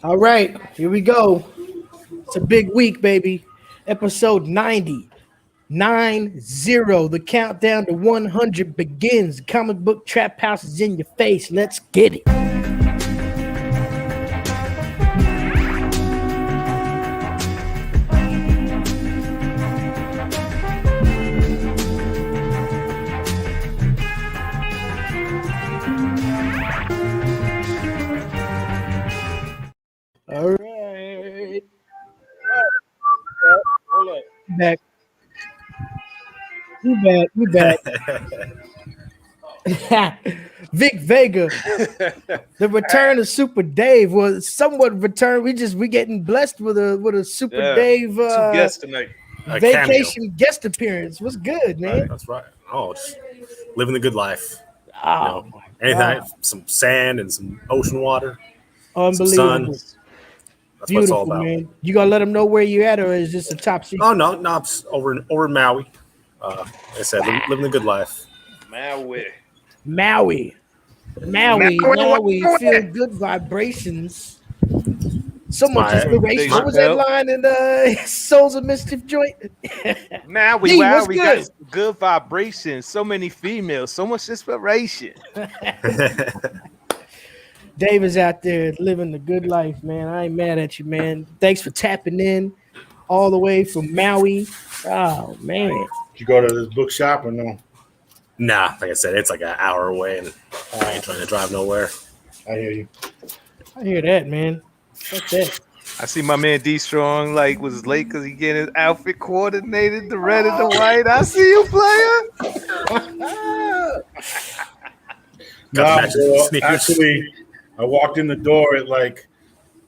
All right, here we go. It's a big week, baby. Episode 90. 90. The countdown to 100 begins. Comic book trap house is in your face. Let's get it. All right. Hold up. Back. We back. Vic Vega, the return of Super Dave was somewhat returned. We getting blessed with a Super Dave Two guests tonight. vacation guest appearance. What's good, man? That's right. Oh, just living the good life. Oh, Anything, some sand and some ocean water, some unbelievable. sun. That's what it's all Beautiful, about. man. You gonna let them know where you at, or is this a top secret? Oh no, it's over in Maui. Like I said, living the good life. Maui. Feel good vibrations. So much inspiration. What was that line in Souls of Mischief joint? Maui, D, wow, what's we good? got good vibrations. So many females, so much inspiration. Dave is out there living the good life, man. I ain't mad at you, man. Thanks for tapping in all the way from Maui. Oh, man. Did you go to this bookshop or no? Nah, like I said, it's like an hour away, and I ain't trying to drive nowhere. I hear you. I hear that, man. That's that. I see my man D Strong was late because he getting his outfit coordinated, the red and the white. I see you, player. Nah, bro, sneakers. actually, I walked in the door at like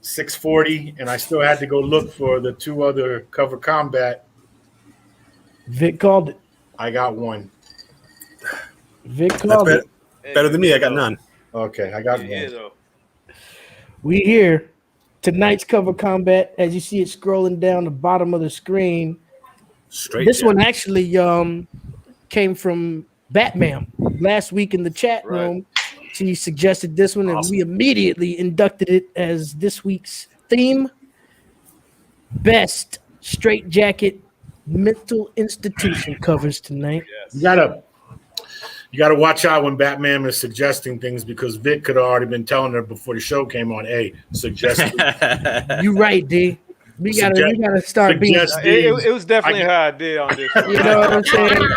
6:40, and I still had to go look for the two other cover combat. Vic called it. I got one. Vic That's called it. better than me. I got none. Okay, I got Yeah, one. though. We here. Tonight's cover combat, as you see it scrolling down the bottom of the screen. Straight. This down. one actually came from Batman last week in the chat room. She suggested this one, and we immediately inducted it as this week's theme. Best straight jacket mental institution covers tonight. You gotta watch out when Batman is suggesting things, because Vic could have already been telling her before the show came on. Hey, suggest. You right, D. We gotta start being. It was definitely her idea on this one. You know what I'm saying?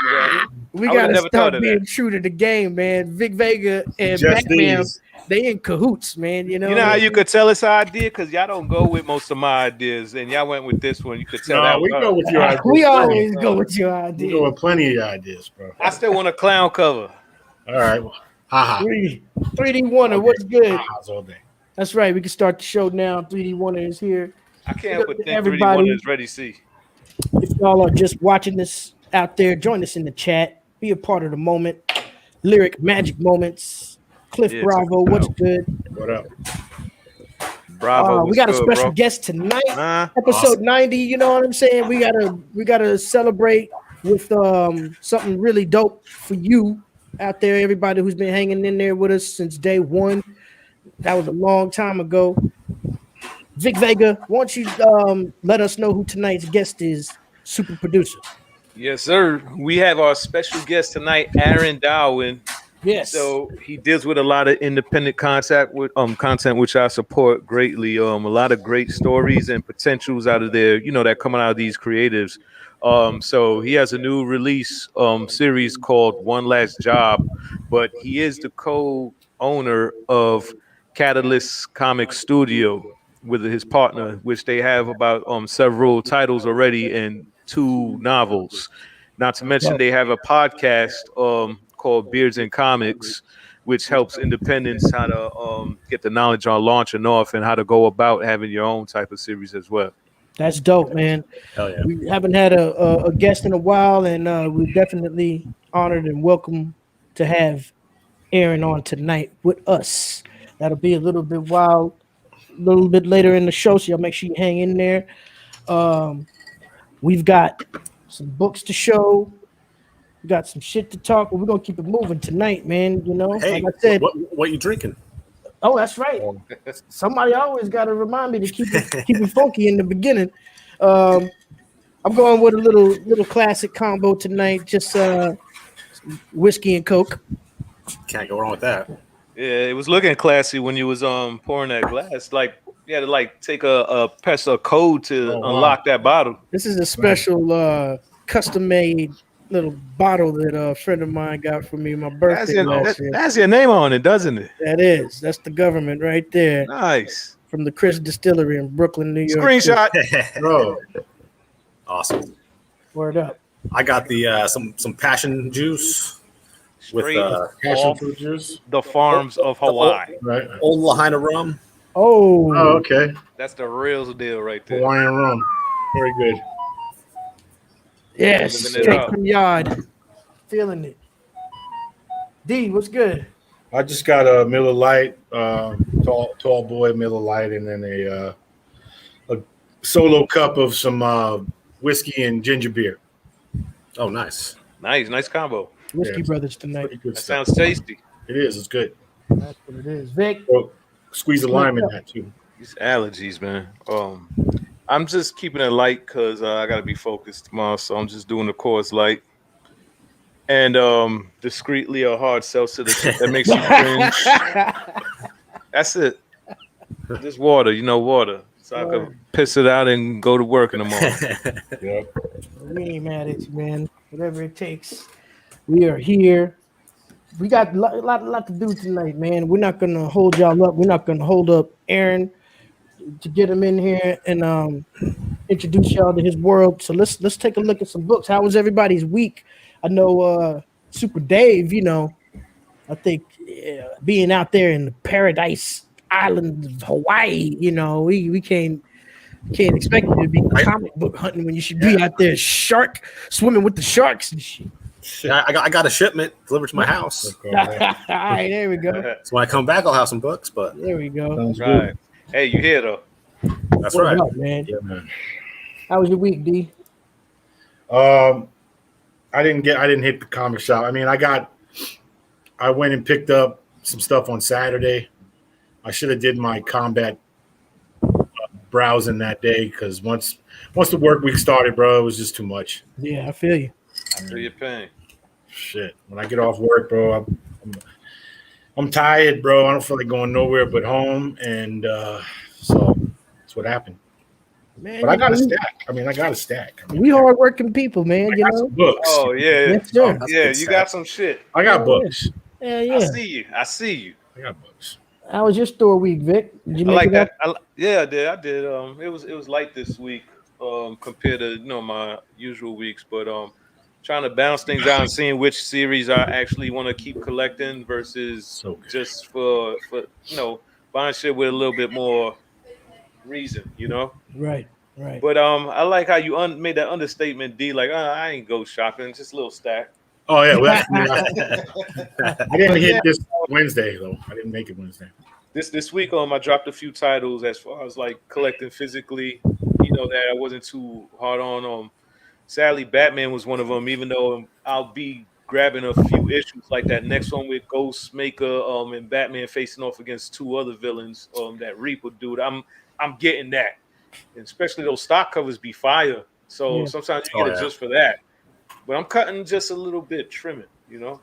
We I would've gotta never thought start of being that. true to the game, man. Vic Vega and Suggest Batman, these. they in cahoots, man. You know. You know how you could tell it's our idea? Because y'all don't go with most of my ideas, and y'all went with this one. You could tell No, that we was go her. with your ideas. We always go with your We idea. go with plenty of your ideas, bro. I still want a clown cover. All right, well, haha. 3D Wonder, what's good? Ha-has all day. That's right. We can start the show now. 3D Wonder is here. I can't help but think 3D Everybody- Wonder is ready to see. If y'all are just watching this out there, join us in the chat. Be a part of the moment. Lyric Magic Moments. Cliff Yeah, Bravo, check it what's out. good? What up? Bravo. We got a what's good, special bro? guest tonight. Nah, Episode 90, you know what I'm saying? We gotta celebrate with something really dope for you out there, everybody who's been hanging in there with us since day one. That was a long time ago. Vic Vega, why don't you let us know who tonight's guest is, super producer. yes, sir. We have our special guest tonight, Aaron Darwin. Yes. So he deals with a lot of independent content which I support greatly. A lot of great stories and potentials out of there, that coming out of these creatives. So he has a new release series called One Last Job, but he is the co-owner of Catalyst Comic Studio with his partner, which they have about several titles already and 2 novels. Not to mention they have a podcast called Beards and Comics, which helps independents how to get the knowledge on launching off and how to go about having your own type of series as well. That's dope, man. Hell yeah. We haven't had a guest in a while, and we're definitely honored and welcome to have Aaron on tonight with us. That'll be a little bit later in the show, so y'all make sure you hang in there. We've got some books to show. We got some shit to talk, but we're gonna keep it moving tonight, man. Hey, like I said, what you drinking? Oh, that's right. Somebody always got to remind me to keep it funky in the beginning. Um, I'm going with a little classic combo tonight. Just whiskey and coke. Can't go wrong with that. Yeah, it was looking classy when you was pouring that glass. Like you had to like take a press a code to Oh, wow. unlock that bottle. This is a special custom made little bottle that a friend of mine got for me my birthday last year. That's your name on it, doesn't it? That's the government right there Nice. from the Chris Distillery in Brooklyn, New York. Screenshot. Bro, Awesome. Word up. I got the some passion juice with Straight passion off fruit juice. the farms of Hawaii. Right. old Lahaina rum. Oh, Oh, okay. That's the real deal right there. Hawaiian rum. Very good. yes, Living it straight up. from yard. Feeling it. D, what's good? I just got a Miller Lite, tall boy Miller Lite, and then a solo cup of some whiskey and ginger beer. Oh, nice. Nice combo. Whiskey Yeah. Brothers tonight. Pretty good That stuff. sounds tasty. It is. It's good. That's what it is. Vic, So, squeeze a lime in that too. These allergies, man. I'm just keeping it light because I gotta be focused tomorrow, so I'm just doing the course light. And discreetly a hard seltzer that makes you cringe. That's it. Just water, water. So I can piss it out and go to work in the morning. Yep. we ain't mad at you, man. Whatever it takes. We are here. We got a lot to do tonight, man. We're not gonna hold y'all up. We're not gonna hold up Aaron to get him in here and introduce y'all to his world. So let's take a look at some books. How was everybody's week? I know Super Dave, I think being out there in the paradise island of Hawaii, we can't expect you to be comic book hunting when you should be out there swimming with the sharks and shit. Yeah, I got a shipment delivered to my house. All right, there we go. So when I come back, I'll have some books. But There we go. Sounds Right. good. Hey, you here though? that's What right. up, man? Yeah, man. How was your week, D? I didn't hit the comic shop. I mean, I went and picked up some stuff on Saturday. I should have did my combat browsing that day because once the work week started, bro, it was just too much. Yeah, I feel you. I feel your pain. Shit. When I get off work, bro, I'm tired, bro. I don't feel like going nowhere but home, and so that's what happened. Man, But I got a stack. I got a stack. we hardworking people, man. I got some books. Oh yeah, Yes, sir. That's yeah. good You stuff. got some shit. I got Oh, books. Yeah, I yeah. see you. I got books. How was your store week, Vic? Did you I make like it up? that. Yeah, I did. It was light this week compared to my usual weeks, but trying to balance things out and seeing which series I actually want to keep collecting versus So good. just for buying shit with a little bit more reason, Right. But I like how you made that understatement, D. Like I ain't go shopping, just a little stack. Oh yeah, well, I didn't hit this Wednesday though. I didn't make it Wednesday. This week I dropped a few titles as far as like collecting physically, that I wasn't too hard on. Sadly, Batman was one of them. Even though I'll be grabbing a few issues like that next one with Ghostmaker and Batman facing off against two other villains, that Reaper dude. I'm getting that, and especially those stock covers be fire. So Yeah. sometimes you get it just for that. But I'm cutting just a little bit, trimming. Yeah,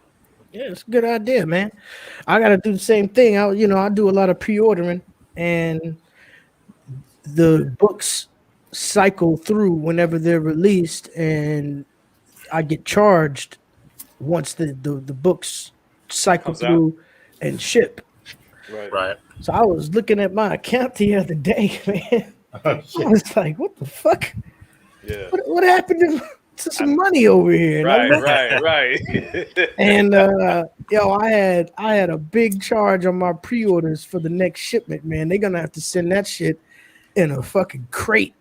it's a good idea, man. I got to do the same thing. I do a lot of pre-ordering, and the books cycle through whenever they're released, and I get charged once the books cycle Comes out. through and ship. Right. So I was looking at my account the other day, man. I was like, "What the fuck? Yeah. What happened to some money over here?" And I Right. And I had a big charge on my pre-orders for the next shipment, man. They're gonna have to send that shit in a fucking crate.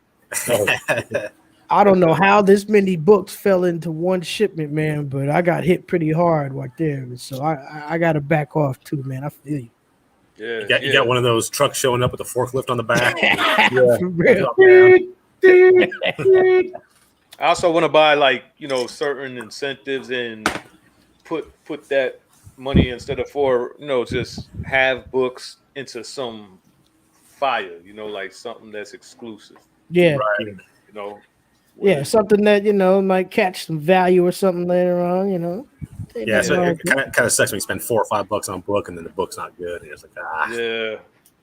I don't know how this many books fell into one shipment, man, but I got hit pretty hard right there. So I gotta back off too, man. I feel you. Yeah. You got one of those trucks showing up with a forklift on the back. For real. I also want to buy certain incentives and put that money instead of just have books into some fire, you know, like something that's exclusive, Yeah, Yeah. you know. yeah, something that might catch some value or something later on. Ain't Yeah, nothing so wrong it with that. kind of sucks when you spend $4 or $5 on a book and then the book's not good, and you're just like, ah, Yeah.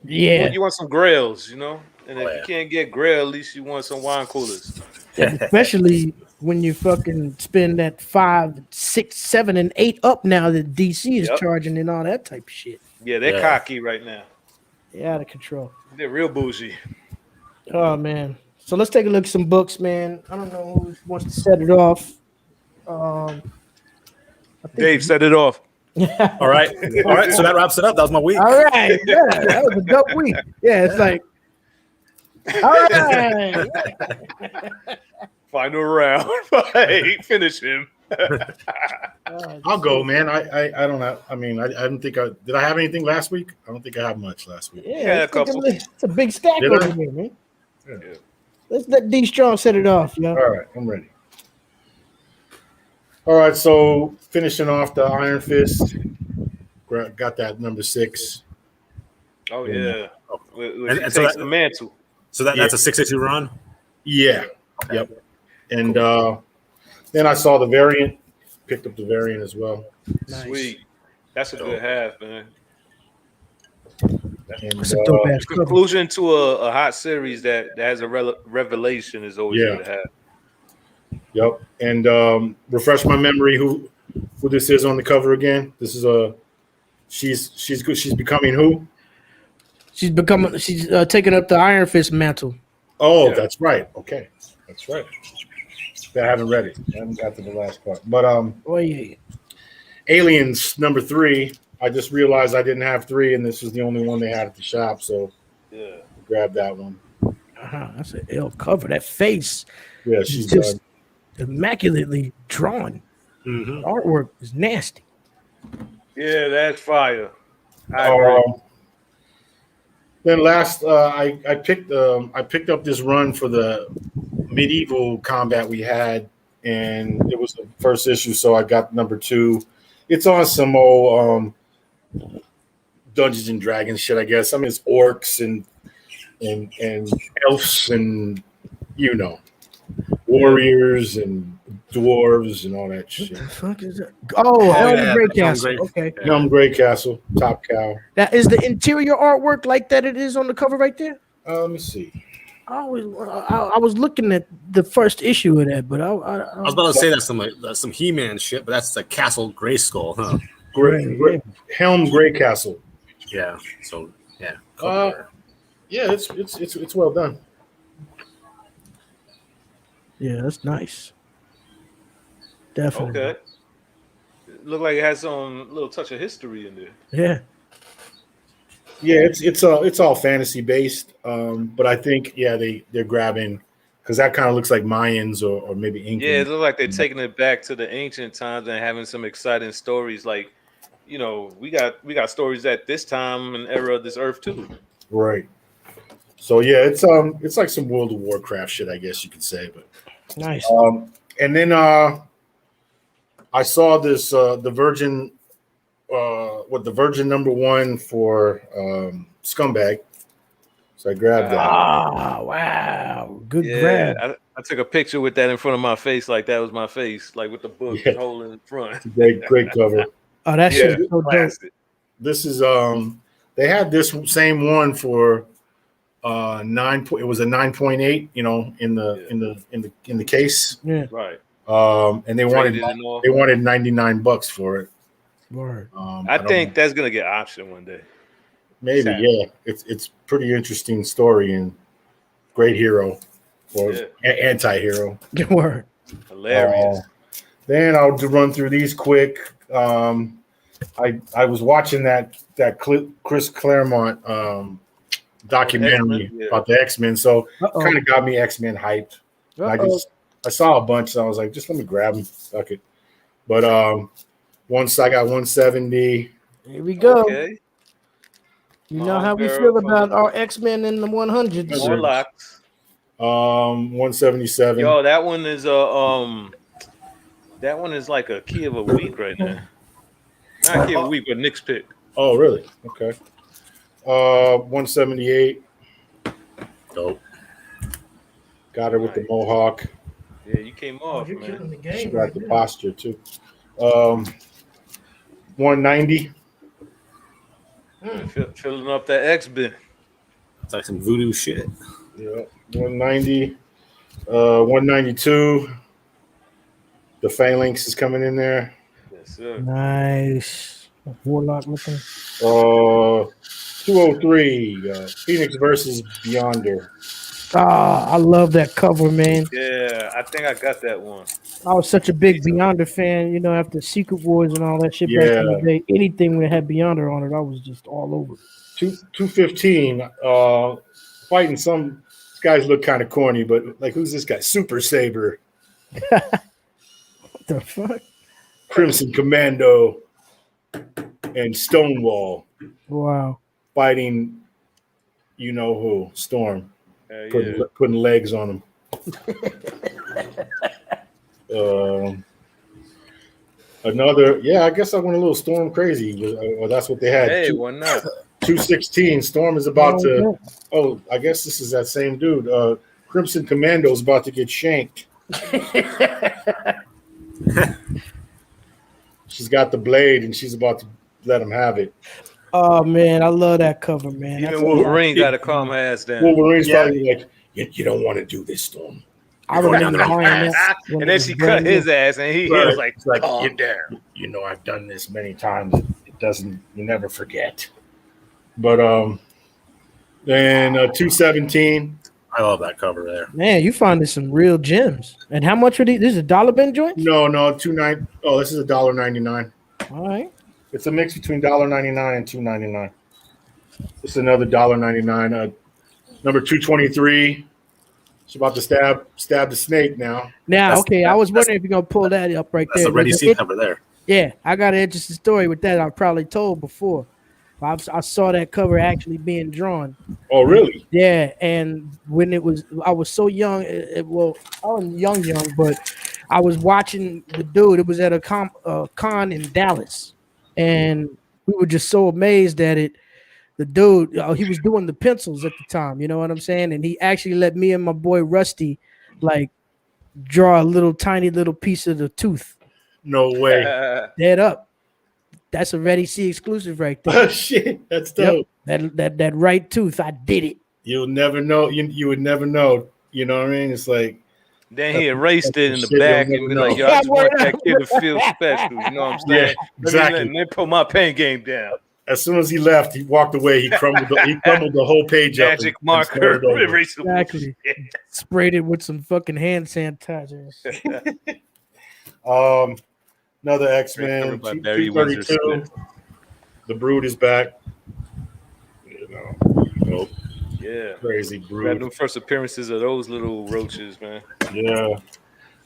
Yeah, You want some grails, you know? And Oh, if you yeah. can't get grail, at least you want some wine coolers. especially when you fucking spend that 5, 6, 7, and 8 up now that DC is Yep. charging and all that type of shit. Yeah, they're Yeah. cocky right now. They're out of control. They're real bougie. Oh man. So let's take a look at some books, man. I don't know who wants to set it off. I think Dave set it off. All right. All right. So that wraps it up. That was my week. All right. Yeah, that was a dope week. Yeah, it's like all right. Final round. Hey, finish him. I'll go, man. I don't have. I mean, I don't think I did. I have anything last week? I don't think I have much last week. Yeah, a couple. it's a big stack Did I? over here, man. Yeah. Let's let D Strong set it off, yo. All right, I'm ready. All right, so finishing off the Iron Fist, got that number 6. Oh yeah. And He so takes that- the mantle. So that's a 6-issue run. Yeah, yep. And then I saw the variant, picked up the variant as well. Nice. Sweet. That's a good half, man. And That's a dope ass cover. Conclusion to a hot series that has a revelation is always Yeah. good to have. yep. And refresh my memory who this is on the cover again. This is she's becoming who? She's taking up the Iron Fist mantle. Oh, Yeah. that's right. Okay, that's right. I haven't read it. I haven't got to the last part. But Oh yeah. Aliens number 3. I just realized I didn't have 3, and this was the only one they had at the shop, so Yeah. grab that one. That's an L cover. That face Yeah, is she's just immaculately drawn. Mm-hmm. Artwork is nasty. Yeah, that's fire. I agree. Then last, I picked up this run for the medieval combat we had, and it was the first issue, so I got number 2. It's on some old Dungeons and Dragons shit, I guess. I mean, it's orcs and elves and warriors and dwarves and all that shit. What the fuck is that? Oh, Helm yeah, Grey Helm Castle. Grey. Okay. Helm Grey Castle, Top Cow. That is the interior artwork like that it is on the cover right there. Let me see. I was looking at the first issue of that, but I was about to say that's some He-Man shit, but that's the Castle Grayskull, huh? Helm Grey Castle. Yeah. So yeah. Yeah, it's well done. yeah, that's nice. Definitely. Okay. Look like it has some little touch of history in there. Yeah. Yeah, it's all fantasy based, but I think they're grabbing because that kind of looks like Mayans or maybe Incan. Yeah, it looks like they're taking it back to the ancient times and having some exciting stories. Like, we got stories at this time and era of this earth too. Right. So yeah, it's like some World of Warcraft shit, I guess you could say. But Nice. and then I saw this the Virgin number 1 for Scumbag. So I grabbed that. Ah, wow. Good grab. I took a picture with that in front of my face, like that was my face, like with the book Yeah. holding in front. Great cover. Oh, that shit is so dope. Classic. This is they had this same one for 9. It was a 9.8, in the case. Yeah. Right. And they wanted Traded and all. $99 for it. Word. I don't think know. that's gonna get optioned one day. Maybe, Sad. yeah. It's pretty interesting story and great hero or anti-hero. Word. Hilarious. Then I'll run through these quick. I was watching that Chris Claremont documentary X-Men, yeah. about the X-Men, so Uh-oh. kind of got me X-Men hyped. I saw a bunch, so I was like, just let me grab them. Fuck it. But once I got 170. Here we go. Okay. You know how we feel about our X-Men in the 100s. More locks. 177. Yo, that one is like a key of a week right now. Not key of a week, but Nick's pick. Oh, really? Okay. 178. Dope. Got her with the mohawk. Yeah, you came Oh, off, you're man. killing the She game got right the there. posture too. 190. Filling up that X bin. It's like some voodoo shit. Yeah, 190. 192. The phalanx is coming in there. Yes, sir. Nice. Warlock looking. 203. Phoenix versus Beyonder. Ah, I love that cover, man. Yeah, I think I got that one. I was such a big Beyonder fan, you know, after Secret Wars and all that shit back in the Yeah. day. Anything that had Beyonder on it, I was just all over. 215. Fighting some. These guys look kind of corny, but like, who's this guy? Super Saber, What the fuck? Crimson Commando, and Stonewall Wow. fighting. You know who? Storm. Yeah. Putting legs on him. Another, yeah, I guess I went a little Storm crazy. Well, that's what they had. Hey, why not? 216. Storm is about to. Oh, I guess this is that same dude. Crimson Commando is about to get shanked. She's got the blade, and she's about to let him have it. Oh man, I love that cover, man. Even Wolverine got to calm her ass down. Wolverine's probably like, you don't want to do this, Storm. I remember buying that. And then she cut his ass, and he was like, It's like, calm down. You know, I've done this many times. It doesn't. You never forget. But then 217. I love that cover there. Man, you finding some real gems. And how much are these? This is a dollar bin joint? No, 29. Oh, this is $1.99. All right. It's a mix between $1.99 and $2.99. This is another $1.99. Number 223. She's about to stab the snake now. Okay, I was wondering if you're gonna pull that up right That's there. a Ready C cover there. Yeah, I got an interesting story with that. I've probably told before. I saw that cover actually being drawn. Oh, really? Yeah, and when I was so young. Well, I wasn't young, but I was watching the dude. It was at a con in Dallas, and we were just so amazed at it. The dude, he was doing the pencils at the time. You know what I'm saying? And he actually let me and my boy Rusty, like, draw a tiny little piece of the tooth. No way. Dead up. That's a Ready C exclusive right there. Oh, shit. That's dope. Yep. That right tooth, I did it. You'll never know. You would never know. You know what I mean? It's like. Then he erased it in the Shit, back you'll and be never like, know. yo, I just want that kid to feel special. You know what I'm saying? Yeah, exactly. Let me put my pen game down. As soon as he left, he walked away. He crumbled the whole page up. Magic marker. Erasable Exactly. shit. Sprayed it with some fucking hand sanitizer. Another X-Men. Covered by Barry Windsor 232. Smith. The Brood is back. You know, dope. Yeah. Crazy We had Brood. the first appearances of those little roaches, man. Yeah.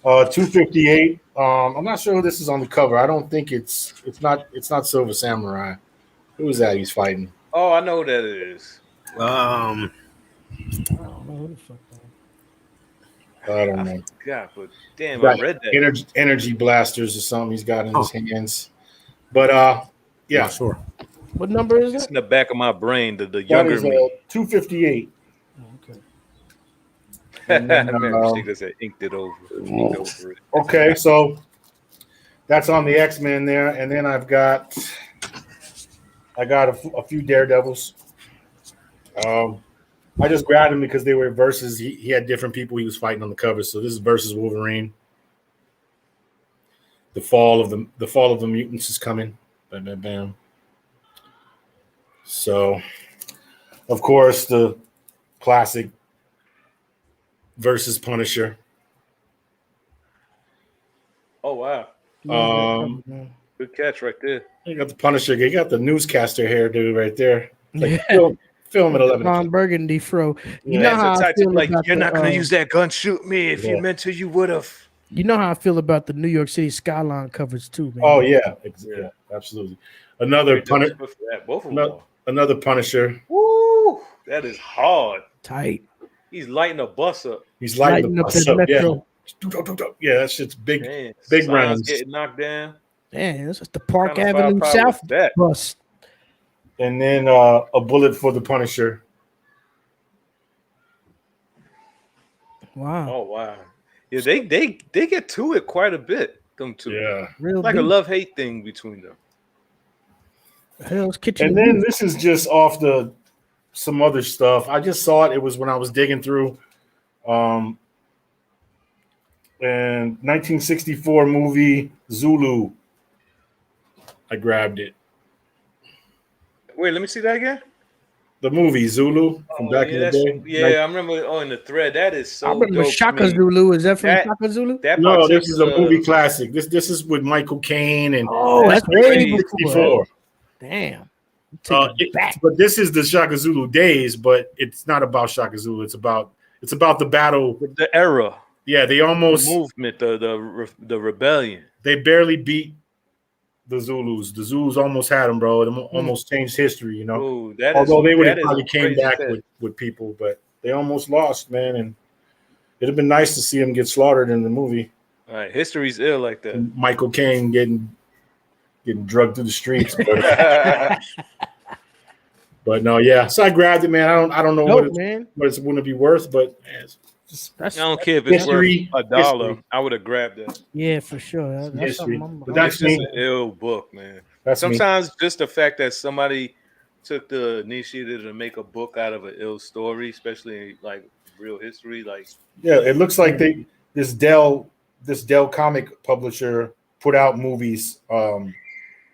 258. I'm not sure who this is on the cover. I don't think it's not Silver Samurai. Who is that he's fighting? Oh, I know who that is. Um, I don't know who the fuck that I don't I know. forgot, but damn, Got I read that. energy blasters or something he's got in his hands. But yeah. not sure. is. What number is It's it? in the back of my brain, the That younger is me. 258. Okay. And then, Man, she just said inked over it. Okay, so that's on the X-Men there, and then I got a few Daredevils. I just grabbed them because they were versus. He had different people he was fighting on the cover. So this is versus Wolverine. The fall of the mutants is coming. Bam, bam, bam. So, of course, the classic versus Punisher. Oh, wow. Good catch right there. You got the Punisher. You got the newscaster hairdo right there. Like Yeah. film at 11 Ron o'clock. Burgundy fro. You Yeah. know how That's the I type to feel like, about you're not the, going to use that gun, shoot me. If Yeah. you meant to, you would have. You know how I feel about the New York City skyline covers too, man. Oh yeah, absolutely. Another Punisher. Both of them. Another Punisher. Woo! That is hard. Tight. He's lighting a bus up. He's lighting the bus his up. Yeah. metro. Yeah, that shit's big. Man, Big signs rounds. getting knocked down. Man, this is the Park Kind of Avenue firepower South is that? bus. and then A Bullet for the Punisher. Wow. Oh wow. Yeah, they get to it quite a bit. Them two. Yeah. Real Like a deep. love-hate thing between them. Hell's Kitchen. And then this is just off the some other stuff. I just saw it. It was when I was digging through. And 1964 movie Zulu. I grabbed it. Wait, let me see that again. The movie Zulu from back in the day. Yeah, I remember in the thread. That is so I remember dope. Shaka Zulu. Is that from That- Shaka Zulu? That No, this is a particular- movie classic. This is with Michael Caine and Oh, that's way crazy. before. 64. Damn. Take it back. But this is the Shaka Zulu days, but it's not about Shaka Zulu. It's about the battle. the era, Yeah, they the almost movement, the rebellion. they barely beat the Zulus. The Zulus almost had them, bro. It almost changed history, you know. Ooh, that Although is, they would that have is probably a came crazy back set. with people, but they almost lost, man. And it'd have been nice to see them get slaughtered in the movie. All right, history's ill like that. And Michael Caine getting drugged through the streets. But no, yeah. So I grabbed it, man. I don't know Dope, man. what it's going to be worth, but man, it's just I That's don't care if it's History- worth $1. history. I would have grabbed that. yeah, for sure. That's history. something I'm, But that's It's just me. an ill book, man. That's me. Sometimes just the fact that somebody took the initiative to make a book out of an ill story, especially like real history, like Yeah, it looks like this Dell comic publisher put out movies.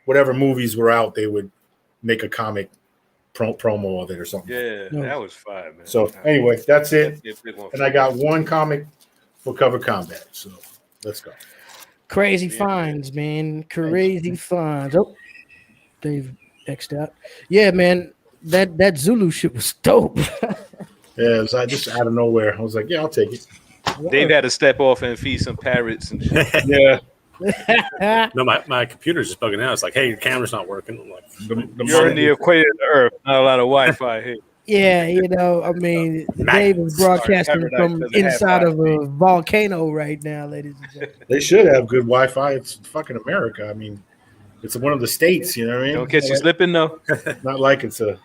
Whatever movies were out, they would make a comic promo of it or something. yeah, No. that was fire, man. So anyway, that's it. Yeah, big one. And I got one comic for Cover Combat. So let's go. crazy Yeah. finds, man. Crazy finds. Oh, Dave X'd out. Yeah, man. That Zulu shit was dope. Yeah, it was just out of nowhere. I was like, yeah, I'll take it. Dave had to step off and feed some parrots and shit. Yeah, No, my computer's just bugging out. It's like, hey, your camera's not working. I'm like, the You're in the equator of the earth, not a lot of Wi-Fi here. Yeah, you know, I mean, Dave is broadcasting Paradise from doesn't have inside of a Wi-Fi. volcano right now, ladies and gentlemen. They should have good Wi-Fi. It's fucking America. I mean, it's one of the states. You know what I mean? Don't catch you slipping though. Not like it's a.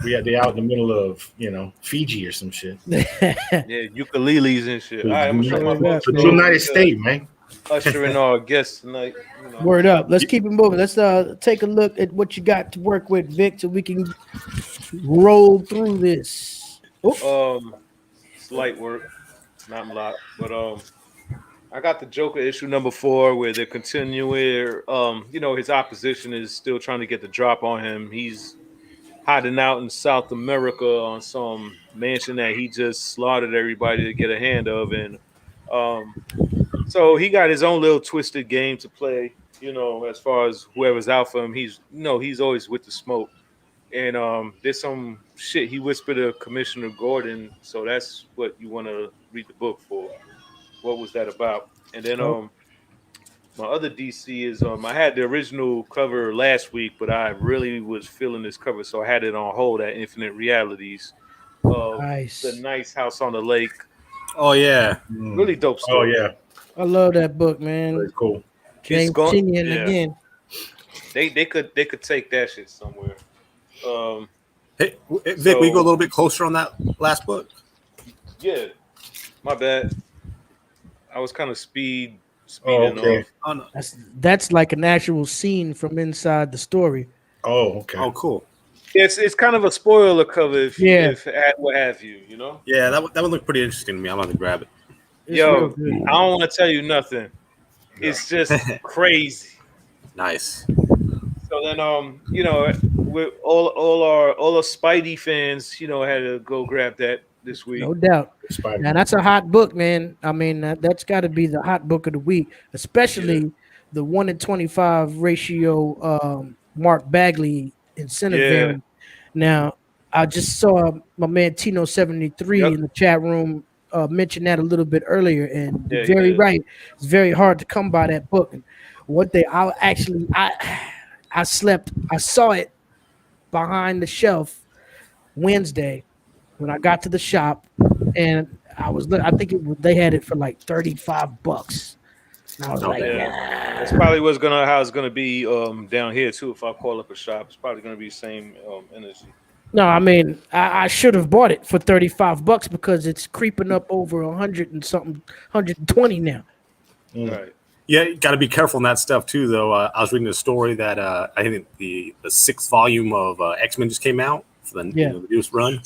They out in the middle of Fiji or some shit. Yeah, ukuleles and shit. All right, I'm gonna show my book. It's the United States, man. Ushering our guests tonight. You know. Word up. Let's keep it moving. Let's take a look at what you got to work with, Vic, so we can roll through this. Oh, It's light work, not a lot, but I got the Joker issue number 4 where they're continuing. His opposition is still trying to get the drop on him. He's hiding out in South America on some mansion that he just slaughtered everybody to get a hand of, and so he got his own little twisted game to play. As far as whoever's out for him, he's always with the smoke. And there's some shit he whispered to Commissioner Gordon, so that's what you want to read the book for. What was that about? And then my other DC is I had the original cover last week, but I really was feeling this cover, so I had it on hold at Infinite Realities. nice. The Nice House on the Lake. oh yeah, Really dope Oh story. yeah, I love that book, man. very cool. James gone- Tinian yeah. again. They could take that shit somewhere. hey, Vic, will you go a little bit closer on that last book? Yeah, my bad. I was kind of speeding okay. off. Oh no. That's like an actual scene from inside the story. Oh okay. Oh cool. It's kind of a spoiler cover, if what have you, Yeah, that would look pretty interesting to me. I'm gonna grab it. It's Yo, real good. I don't want to tell you nothing. It's just crazy. Nice. So then, with all our Spidey fans, had to go grab that this week. No doubt. Spider. Now that's a hot book, man. I mean, that's got to be the hot book of the week, especially the 1-in-25 ratio. Mark Bagley incentive Yeah. variant. Now, I just saw my man Tino73 Yep. in the chat room mention that a little bit earlier, and Yeah, very yeah. right. It's very hard to come by that book. And one day, I slept. I saw it behind the shelf Wednesday when I got to the shop, and I think they had it for like $35. And I was Oh, like, yeah. That's probably how it's gonna be down here too. If I call up a shop, it's probably gonna be same energy. No, I mean, I should have bought it for $35 because it's creeping up over 100 and something, 120 now. Right. Yeah, you got to be careful in that stuff too. Though I was reading a story that I think the sixth volume of X-Men just came out for the, the newest run,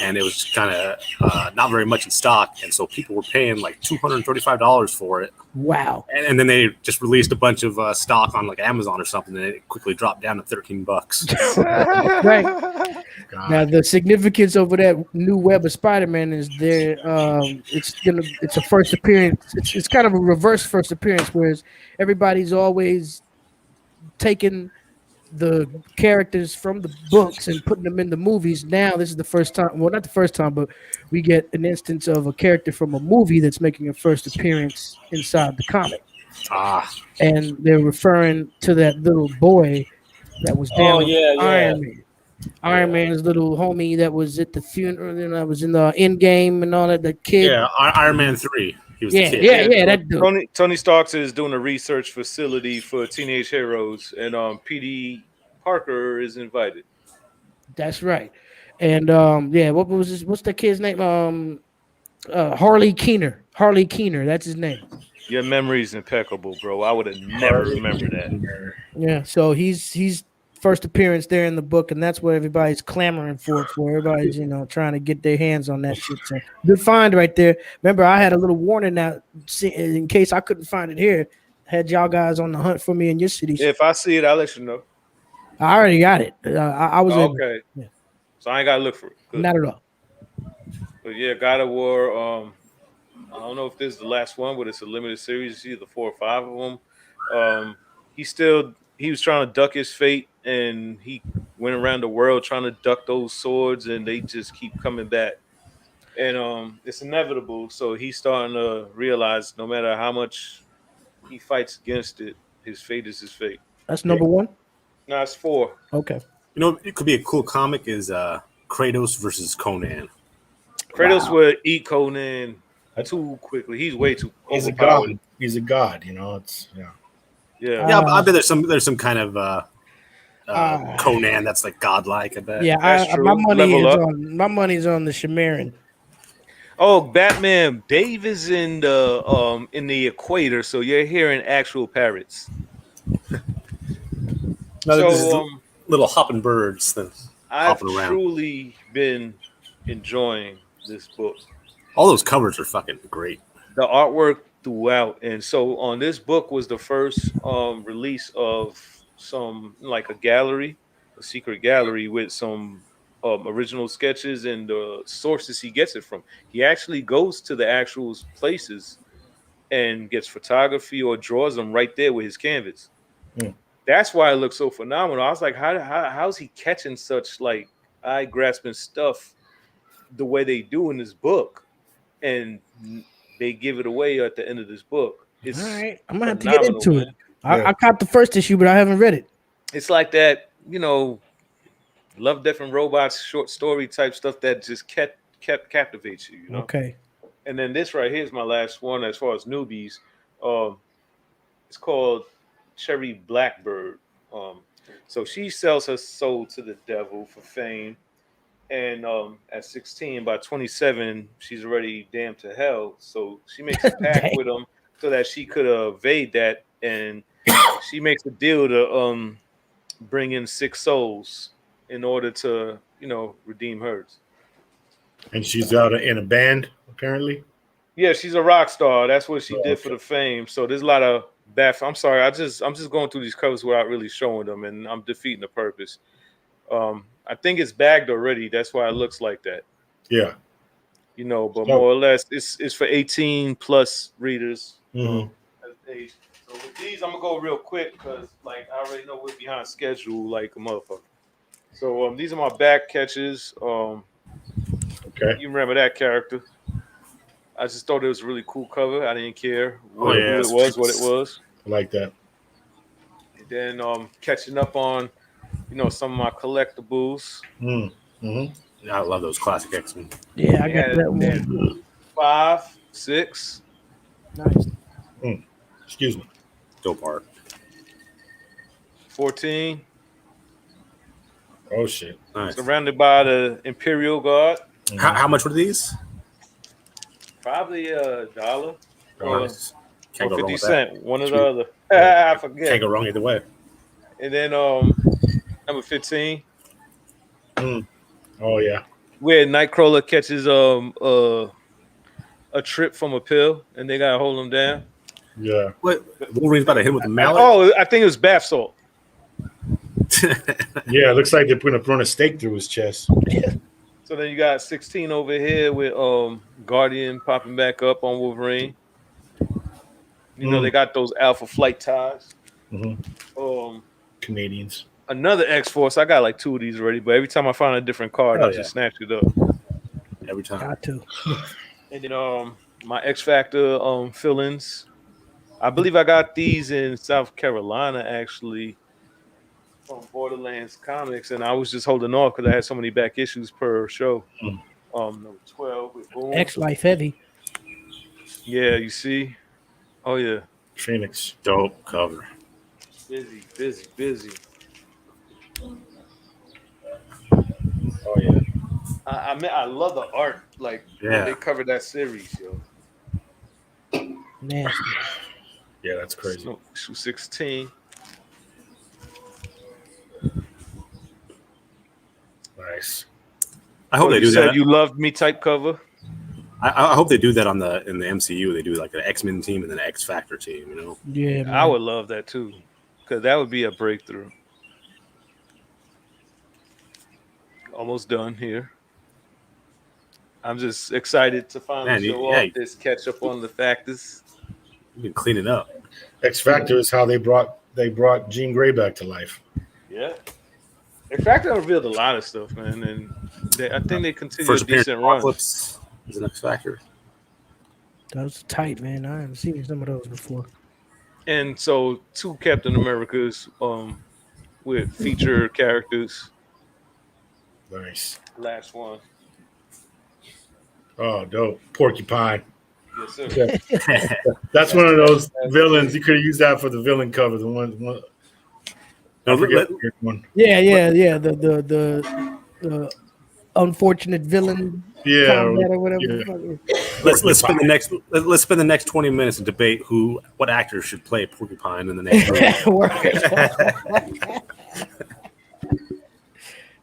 and it was kind of not very much in stock, and so people were paying like $235 for it. Wow! And then they just released a bunch of stock on like Amazon or something, and it quickly dropped down to $13. Right. God. Now the significance over that new web of Spider-Man is there. It's a first appearance. It's kind of a reverse first appearance, whereas everybody's always taking the characters from the books and putting them in the movies. Now this is the first time. Well, not the first time, but we get an instance of a character from a movie that's making a first appearance inside the comic. And they're referring to that little boy that was down Iron Man. Iron Man's little homie that was at the funeral, and I was in the end game and all that. The kid, Iron Man 3. He was the kid. That dude. Tony Stark is doing a research facility for teenage heroes, and PD Parker is invited. That's right, and what was this? What's the kid's name? Harley Keener. Harley Keener. That's his name. Your memory's impeccable, bro. I would have never remembered that. Yeah, so he's first appearance there in the book, and that's what everybody's clamoring for. Everybody's trying to get their hands on that shit. So good find right there. Remember, I had a little warning out in case I couldn't find it here. Had y'all guys on the hunt for me in your city. Yeah, if I see it, I'll let you know. I already got it. I was okay. So I ain't gotta look for it. Good. Not at all. But yeah, God of War. I don't know if this is the last one, but it's a limited series. It's either 4 or 5 of them. He was trying to duck his fate, and he went around the world trying to duck those swords, and they just keep coming back. And it's inevitable. So he's starting to realize no matter how much he fights against it, his fate is his fate. That's number 1? No, it's 4. Okay. It could be a cool comic is Kratos versus Conan. Kratos would eat Conan too quickly. He's way too overpowered. He's a god. It's Yeah, I bet there's some kind of Conan that's like godlike. I bet. Yeah, my money's on the Shimmerin. Oh, Batman! Dave is in the equator, so you're hearing actual parrots. Little hopping birds. I've hopping around. Truly been enjoying this book. All those covers are fucking great. The artwork throughout, and so on this book was the first release of some like a secret gallery with some original sketches and the sources he gets it from. He actually goes to the actual places and gets photography or draws them right there with his canvas. That's why it looks so phenomenal. I was like, how's he catching such like eye-grasping stuff the way they do in this book? And they give it away at the end of this book. It's all right. I'm gonna have to get into it. I caught the first issue, but I haven't read it. It's like that, Love, Death, and Robots short story type stuff that just kept captivates you. Okay. And then this right here is my last one as far as newbies. It's called Cherry Blackbird. So she sells her soul to the devil for fame. And at 16, by 27, she's already damned to hell. So she makes a pact with him so that she could evade that. And she makes a deal to bring in 6 souls in order to, redeem hers. And she's out in a band, apparently? Yeah, she's a rock star. That's what she did for the fame. So there's a lot of bad. I'm sorry. I'm just going through these covers without really showing them, and I'm defeating the purpose. I think it's bagged already. That's why it looks like that. Yeah. But more or less, it's for 18 plus readers. Mm-hmm. So with these, I'm gonna go real quick because, I already know we're behind schedule, like a motherfucker. So these are my back catches. Okay. You remember that character? I just thought it was a really cool cover. I didn't care what it was. I like that. And then catching up on, some of my collectibles. I love those classic X-Men. Yeah, I got that one. 5, 6. Nice. Excuse me. Dope art. 14. Oh shit! Nice. Surrounded by the Imperial Guard. How much were these? Probably $1 or, Nice. Can't go wrong 50 with that. cents. One or Sweet. the other. Yeah. I forget. Can't go wrong either way. And then number 15, Oh yeah. where Nightcrawler catches a trip from a pill and they gotta hold him down. Yeah. What? Wolverine's about to hit him with the mallet. Oh, I think it was bath salt. Yeah. It looks like they're gonna run a stake through his chest. So then you got 16 over here with Guardian popping back up on Wolverine. You know, they got those Alpha Flight ties. Canadians. Another X-Force. I got like 2 of these already, but every time I find a different card, I just snatch it up. Every time. Got to. And then my X Factor fill-ins. I believe I got these in South Carolina actually from Borderlands Comics, and I was just holding off because I had so many back issues per show. Number 12 with Boom. X Life Heavy. Yeah, you see. Oh yeah. Phoenix. Dope cover. Busy. Oh yeah. I mean, I love the art. Like when they covered that series, yo. Nasty. Yeah, that's crazy. So, issue 16. Nice. I hope they do that. You loved me type cover. I hope they do that in the MCU. They do like an X-Men team and then an X Factor team. You know. Yeah, man. I would love that too, because that would be a breakthrough. Almost done here. I'm just excited to finally show off this catch up on the factors. You can clean it up. X Factor is how they brought Jean Grey back to life. Yeah. X Factor revealed a lot of stuff, man, and I think they continue First a decent run. Is an X Factor. That was tight, man. I haven't seen some of those before. And so 2 Captain Americas with feature characters. Nice. Last one. Oh, dope. Porcupine. Yes, sir. Okay. That's one of those villains. You could have used that for the villain cover. The one. I forget the one. Yeah. The unfortunate villain. Yeah. Or whatever. Yeah. Let's spend the next 20 minutes and debate what actor should play Porcupine in the next movie.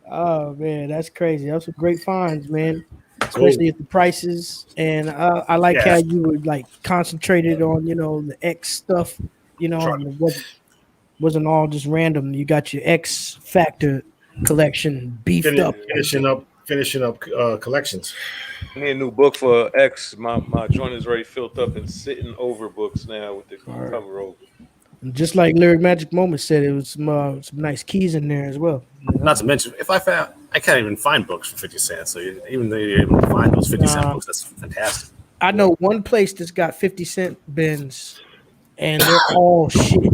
Oh man, that's crazy. That's some great finds, man. Especially at the prices. And I like how you were like concentrated on, the X stuff, and it wasn't all just random. You got your X Factor collection beefed up. Finishing up collections. I need a new book for X. My joint is already filled up and sitting over books now with the cover over. And just like Lyric Magic Moment said, it was some nice keys in there as well. Not to mention, I can't even find books for 50 cents. So even though you're able to find those 50-cent books, that's fantastic. I know one place that's got 50-cent bins, and they're all shit.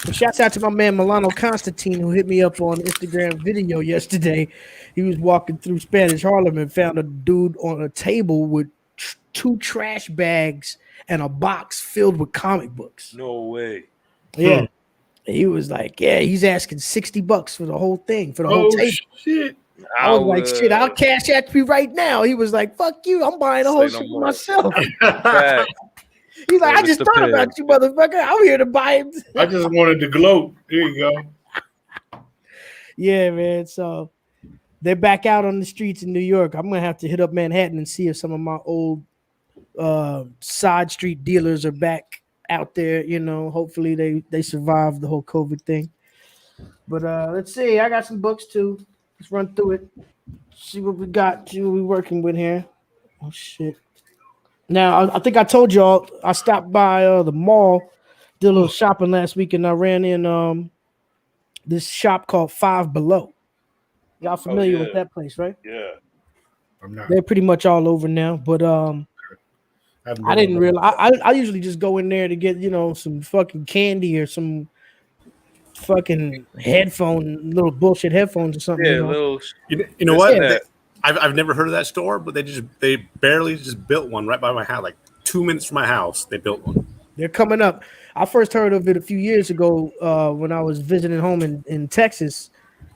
So shouts out to my man Milano Constantine, who hit me up on Instagram video yesterday. He was walking through Spanish Harlem and found a dude on a table with 2 trash bags and a box filled with comic books. No way. Yeah. He was like, he's asking $60 for the whole thing, for the whole table. Shit. I was like, shit, I'll cash at you right now. He was like, fuck you, I'm buying the whole shit for myself. He's like, I just thought about you, motherfucker. I'm here to buy it. I just wanted to gloat. There you go. Yeah, man. So they're back out on the streets in New York. I'm gonna have to hit up Manhattan and see if some of my old side street dealers are back out there. Hopefully they survive the whole COVID thing. But let's see. I got some books too. Let's run through it. See what we got. See what we're working with here. Oh shit. Now, I think I told y'all I stopped by the mall, did a little shopping last week, and I ran in this shop called Five Below. Y'all familiar with that place, right? Yeah. I'm not. They're pretty much all over now, but I didn't realize. I usually just go in there to get some fucking candy or some fucking little bullshit headphones or something. Yeah, little. You know what? I've never heard of that store, but they barely just built one right by my house, like 2 minutes from my house. They built one. They're coming up. I first heard of it a few years ago when I was visiting home in Texas.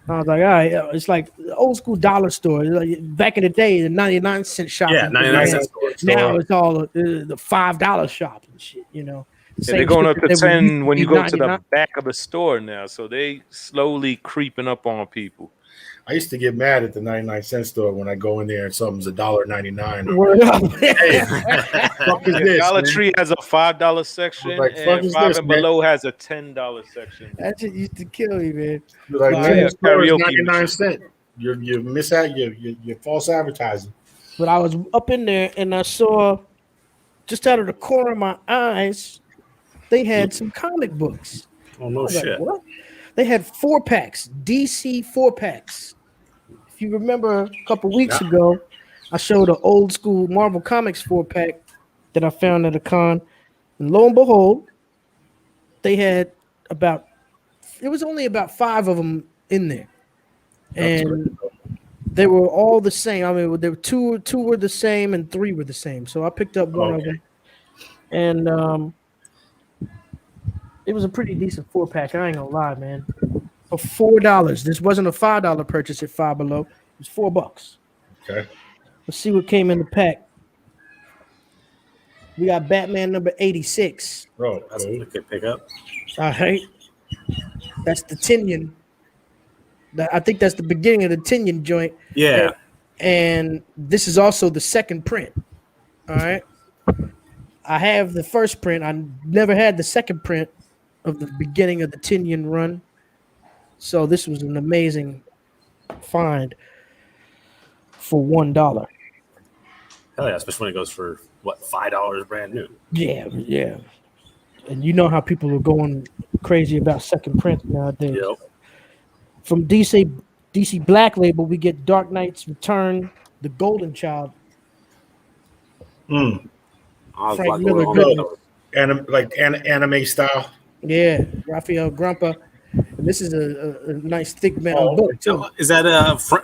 I was like, all right, it's like the old school dollar store. Like back in the day, the 99-cent shop. Yeah, 99-cent store. Now it's all the $5 shop and shit, you know. Yeah, they're going up to 10 when you go to the 99. back of the store now. So they slowly creeping up on people. I used to get mad at the 99-cent store when I go in there and something's $1.99. Word up. Hey, fuck is this, Dollar man? Tree has a $5 section, Like, fuck and is 5 this, and man? below has a $10 section. That shit used to kill me, man. You're like, Well, man, yeah, the store is karaoke 99 machine. cents. You miss out. You're false advertising. But I was up in there and I saw just out of the corner of my eyes, they had some comic books. Oh no I was like, shit! what? They had 4-packs, DC 4-packs. If you remember a couple weeks ago, I showed an old school Marvel Comics 4-pack that I found at a con. And lo and behold, they had it was only about 5 of them in there. And they were all the same. I mean, there were two were the same and 3 were the same. So I picked up one of them. And it was a pretty decent 4-pack. I ain't gonna lie, man. For $4. This wasn't a $5 purchase at Five Below. It was $4. Okay. Let's see what came in the pack. We got Batman number 86. Bro, That's a good pickup. All right. That's the Tinian. I think that's the beginning of the Tinian joint. Yeah. And this is also the second print. All right. I have the first print. I never had the second print of the beginning of the Tinian run. So this was an amazing find for $1. Hell yeah, especially when it goes for what, $5 brand new. Yeah. And you know how people are going crazy about second prints nowadays. Yep. From DC Black Label, we get Dark Knight's Return, The Golden Child. I was Frank like, Miller oh, goodness. no. anime style. Yeah, Raphael Grumpa. And this is a nice thick metal book too. Is that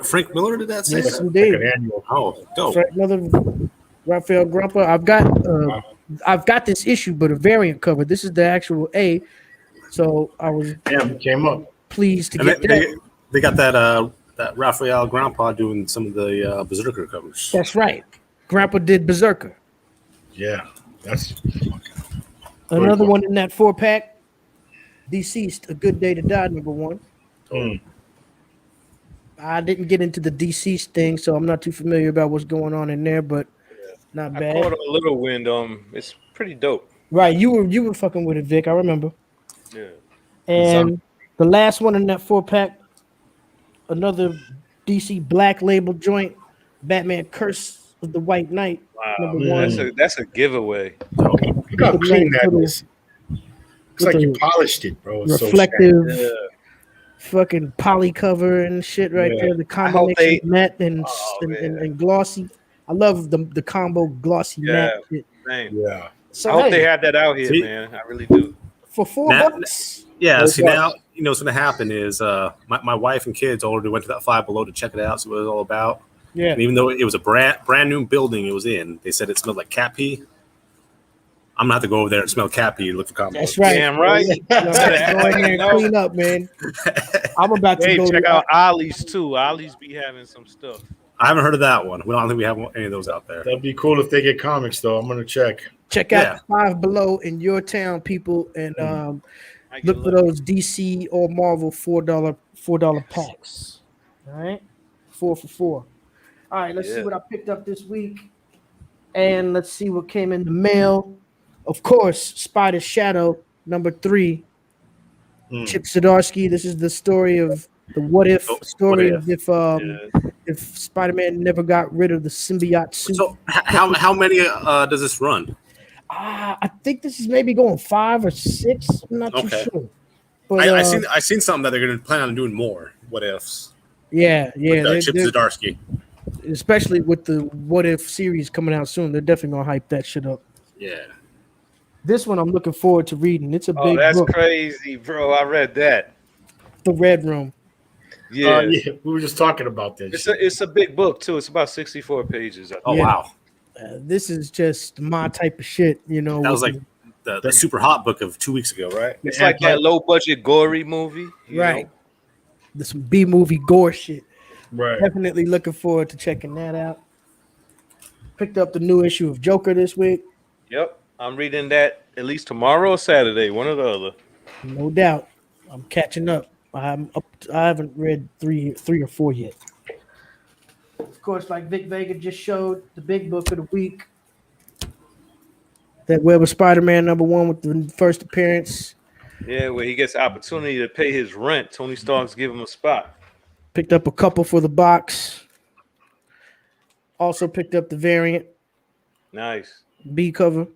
Frank Miller? Did that say? Yes, that? indeed. Like an annual. Oh, dope. Frank Miller, Raphael Grumpa. I've got this issue, but a variant cover. This is the actual A. So I was Came up. pleased to And get that. they got that Raphael Grandpa doing some of the Berserker covers. That's right. Grandpa did Berserker. Yeah, that's Another one in that 4-pack. Deceased, A Good Day to Die, number 1. I didn't get into the Deceased thing, so I'm not too familiar about what's going on in there, but not I bad. caught a little wind. It's pretty dope. Right, you were fucking with it, Vic. I remember. Yeah. And the last one in that 4-pack, another DC Black Label joint, Batman Curse of the White Knight, number 1. That's a giveaway. look how clean that is. It's like you polished it, bro. It's reflective, Yeah. fucking poly cover and shit right there. The combo hope mix they- is matte and glossy. I love the combo glossy matte shit. Same. Yeah. So I hope hey, they have that out here, See? man. I really do. for $4. Yeah, Go see for it. now, you know what's going to happen is my wife and kids already went to that Five Below to check it out, see what it was all about. Yeah. And even though it was a brand new building it was in, they said it smelled like cat pee. I'm going to have to go over there and smell cat pee and look for combos. That's right. Damn right. Go in there and clean up, man. I'm about to Hey, go check to out Ollie's too. Ollie's be having some stuff. I haven't heard of that one. We don't think we have any of those out there. That'd be cool if they get comics, though. I'm gonna check. check out Yeah. Five Below in your town, people, and I get look for lucky. those DC or Marvel $4 packs. All right, 4 for 4. All right, let's see Yeah. what I picked up this week, and let's see what came in the mail. Of course, Spider Shadow number 3. Chip Zdarsky. This is the story of the what if story of if Spider-Man never got rid of the symbiote suit. So how many does this run? I think this is maybe going 5 or 6. I'm not too Okay. sure. But I seen something that they're going to plan on doing more what ifs. yeah, With, Chip they're- Zdarsky. especially with the what if series coming out soon, they're definitely gonna hype that shit up. Yeah. This one I'm looking forward to reading. It's a Oh, big that's book, crazy, bro. I read that. The Red Room. Yeah. Yeah, we were just talking about this. It's a big book too. It's about 64 pages. I think. Oh Yeah. wow. This is just my type of shit, you know. That was with like the super hot book of 2 weeks ago, right? It's like that low budget gory movie, right? There's some B movie gore shit. Right. Definitely looking forward to checking that out. Picked up the new issue of Joker this week. Yep, I'm reading that at least tomorrow or Saturday, one or the other. No doubt, I'm catching up. I haven't read three or four yet. Of course, like Vic Vega just showed, the big book of the week. That Web of Spider-Man #1 with the first appearance. Yeah, where he gets the opportunity to pay his rent. Tony Stark's give him a spot. Picked up a couple for the box. Also picked up the variant. Nice. B cover.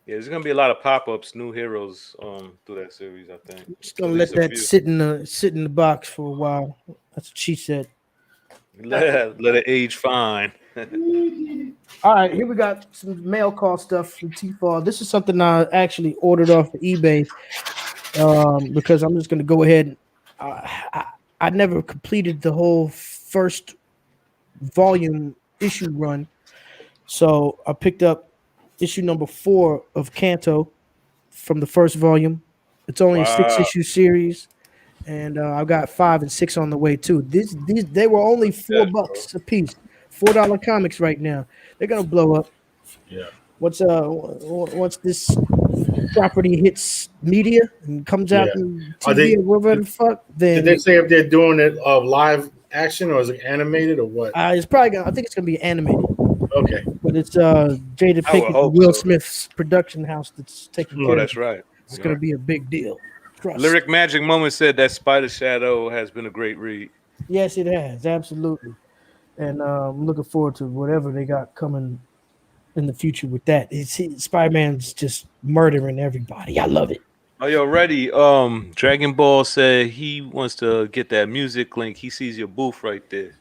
Yeah, there's gonna be a lot of pop-ups, new heroes through that series, I think. Just gonna let that sit in the box for a while. That's what she said. Let it age fine. All right, here we got some mail call stuff from T-Fall. This is something I actually ordered off of eBay because I'm just gonna go ahead. I never completed the whole first volume issue run, so I picked up issue number 4 of Kanto from the first volume. It's only a 6-issue series, and I've got 5 and 6 on the way too. These they were only $4 a piece, $4 comics right now. They're gonna blow up. Yeah. Once this property hits media and comes out in TV or whatever the fuck, then did they say if they're doing it live action or is it animated or what? it's probably I think it's gonna be animated. Okay. But it's Jada Pinkett and Will Smith's production house that's taking care of it. That's right. It's gonna be a big deal. Trust. Lyric Magic Moment said that Spider Shadow has been a great read. Yes, it has, absolutely. And I'm looking forward to whatever they got coming in the future with that. Spider-Man's just murdering everybody. I love it. Oh, yo, ready. Dragon Ball said he wants to get that music link. He sees your booth right there.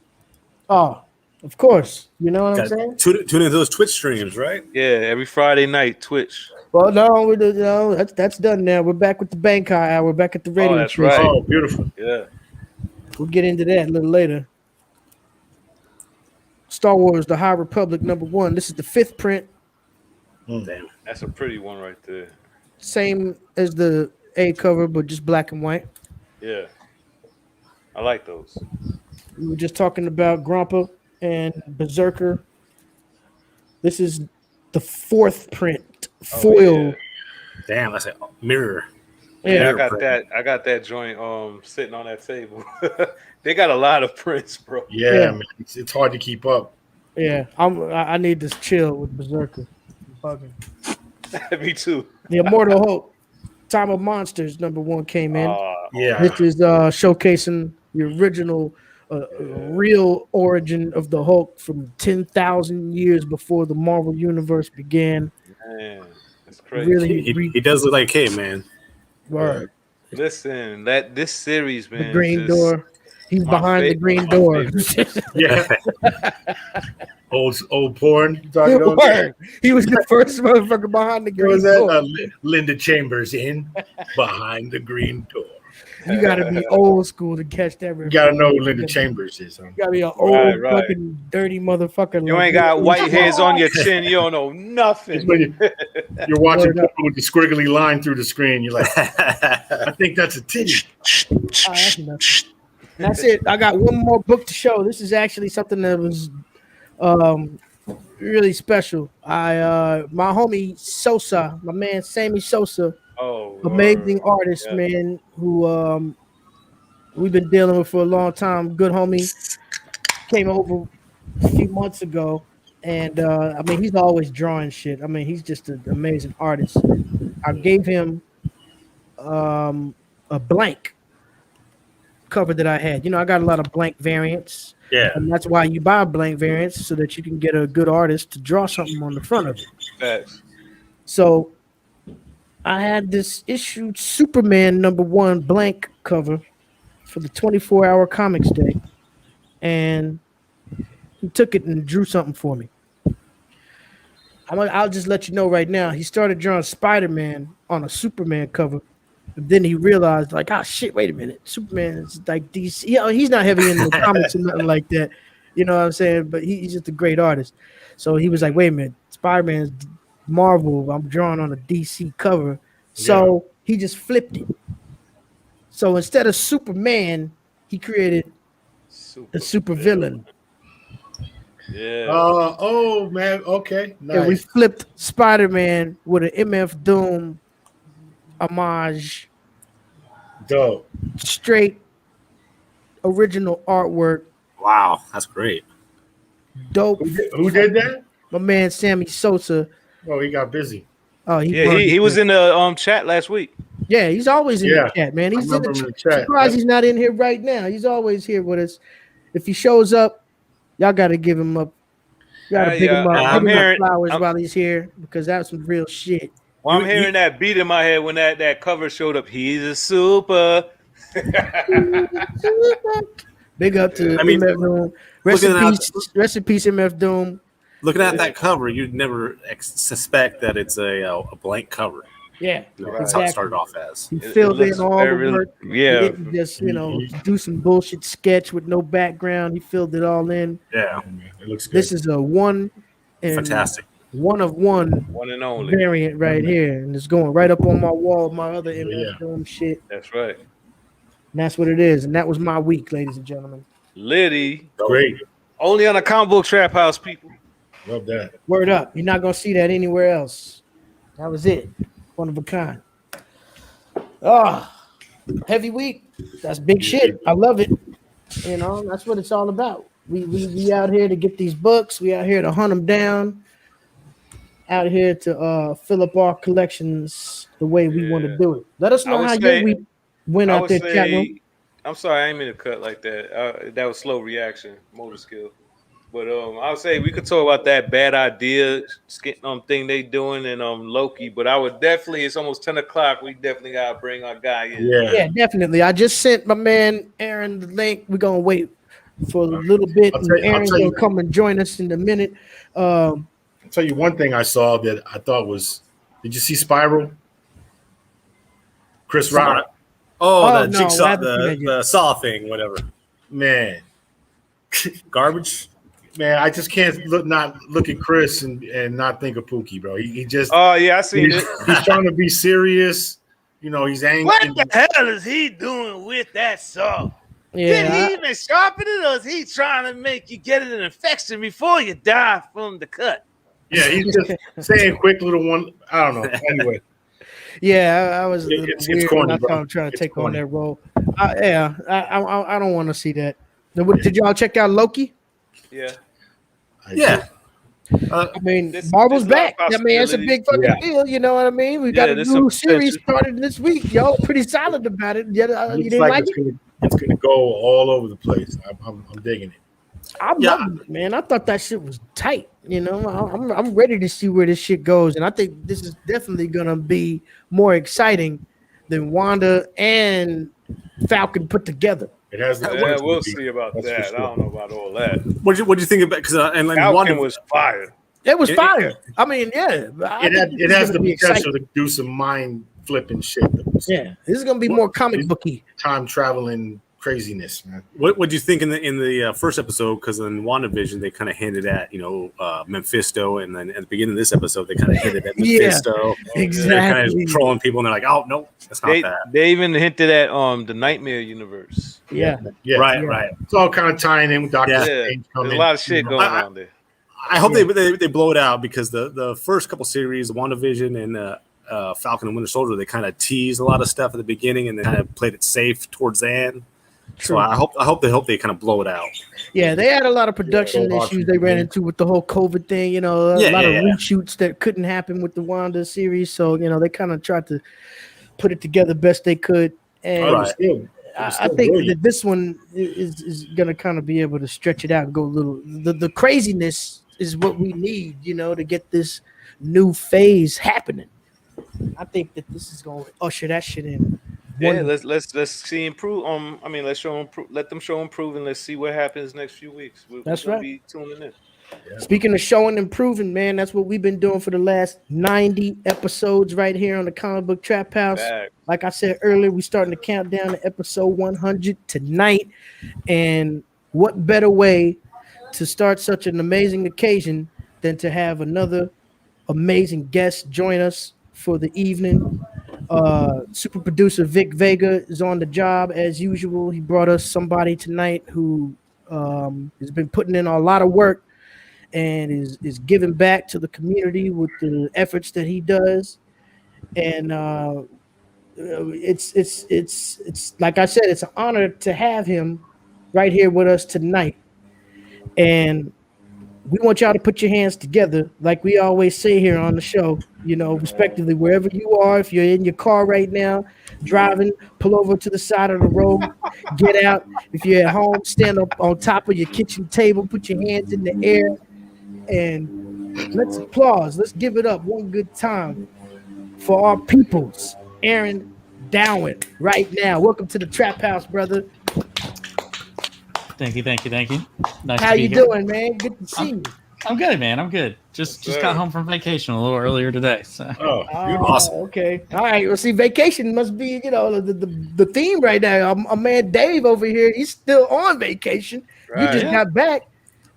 Oh, of course. You know what I'm saying? Tune into those Twitch streams, right? Yeah, every Friday night, Twitch. Well, no, that's done now. We're back with the Bankai hour. We're back at the radio. Oh, that's right. Oh, beautiful. Yeah. We'll get into that a little later. Star Wars: The High Republic #1. This is the 5th print. Damn. That's a pretty one right there. Same as the A cover, but just black and white. Yeah. I like those. We were just talking about Grompa and Berserker. This is the 4th print. Foil. Yeah. Damn, that's a mirror. Yeah, I got that joint sitting on that table. They got a lot of prints, bro. Yeah. Man, it's hard to keep up. Yeah, I need to chill with Berserker. Me too. The Immortal Hulk, Time of Monsters #1 came in. Yeah. This is showcasing the original, real origin of the Hulk from 10,000 years before the Marvel Universe began. Man, that's crazy. Really, he does look like a caveman. word. Listen, this series, man. The green door. He's behind the green door. Yeah. old porn. You talking about? Word. He was the first motherfucker behind the What green was that? door. Linda Chambers in behind the green door. You gotta be old school to catch that. You gotta know who Linda Chambers is. Huh? You gotta be an old fucking dirty motherfucker. You ain't got white hairs on your chin. You don't know nothing. You're watching porn with the squiggly line through the screen. You're like, I think that's a titty. That's it. I got one more book to show. This is actually something that was really special. My homie Sosa, my man Sammy Sosa, amazing artist, man, who we've been dealing with for a long time. Good homie, came over a few months ago, and I mean he's always drawing shit. I mean he's just an amazing artist. I gave him a blank cover that I had. You know, I got a lot of blank variants. Yeah. And that's why you buy blank variants so that you can get a good artist to draw something on the front of it. Thanks. So I had this issued Superman #1 blank cover for the 24-hour comics day. And he took it and drew something for me. I'll just let you know right now. He started drawing Spider-Man on a Superman cover. But then he realized, like, oh shit, wait a minute, Superman is like DC. You know, he's not heavy in the comics or nothing like that. You know what I'm saying? But he's just a great artist. So he was like, wait a minute, Spider-Man's Marvel. I'm drawing on a DC cover. So he just flipped it. So instead of Superman, he created a super villain. Yeah. Oh man, okay, And we nice. flipped Spider-Man with an MF Doom homage, Dope. straight original artwork, Wow, that's great. dope. Who did that? My man Sammy Sosa. Oh, he got busy. Oh, he Yeah, burned he it. was in the chat last week. Yeah, he's always in Yeah, the chat, man. I He's in the, remember him in the chat. chat. Surprised Yep. he's not in here right now. He's always here with us. If he shows up, y'all got to give him up. You got to big him up. I'm Give him hearing- flowers I'm- while he's here because that's some real shit. Well, I'm hearing that beat in my head when that cover showed up. He's a super. Big up to I mean, MF Doom. Rest in looking at- peace, MF Doom. Looking at that cover, you'd never suspect that it's a blank cover. Yeah, You know, that's how it started off as. He filled in all the work. Yeah. He didn't just, do some bullshit sketch with no background. He filled it all in. Yeah, it looks good. This is a one and fantastic. one of one and only variant right here, and it's going right up on my wall. My other MF Yeah. Doom shit. That's right. And that's what it is, and that was my week, ladies and gentlemen. Liddy. Great. Only on a comic book trap house, people. Love that. Word up. You're not gonna see that anywhere else. That was it. One of a kind. Heavy week. That's big shit. I love it. You know, that's what it's all about. We out here to get these books. We out here to hunt them down. Out here to fill up our collections the way we want to do it. Let us know how your week went out there, chat room. I'm sorry, I ain't mean to cut like that. That was slow reaction, motor skill. But I would say we could talk about that bad idea thing they doing in Loki. But I would definitely, it's almost 10 o'clock. We definitely gotta bring our guy in. Yeah, definitely. I just sent my man Aaron the link. We're gonna wait for a little bit. Aaron's gonna come and join us in a minute. I'll tell you one thing I saw that I thought was. Did you see Spiral? Chris Rock. Oh, the jigsaw, the saw thing, whatever. Man, garbage. Man, I just can't not look at Chris and not think of Pookie, bro. He just. Oh yeah, I seen it. He's trying to be serious. You know, he's angry. What the hell is he doing with that saw? Yeah, Did he even sharpen it, or is he trying to make you get an infection before you die from the cut? Yeah, he's just saying quick little one. I don't know. Anyway. Yeah, I was a little it's weird corny, when I bro. thought I'm trying to It's take corny. on that role. I don't want to see that. Did y'all check out Loki? Yeah. Yeah. I mean, Marvel's back. I mean, it's a big fucking deal. You know what I mean? We got a new series started this week. Y'all pretty solid about it. You didn't like it? It's gonna go all over the place. I'm digging it. I'm loving it, man. I thought that shit was tight. You know, I'm ready to see where this shit goes, and I think this is definitely gonna be more exciting than Wanda and Falcon put together. It has. Yeah, we'll see about that. Sure. I don't know about all that. What'd you think about? Because and Falcon was fire. It was fire. I mean, yeah. It has the potential to do some mind flipping shit. Yeah, this is gonna be more comic booky, time traveling craziness, man. What do you think in the first episode? Because in WandaVision they kind of hinted at Mephisto, and then at the beginning of this episode they kind of hinted at Mephisto. Exactly. They're kind of trolling people, and they're like, "Oh no, that's not that." They even hinted at the Nightmare universe. Yeah. Right. It's all kind of tying in with Doctor Strange. There's a lot of shit going on there. I hope they blow it out, because the first couple series, WandaVision and Falcon and Winter Soldier, they kind of teased a lot of stuff at the beginning and then kind of played it safe towards the end. True. So I hope they kind of blow it out. Yeah, they had a lot of production issues they ran into with the whole COVID thing. You know, a lot of reshoots that couldn't happen with the Wanda series. So they kind of tried to put it together best they could. And I think that this one is gonna kind of be able to stretch it out and go a little. The craziness is what we need, to get this new phase happening. I think that this is going to usher that shit in. Yeah, let's see improve. Let's show them. Let them show improve, and let's see what happens next few weeks. That's right. Be tuning in. Yeah. Speaking of showing improving, man, that's what we've been doing for the last 90 episodes right here on the Comic Book Trap House. Like I said earlier, we're starting to count down to episode 100 tonight, and what better way to start such an amazing occasion than to have another amazing guests join us for the evening. Super producer Vic Vega is on the job as usual. He brought us somebody tonight who has been putting in a lot of work and is giving back to the community with the efforts that he does. And it's like I said, it's an honor to have him right here with us tonight. And we want y'all to put your hands together, like we always say here on the show, respectively, wherever you are. If you're in your car right now, driving, pull over to the side of the road, get out. If you're at home, stand up on top of your kitchen table, put your hands in the air, and let's applause. Let's give it up one good time for our peoples. Aaron Dowen, right now. Welcome to the Trap House, brother. Thank you. Nice How to be you here. doing, man? Good to see you. I'm good, man. I'm good. Just got home from vacation a little earlier today. So. Oh, Awesome. Okay. All right. Well, see, vacation must be, the theme right now. Our man Dave over here, he's still on vacation. Right. You just got back.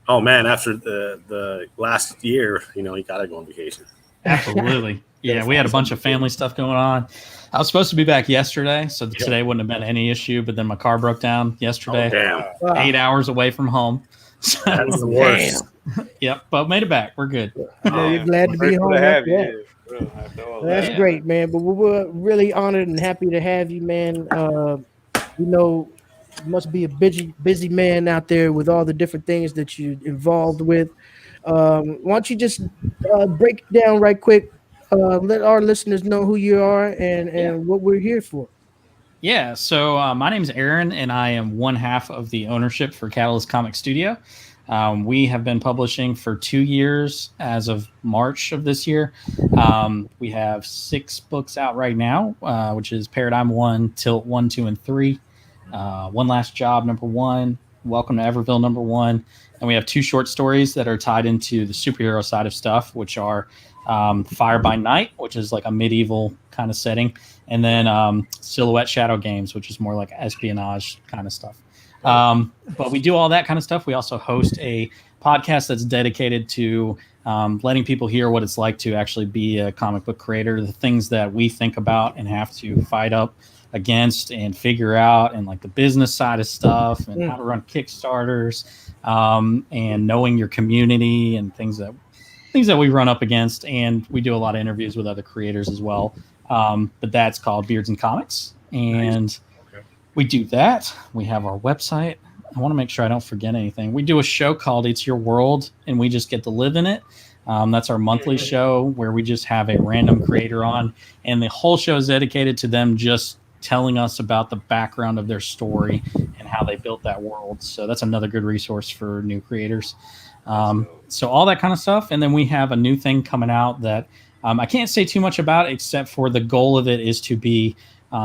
Oh man, after the last year, you gotta go on vacation. Absolutely. Yeah, we had a bunch of family stuff going on. I was supposed to be back yesterday, so today wouldn't have been any issue, but then my car broke down yesterday. Oh, damn. 8 hours away from home. So, That's the worst. yep, but made it back. We're good. You're glad to be Grateful home. to have after you that. here, bro, after all That's that. great, man. But we're really honored and happy to have you, man. You must be a busy man out there with all the different things that you're involved with. Why don't you just break it down right quick? Let our listeners know who you are and what we're here for. Yeah, so my name is Aaron, and I am one half of the ownership for Catalyst Comic Studio. We have been publishing for 2 years as of March of this year. We have 6 books out right now, which is Paradigm 1, Tilt 1, 2, and 3, One Last Job, number 1, Welcome to Everville, number 1, and we have 2 short stories that are tied into the superhero side of stuff, which are Fire by Night, which is like a medieval kind of setting, and then Silhouette Shadow Games, which is more like espionage kind of stuff. But we do all that kind of stuff. We also host a podcast that's dedicated to letting people hear what it's like to actually be a comic book creator, the things that we think about and have to fight up against and figure out, and like the business side of stuff and how to run Kickstarters, and knowing your community and things that we run up against. And we do a lot of interviews with other creators as well. But that's called Beards and Comics. And we do that. We have our website. I want to make sure I don't forget anything. We do a show called It's Your World, and we just get to live in it. That's our monthly show where we just have a random creator on, and the whole show is dedicated to them just telling us about the background of their story and how they built that world. So that's another good resource for new creators. So all that kind of stuff. And then we have a new thing coming out that I can't say too much about, except for the goal of it is to be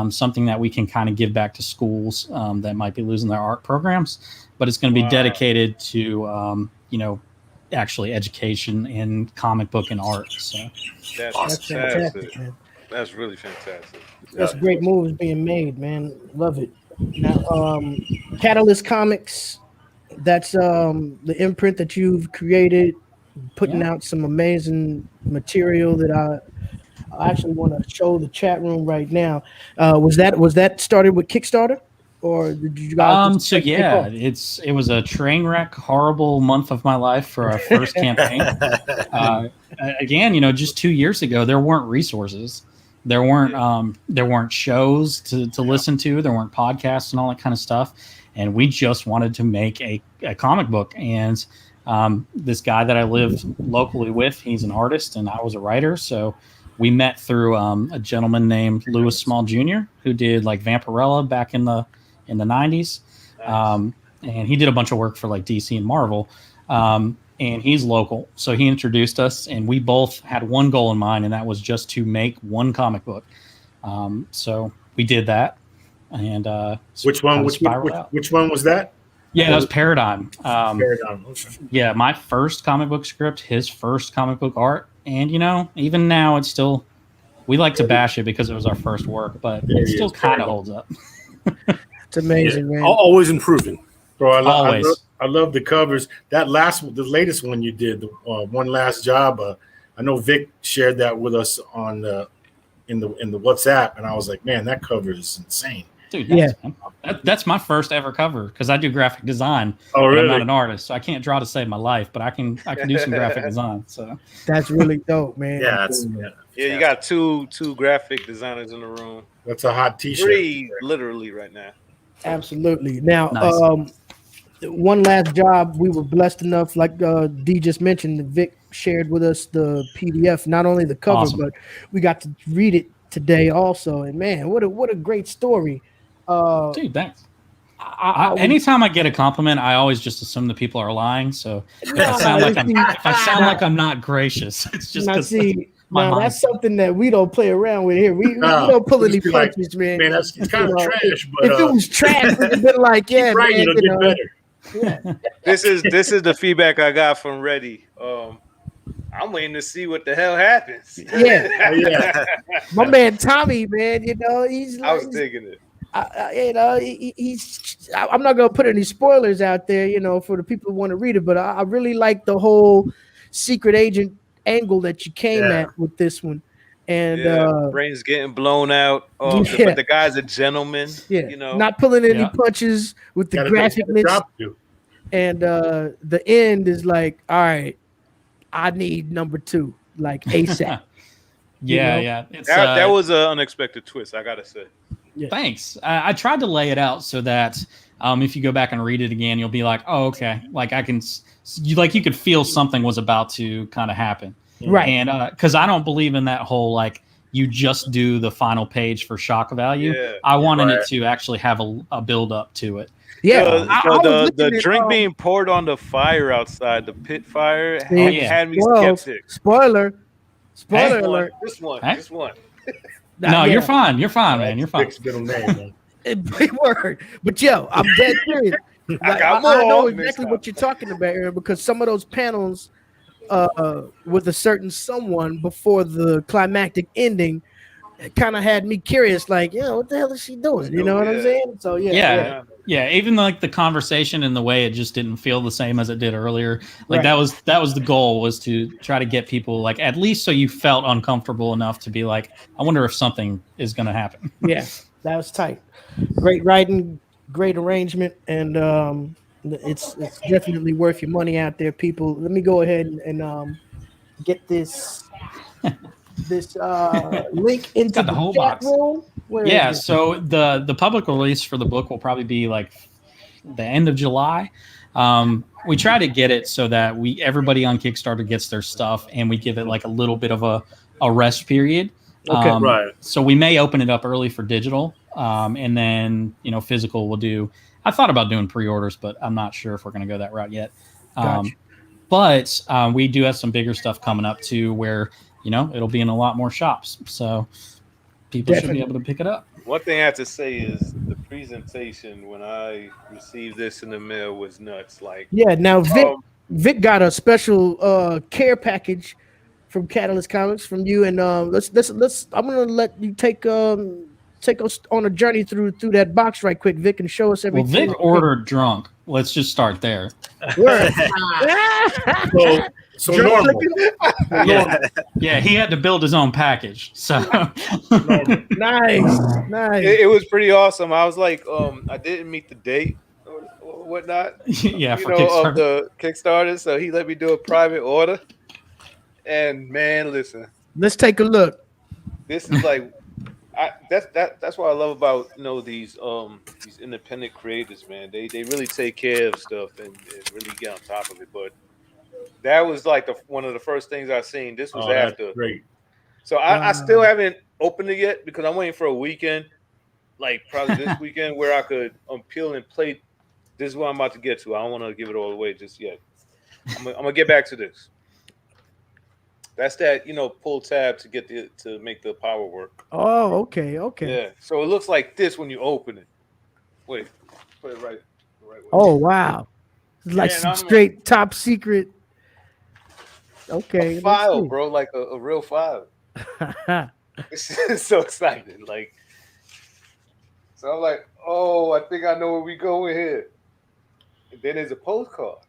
something that we can kind of give back to schools that might be losing their art programs. But it's going to be dedicated to, actually education in comic book and art. So That's fantastic, man. That's really fantastic. That's great moves being made, man. Love it. Now, Catalyst Comics, that's the imprint that you've created, putting out some amazing material that I actually want to show the chat room right now. Was that started with Kickstarter, or did you guys? So yeah, it was a train wreck, horrible month of my life for our first campaign. Again, just 2 years ago, there weren't resources. There weren't shows to listen to. There weren't podcasts and all that kind of stuff. And we just wanted to make a comic book. And this guy that I lived locally with, he's an artist and I was a writer. So we met through a gentleman named Louis Small Jr., who did like Vampirella back in the 90s. And he did a bunch of work for like DC and Marvel. And he's local. So he introduced us, and we both had one goal in mind, and that was just to make one comic book. So we did that. And which one was that? Yeah, that was Paradigm. Paradigm. Yeah, my first comic book script, his first comic book art. And, even now it's still, we like to bash it because it was our first work, but it still kind of holds up. It's amazing, man. Always improving. Bro, Always. I love the covers. The latest one you did, the One Last Job. I know Vic shared that with us on in the WhatsApp, and I was like, man, that cover is insane. Dude, Yeah. that's my first ever cover because I do graphic design. Oh, and really? I'm not an artist, so I can't draw to save my life, but I can do some graphic design. So That's really dope, man. Yeah, that's Yeah, you got two graphic designers in the room. That's a hot T-shirt. 3 literally right now. Absolutely. Now, Nice. one last job. We were blessed enough, like D just mentioned, Vic shared with us the PDF, not only the cover, Awesome. but we got to read it today also. And man, what a great story. Dude, thanks. I Anytime I get a compliment, I always just assume that people are lying. So if Nah, I sound like I'm not gracious, it's just now because see, my now mind. that's something that we don't play around with here. We No, don't pull we'll any just be like, punches, man. Man, it's kind You of know, trash, but If it was trash, we'd have been like, yeah, right, man, it'll you get know, better. yeah. This is the feedback I got from Reddy. I'm waiting to see what the hell happens. Yeah. Oh, yeah. My man Tommy, man, you know, he's I was like, digging it. you know, I'm not gonna put any spoilers out there, you know, for the people who want to read it, but I really like the whole secret agent angle that you came Yeah. at with this one, and Yeah, brains getting blown out. Yeah. But the guy's a gentleman. yeah, You know, not pulling any Yeah. punches with the Gotta graphicness, drop you. and the end is like, all right, I need number 2, like ASAP. Yeah, know? yeah. It's that was an unexpected twist, I gotta say. Thanks. I tried to lay it out so that if you go back and read it again, you'll be like, oh, okay. Like I can, you could feel something was about to kind of happen. Right. And because I don't believe in that whole like you just do the final page for shock value. Yeah. I wanted Right. it to actually have a build up to it. Yeah, I was The looking at, drink being poured on the fire outside, the pit fire, Oh, yeah. had me well, skeptic. spoiler Hey. alert. Just one. Hey. Just one. No, Yeah. you're fine. You're fine, man. You're fine. Vic's middle name, man. Big word. But yo, I'm dead serious. Like, got I know more this exactly time. what you're talking about, Aaron, because some of those panels with a certain someone before the climactic ending kind of had me curious, like, yeah, what the hell is she doing? You know what I'm Yeah. saying? So Yeah, even like the conversation and the way it just didn't feel the same as it did earlier. Like Right. that was the goal, was to try to get people like at least so you felt uncomfortable enough to be like, I wonder if something is going to happen. yeah, that was tight. Great writing, great arrangement, and it's definitely worth your money out there, people. Let me go ahead and get this link into got the the whole chat box. room. Where Yeah, is it? so the public release for the book will probably be like the end of July. We try to get it so that everybody on Kickstarter gets their stuff, and we give it like a little bit of a rest period. Okay. Right. So we may open it up early for digital, and then physical we'll do. I thought about doing pre-orders, but I'm not sure if we're going to go that route yet. Gotcha. But we do have some bigger stuff coming up too, where it'll be in a lot more shops, so people should be able to pick it up. One thing I have to say is the presentation when I received this in the mail was nuts. Like, Yeah, now Vic got a special care package from Catalyst Comics from you, and let's I'm gonna let you take us on a journey through that box right quick, Vic, and show us Well, everything. Vic ordered drunk. Let's just start there. Word. So normal. Yeah, he had to build his own package. So Nice. it was pretty awesome. I was like, I didn't meet the date or whatnot, yeah, for of Kickstarter. the Kickstarter, so he let me do a private order. And man, listen, Let's take a look. this is like, that's what I love about these independent creators, man. They really take care of stuff and really get on top of it. But that was like one of the first things I seen. This was after. Great. So I still haven't opened it yet because I'm waiting for a weekend, like probably this weekend, where I could peel and plate. This is what I'm about to get to. I don't want to give it all away just yet. I'm gonna get back to this. That's that pull tab to make the power work. Oh, okay. Yeah. So it looks like this when you open it. Wait, put it right way. Oh, wow. It's like Man, some I'm straight top secret. Okay. a file, bro, like a real file. It's so exciting. Like, so I'm like, oh, I think I know where we going here. And then there's a postcard.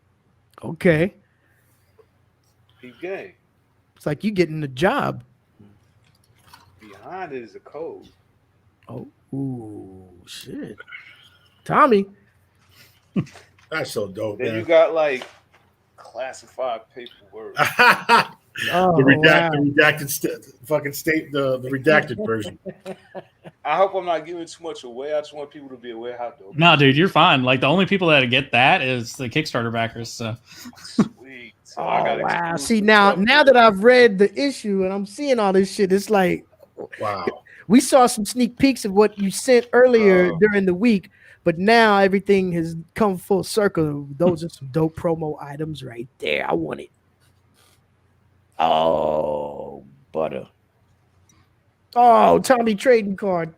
Okay. Peep game. It's like you getting the job. Behind it is a code. Oh, ooh, shit. Tommy. That's so dope, Then you man. got like classified paperwork. Oh, The wow. redacted fucking state, the redacted version. I hope I'm not giving too much away. I just want people to be aware how dope. No, dude, you're fine. Like the only people that get that is the Kickstarter backers. So Sweet. So I Oh, got wow. exclusive See, now stuff. that I've read the issue and I'm seeing all this shit, it's like Wow. we saw some sneak peeks of what you sent earlier during the week, but now everything has come full circle. Those are some dope promo items right there. I want it. Oh, butter. Oh, Tommy trading card.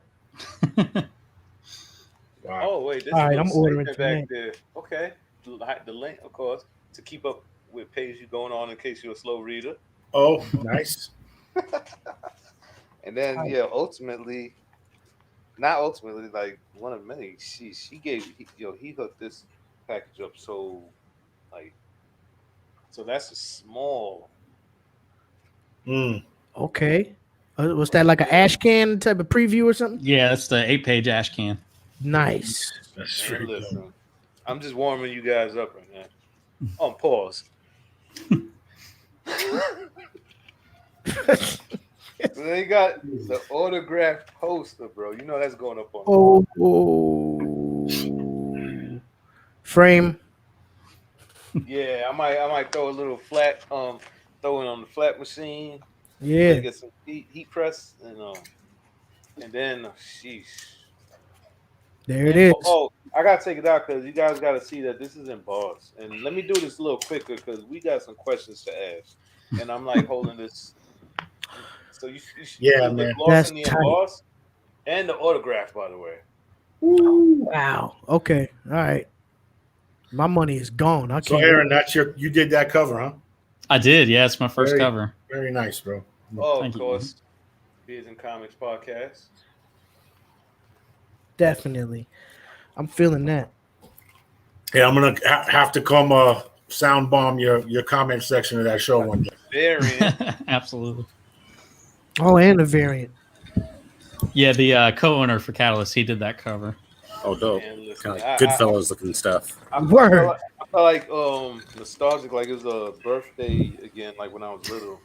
Wow. Oh wait, this All right, little I'm ordering segment tonight. back there. Okay, the link, of course, to keep up with pages going on in case you're a slow reader. Oh, nice. And then yeah, ultimately, not ultimately, like one of many. She he hooked this package up so that's a small. Mm. Okay. Was that like an ash can type of preview or something? yeah, that's the 8-page ash can. Nice. That's Man, pretty listen, dope. I'm just warming you guys up right now. On pause. They got the autographed poster, bro. You know that's going up on. Oh, frame. Yeah, I might throw a little flat, throw it on the flat machine. Yeah. Get some heat press, and then sheesh. There it is. Oh, I gotta take it out because you guys gotta see that this is embossed. And let me do this a little quicker because we got some questions to ask. And I'm like holding this. So you Yeah, the man. gloss That's and the tight. emboss and the autograph, by the way. Ooh, wow. Okay. All right. My money is gone. I So can't. Aaron, you did that cover, huh? I did. Yeah, it's my first cover. Very nice, bro. Oh, Thank of you. course. Beers and Comics podcast. Definitely. I'm feeling that. Yeah, I'm gonna have to come sound bomb your comment section of that show one day. Variant. Absolutely. Oh, and a variant. Yeah, the co-owner for Catalyst, he did that cover. Oh, dope. Man, listen, Kind of Goodfellas looking stuff. I Word. felt like nostalgic, like it was a birthday again, like when I was little,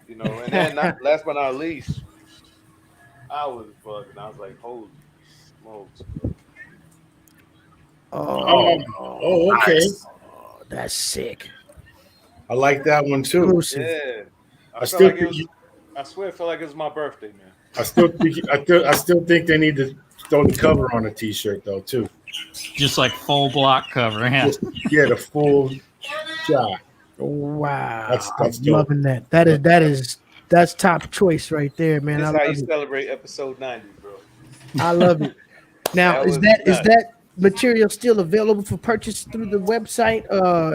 And then last but not least, I was bugging. I was like, holy smokes, bro. Oh, Okay. Nice. that's sick. I like that one too. Exclusive. Yeah, I still think I swear, it felt like it was my birthday, man. I still think they need to throw the cover on a t-shirt though too. Just like full block cover. Yeah. Yeah, the full shot. Wow. That's I'm dope. loving that. That's top choice right there, man. This I is how love you it. celebrate episode 90, bro. I love it. Now, That is was that nuts. material still available for purchase through the website?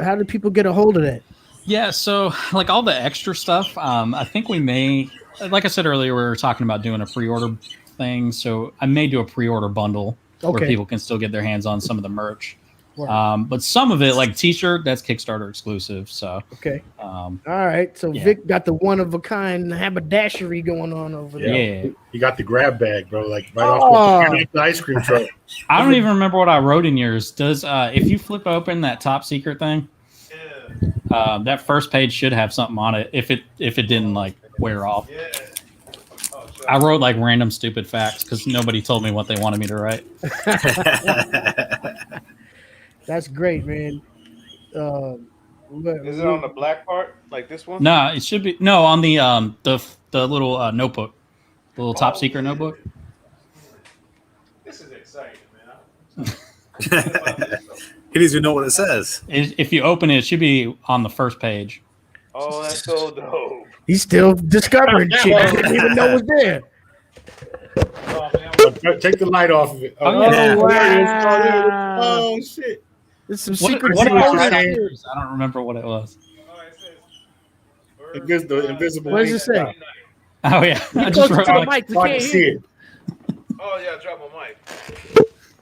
How do people get a hold of that? Yeah, so like all the extra stuff, I think we may, like I said earlier, we were talking about doing a pre-order thing. So I may do a pre-order bundle where Okay. people can still get their hands on some of the merch. Wow. But some of it, like t-shirt, that's Kickstarter exclusive. So Okay. all right. So yeah. Vic got the one of a kind haberdashery going on over there. Yeah. You got the grab bag, bro. Like right off the ice cream truck. I don't even remember what I wrote in yours. Does if you flip open that top secret thing, that first page should have something on it. If it didn't like wear off. Yeah. I wrote like random stupid facts because nobody told me what they wanted me to write. That's great, man. Is it on the black part, like this one? No, it should be on the little notebook, the little top secret yeah. notebook. This is exciting, man. He doesn't even know what it says. If you open it, it should be on the first page. Oh, that's so dope. He's still discovering shit. I didn't even know was there. Oh, man, Take the light off of it. Oh, yeah. Wow. Oh shit. There's some What secret did I sauce. write on yours? I don't remember what it was. it says The invisible. What does it say? Oh yeah, I Close just to wrote the like, mic. We Hard can't to hear see you. it. Oh yeah, drop my mic.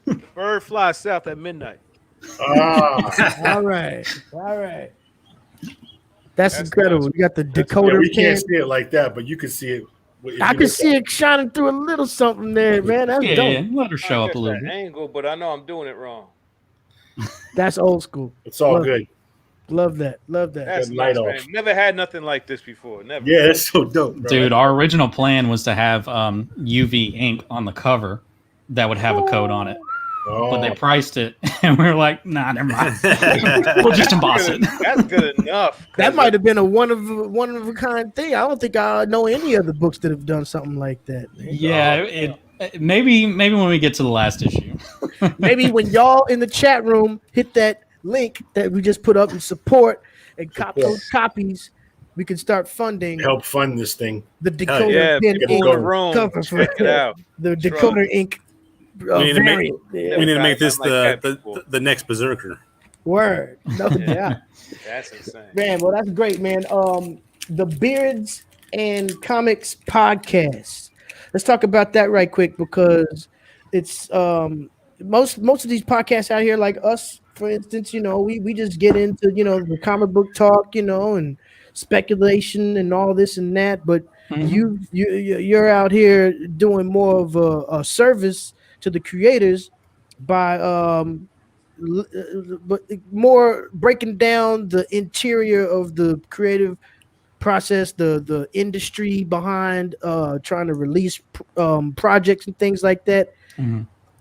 The bird flies south at midnight. Ah, All right. That's incredible. You got the decoder we pen. can't see it like that, but you can see it. I can see it shining through a little something there, man. That's dope. Yeah, let her show up a little bit. Angle, but I know I'm doing it wrong. That's old school. It's all good. Love that. That's nice, man. Never had nothing like this before. Never. Yeah, that's so dope, bro. Dude, our original plan was to have UV ink on the cover that would have a code on it. But they priced it, and we were like, nah, never mind. We'll just emboss it. That's good enough. That might have been a one of a kind thing. I don't think I know any other books that have done something like that. Man. Yeah, maybe when we get to the last issue. Maybe when y'all in the chat room hit that link that we just put up and support and cop those copies, we can start funding. Help fund this thing. The Decoder pen ink cover for the Decoder ink. We need to make this the next Berserker. Word, no doubt. That's insane, man. Well, that's great, man. The Beards and Comics podcast. Let's talk about that right quick because it's most of these podcasts out here, like us, for instance. You know, we just get into the comic book talk, and speculation and all this and that. But you're out here doing more of a service to the creators by but more breaking down the interior of the creative process, the industry behind trying to release projects and things like that.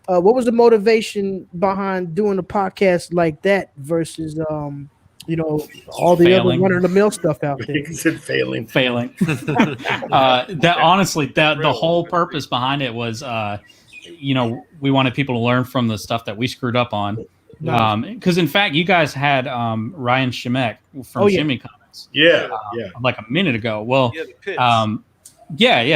What was the motivation behind doing a podcast like that versus all the other run-of-the-mill stuff out there? He said failing. That honestly, the whole purpose behind it was we wanted people to learn from the stuff that we screwed up on. Because in fact, you guys had Ryan Shemek from Shimmy Comics. Like a minute ago. Well, the Pits.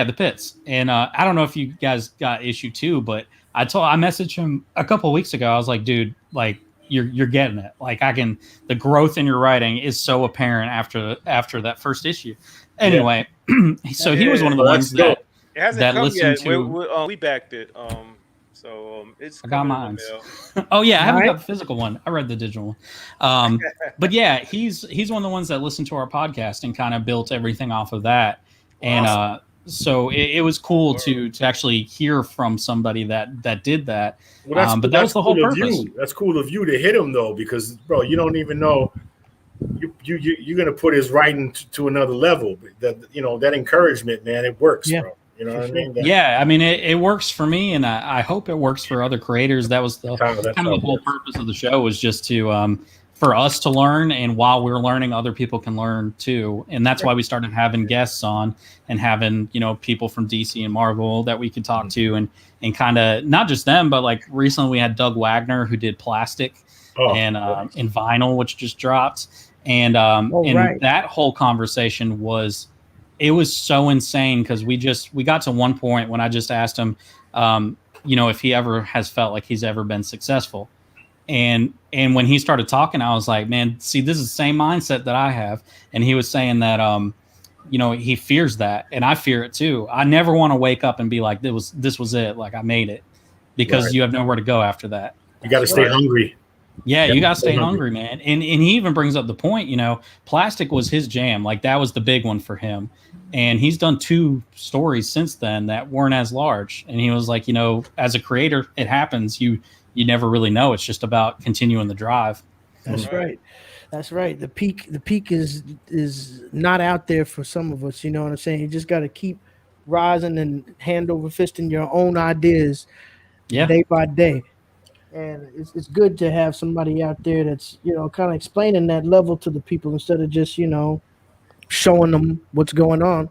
The Pits. And I don't know if you guys got issue 2, but I messaged him a couple of weeks ago. I was like, dude, like you're getting it. Like the growth in your writing is so apparent after that first issue. Anyway, so he was one of the ones that. It hasn't come yet. We backed it. It's. I got mine. Oh yeah, I haven't got the physical one. I read the digital one. But yeah, he's one of the ones that listened to our podcast and kind of built everything off of that. And so it was cool to actually hear from somebody that did that. Well, but that was the whole purpose. That's cool of you to hit him though, because bro, you don't even know. You're gonna put his writing to another level. That encouragement, man, it works, bro. You know what I mean? Yeah, I mean it works for me, and I hope it works for other creators. That was the whole purpose of the show, was just to for us to learn, and while we're learning, other people can learn too. And that's why we started having guests on and having people from DC and Marvel that we could talk to, and kind of not just them, but like recently we had Doug Wagner who did Plastic and Vinyl, which just dropped, and that whole conversation was. It was so insane because we got to one point when I just asked him, if he ever has felt like he's ever been successful. And when he started talking, I was like, man, see, this is the same mindset that I have. And he was saying that, he fears that. And I fear it too. I never want to wake up and be like, this was it. Like I made it, because you have nowhere to go after that. You got to stay hungry. Yeah, you got to stay hungry, man. And he even brings up the point, Plastic was his jam. Like that was the big one for him. And he's done 2 stories since then that weren't as large. And he was like, as a creator, it happens. You never really know. It's just about continuing the drive. That's right. That's right. The peak is not out there for some of us. You know what I'm saying? You just got to keep rising and hand over fist in your own ideas day by day. And it's good to have somebody out there that's, kind of explaining that level to the people instead of just, showing them what's going on.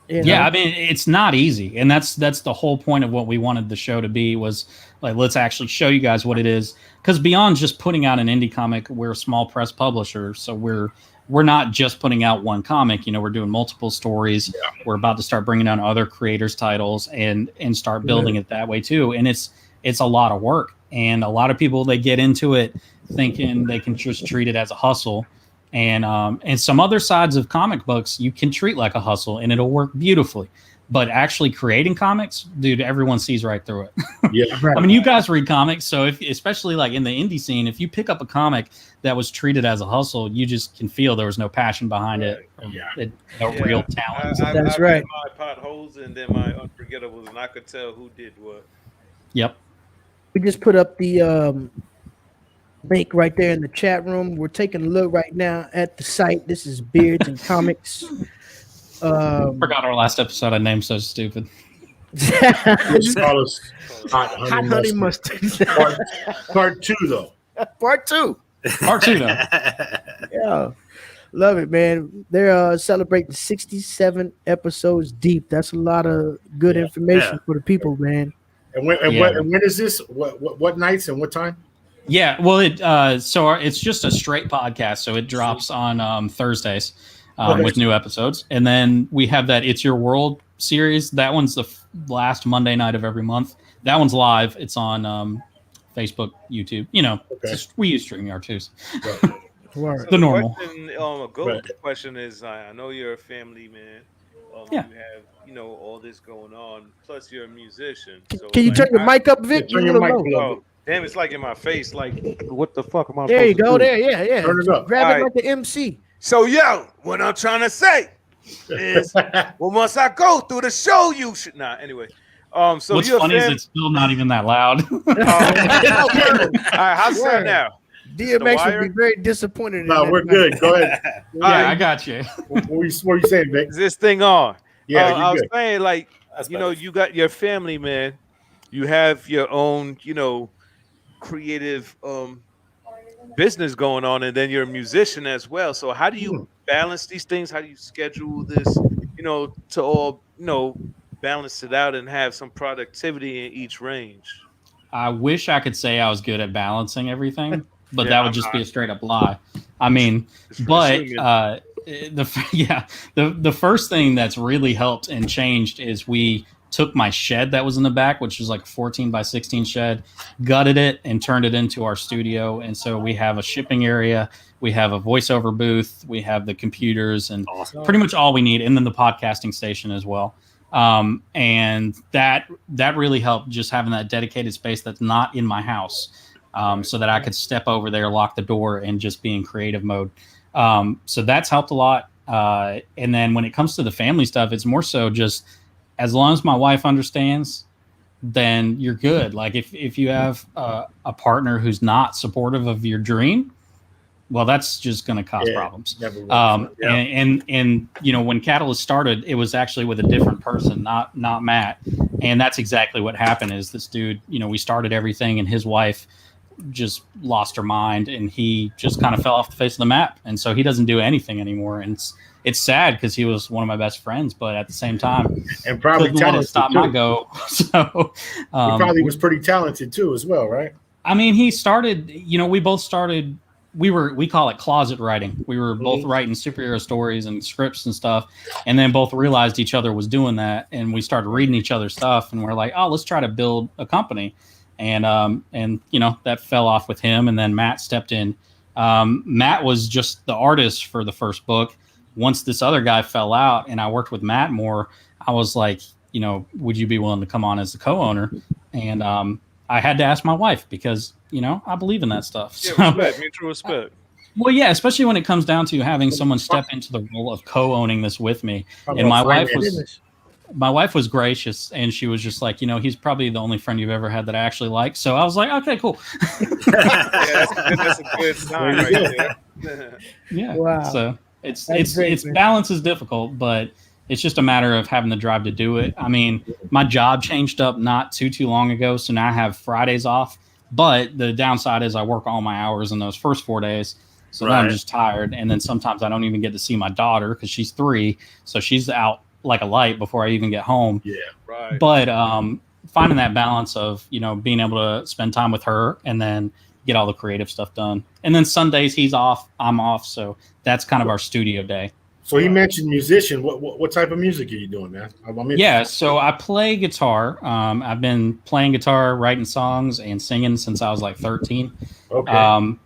Yeah, I mean, it's not easy. And that's the whole point of what we wanted the show to be, was like, let's actually show you guys what it is. Because beyond just putting out an indie comic, we're a small press publisher. So we're not just putting out one comic. We're doing multiple stories. Yeah. We're about to start bringing on other creators' titles and start building it that way too. And it's a lot of work. And a lot of people, they get into it thinking they can just treat it as a hustle. And some other sides of comic books you can treat like a hustle, and it'll work beautifully. But actually creating comics, dude, everyone sees right through it. Yeah, Right. I mean, you guys read comics, so if, especially like in the indie scene, if you pick up a comic that was treated as a hustle, you just can feel there was no passion behind it, no real talent. That's I've right. had my potholes and then my unforgettables, and I could tell who did what. Yep. We just put up the link right there in the chat room. We're taking a look right now at the site. This is Beards and Comics. Forgot our last episode. I named so stupid. Carlos, hot Hot honey mustard. Part 2 though. Part 2. Part 2 though. Yeah. Love it, man. They're celebrating 67 episodes deep. That's a lot of good information for the people, man. And when is this? What nights and what time? Yeah, well, it's just a straight podcast, so it drops on Thursdays with new episodes, and then we have that "It's Your World" series. That one's the last Monday night of every month. That one's live. It's on Facebook, YouTube. You know, we use StreamYard too. Right. The normal. The question is, I know you're a family man. You have, all this going on. Plus, you're a musician. So can you turn your mic up, Vic? Turn your mic up. Oh, damn, it's like in my face. Like, what the fuck am I There you supposed go. to do? There, yeah. Turn it up. Grab it like the MC. So, what I'm trying to say is, once I go through the show, you should not. Anyway, so what's funny is it's still not even that loud. All right, how's that now? DMX would be very disappointed. No, we're good. Go ahead. Yeah, I got you. What were you saying, Vic? Is this thing on? Yeah, I was good. saying, like, you got your family, man. You have your own, creative business going on, and then you're a musician as well. So how do you balance these things? How do you schedule this, to all, balance it out and have some productivity in each range? I wish I could say I was good at balancing everything, but that would just be a straight up lie. I mean, but the first thing that's really helped and changed is we took my shed that was in the back, which was like a 14 by 16 shed, gutted it and turned it into our studio. And so we have a shipping area, we have a voiceover booth, we have the computers, and pretty much all we need, and then the podcasting station as well. And that really helped, just having that dedicated space that's not in my house, so that I could step over there, lock the door, and just be in creative mode. So that's helped a lot. And then when it comes to the family stuff, it's more so just, as long as my wife understands, then you're good. Like if you have a partner who's not supportive of your dream, well, that's just going to cause problems. And when Catalyst started, it was actually with a different person, not Matt. And that's exactly what happened. Is this dude, we started everything, and his wife just lost her mind, and he just kind of fell off the face of the map. And so he doesn't do anything anymore. And it's sad because he was one of my best friends, but at the same time, and probably couldn't let it stop my go. So he probably was pretty talented too, as well, right? I mean, he started. We both started. We call it closet writing. We were both writing superhero stories and scripts and stuff, and then both realized each other was doing that, and we started reading each other's stuff, and we're like, oh, let's try to build a company. And that fell off with him, and then Matt stepped in. Matt was just the artist for the first book. Once this other guy fell out and I worked with Matt more, I was like, would you be willing to come on as the co-owner? And I had to ask my wife because, I believe in that stuff. Yeah, respect, mutual respect. Well, yeah, especially when it comes down to having someone step into the role of co-owning this with me. And my wife was gracious, and she was just like, he's probably the only friend you've ever had that I actually like. So I was like, okay, cool. That's a good sign right there. Yeah. Wow. So it's balance is difficult, but it's just a matter of having the drive to do it. I mean, my job changed up not too long ago, so now I have Fridays off. But the downside is I work all my hours in those first 4 days. So then I'm just tired. And then sometimes I don't even get to see my daughter because she's 3. So she's out like a light before I even get home. Yeah, right. But finding that balance of, being able to spend time with her and then get all the creative stuff done. And then Sundays he's off, I'm off. So that's kind of our studio day. So he mentioned musician. What type of music are you doing, man? So I play guitar. I've been playing guitar, writing songs, and singing since I was like 13. Okay.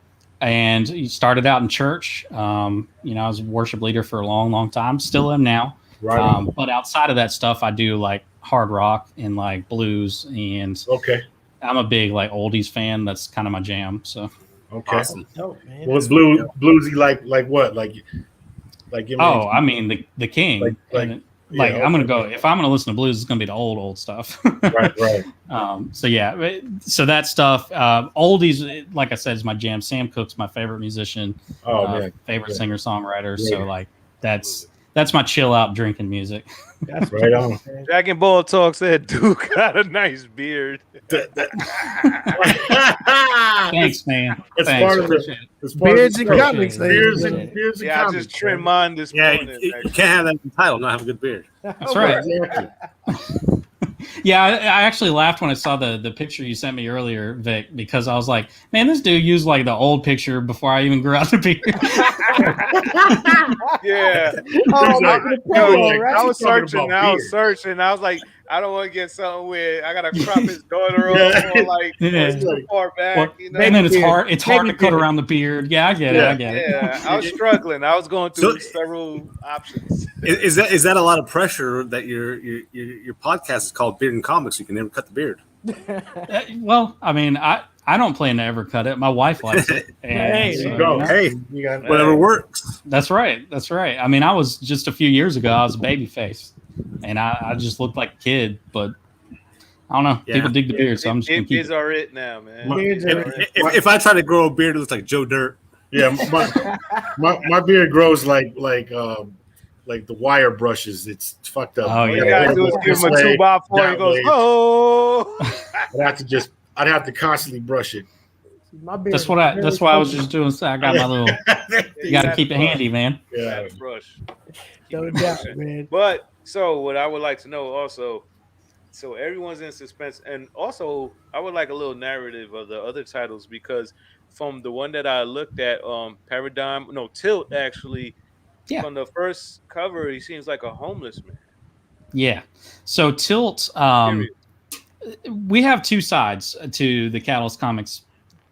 And he started out in church. I was a worship leader for a long, long time. Still am now. Right. But outside of that stuff, I do like hard rock and like blues, and Okay. I'm a big like oldies fan. That's kind of my jam. So Okay. Awesome. Dope, man. What's bluesy like what? Like give me I mean the king, Like- and yeah, I'm gonna okay. go. If I'm gonna listen to blues, it's gonna be the old stuff. right. So yeah, so that stuff, oldies, like I said, is my jam. Sam Cooke's my favorite musician, Oh man. favorite Yeah. singer songwriter. Yeah. So like that's my chill out drinking music. That's Right on. Jack and Ball Talk said Duke got a nice beard. Thanks, man. It's Thanks. part of Appreciate it. It's part Beards of and the show. comics, ladies Beers and and beers and Yeah, I comics. just trimmed man. mine this Yeah, morning. you actually. can't have that title, not have a good beard. That's right. Exactly. Yeah, I actually laughed when I saw the picture you sent me earlier, Vic, because I was like, man, this dude used like the old picture before I even grew out the beard. Yeah. Oh, Like, look at the Yo, promo, like, right? I was Talking searching. about I was beard. searching. I was like, I don't want to get something where I gotta crop his daughter Yeah. off or like Yeah. it's too far back. Well, You know? and then it's beard. hard. It's hard Baby to cut beard. around the beard. Yeah, I get it. Yeah. I get it. Yeah, I was struggling. I was going through So- several options. Is that a lot of pressure that your podcast is called Beard and Comics? You can never cut the beard. Well, I mean, I don't plan to ever cut it. My wife likes it. And Hey, so, there you go. you know, Hey, You got whatever works. that's right. That's right. I mean, I was just a few years ago, I was a baby face, and I just looked like a kid, but I don't know. Yeah. People dig the beard, so I'm just going to keep Beards it. are it now, man. Beards If, are- if I try to grow a beard, it looks like Joe Dirt. Yeah, my beard grows like the wire brushes. It's fucked up. Oh, All yeah. you gotta do is give him a 2x4 and he goes, oh. I'd have to constantly brush it. My beard That's is what I. very That's why I was funky. just doing. I got my little. You got to keep it handy, man. Yeah. Gotta brush. No doubt, man. But so what I would like to know also, so everyone's in suspense, and also I would like a little narrative of the other titles because from the one that I looked at, Tilt actually, Yeah. from the first cover, he seems like a homeless man. Yeah. So Tilt. Period. We have two sides to the Catalyst Comics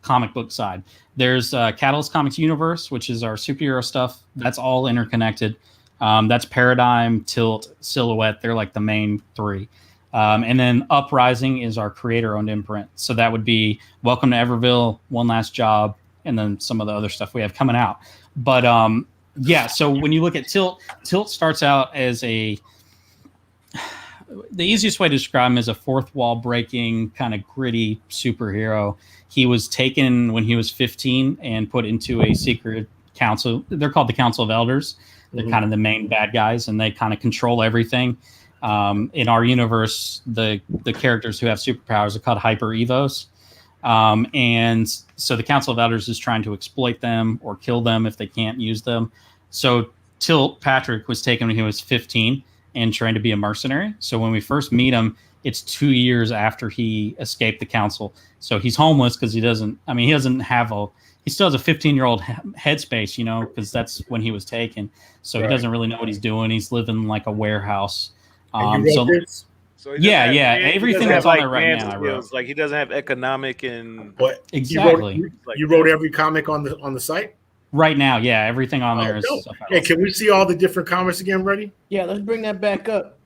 comic book side. There's Catalyst Comics Universe, which is our superhero stuff. That's all interconnected. That's Paradigm, Tilt, Silhouette. They're like the main three. And then Uprising is our creator-owned imprint. So that would be Welcome to Everville, One Last Job, and then some of the other stuff we have coming out. But yeah, so when you look at Tilt starts out as the easiest way to describe him is a fourth wall breaking, kind of gritty superhero. He was taken when he was 15 and put into a secret council. They're called the Council of Elders. They're kind of the main bad guys, and they kind of control everything. In our universe, the characters who have superpowers are called Hyper Evos. And so the Council of Elders is trying to exploit them or kill them if they can't use them. So Tilt Patrick was taken when he was 15 and trained to be a mercenary. So when we first meet him, it's 2 years after he escaped the council. So he's homeless because he still has a 15-year-old headspace, because that's when he was taken. So Right. he doesn't really know what he's doing. He's living in like a warehouse. And you wrote this? So he doesn't Yeah, have yeah, man- he everything doesn't that's have, on there right man now, I wrote. skills. Like he doesn't have economic and What Exactly. you wrote every comic on the site? Right now, yeah, everything on Oh, there is dope. stuff Hey, else. can we see all the different comics again, ready? Yeah, let's bring that back up.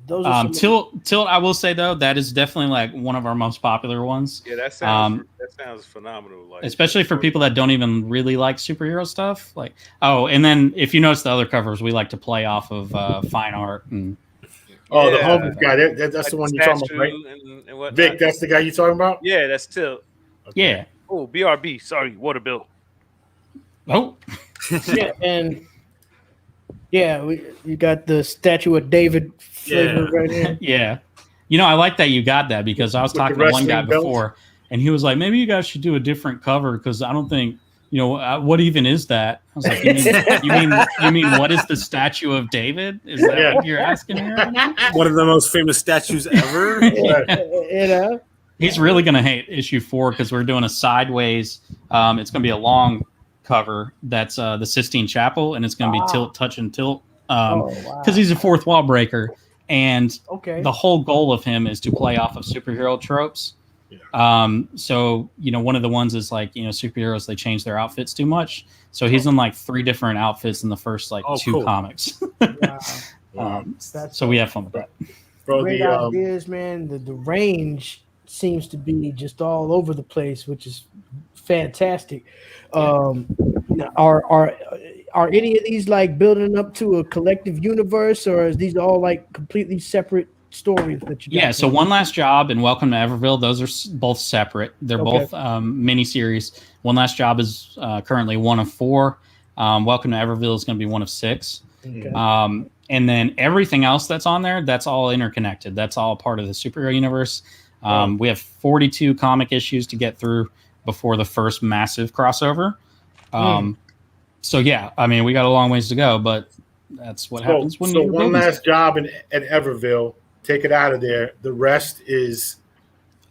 Those are some Tilt, I will say though, that is definitely like one of our most popular ones. yeah, that sounds phenomenal. Like Especially for people that don't even really like superhero stuff. Like, and then if you notice the other covers, we like to play off of fine art. And Oh, the Yeah. homeless guy. That's like the one the you're talking statue about, right? and whatnot. Vic, that's the guy you're talking about? Yeah, that's Tilt. yeah. Oh, BRB. Sorry, water bill. Oh, yeah, and yeah, you got the statue of David flavor right here. yeah. I like that you got that because I was With talking the to one guy wrestling belt? before and he was like, maybe you guys should do a different cover because I don't think, what even is that? I was like, you mean what is the statue of David? Is that Yeah. what you're asking me right now? One of the most famous statues ever. He's really going to hate issue 4 because we're doing a sideways. It's going to be a long cover. That's the Sistine Chapel, and it's going to be tilt, touch, and tilt because he's a fourth wall breaker. And Okay. the whole goal of him is to play off of superhero tropes. So one of the ones is like superheroes, they change their outfits too much. So he's in like 3 different outfits in the first like 2 cool. comics. Wow. So we have fun with that. Bro, Great ideas, man. The range seems to be just all over the place, which is fantastic. Are any of these like building up to a collective universe, or is these all like completely separate stories that you got? Yeah, so One Last Job and Welcome to Everville, those are both separate. They're both mini-series. One Last Job is currently 1 of 4. Welcome to Everville is going to be 1 of 6. Okay. And then everything else that's on there, that's all interconnected. That's all part of the superhero universe. We have 42 comic issues to get through before the first massive crossover. So yeah, I mean, we got a long ways to go, but that's what happens when you One Last Job at Everville, take it out of there. The rest is